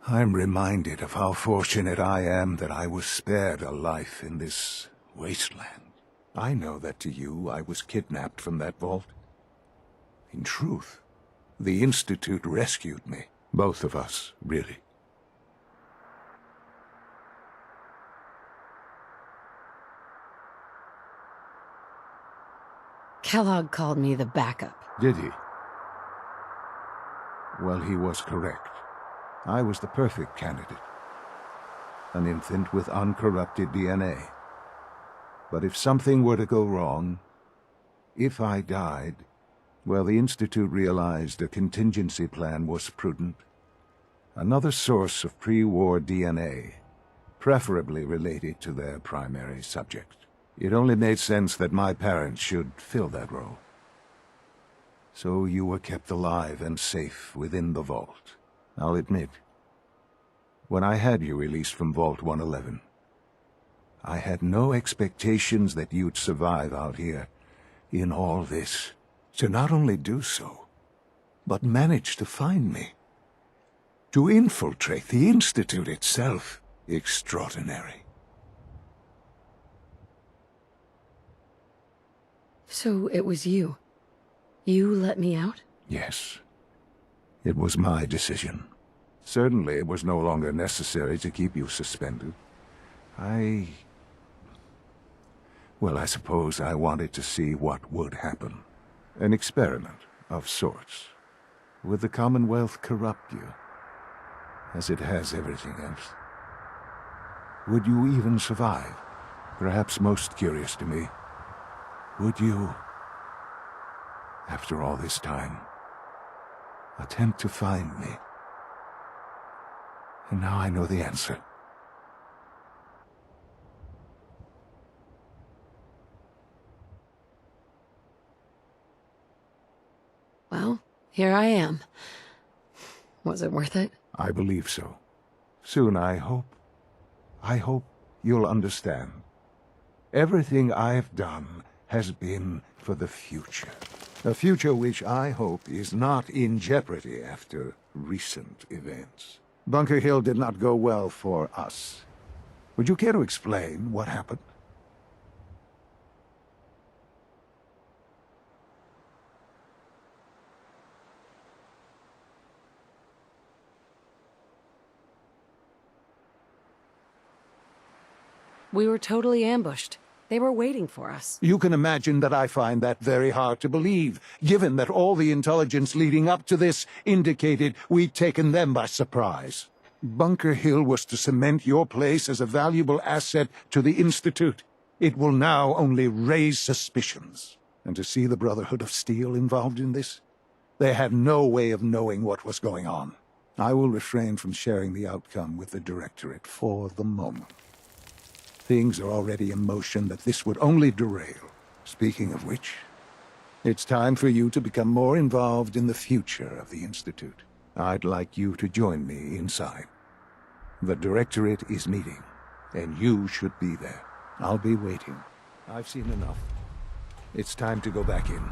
I'm reminded of how fortunate I am that I was spared a life in this wasteland. I know that to you, I was kidnapped from that vault. In truth, the Institute rescued me. Both of us, really. Kellogg called me the backup. Did he? Well, he was correct. I was the perfect candidate. An infant with uncorrupted DNA. But if something were to go wrong, if I died, well, the Institute realized a contingency plan was prudent. Another source of pre-war DNA, preferably related to their primary subject. It only made sense that my parents should fill that role. So you were kept alive and safe within the vault. I'll admit, when I had you released from Vault 111, I had no expectations that you'd survive out here in all this. To not only do so, but manage to find me. To infiltrate the Institute itself. Extraordinary. So it was you. You let me out? Yes. It was my decision. Certainly it was no longer necessary to keep you suspended. Well, I suppose I wanted to see what would happen. An experiment of sorts. Would the Commonwealth corrupt you, as it has everything else? Would you even survive? Perhaps most curious to me, would you, after all this time, attempt to find me? And now I know the answer. Well, here I am. Was it worth it? I believe so. Soon, I hope you'll understand. Everything I've done has been for the future. A future which I hope is not in jeopardy after recent events. Bunker Hill did not go well for us. Would you care to explain what happened? We were totally ambushed. They were waiting for us. You can imagine that I find that very hard to believe, given that all the intelligence leading up to this indicated we'd taken them by surprise. Bunker Hill was to cement your place as a valuable asset to the Institute. It will now only raise suspicions. And to see the Brotherhood of Steel involved in this? They had no way of knowing what was going on. I will refrain from sharing the outcome with the Directorate for the moment. Things are already in motion that this would only derail. Speaking of which, it's time for you to become more involved in the future of the Institute. I'd like you to join me inside. The Directorate is meeting, and you should be there. I'll be waiting. I've seen enough. It's time to go back in.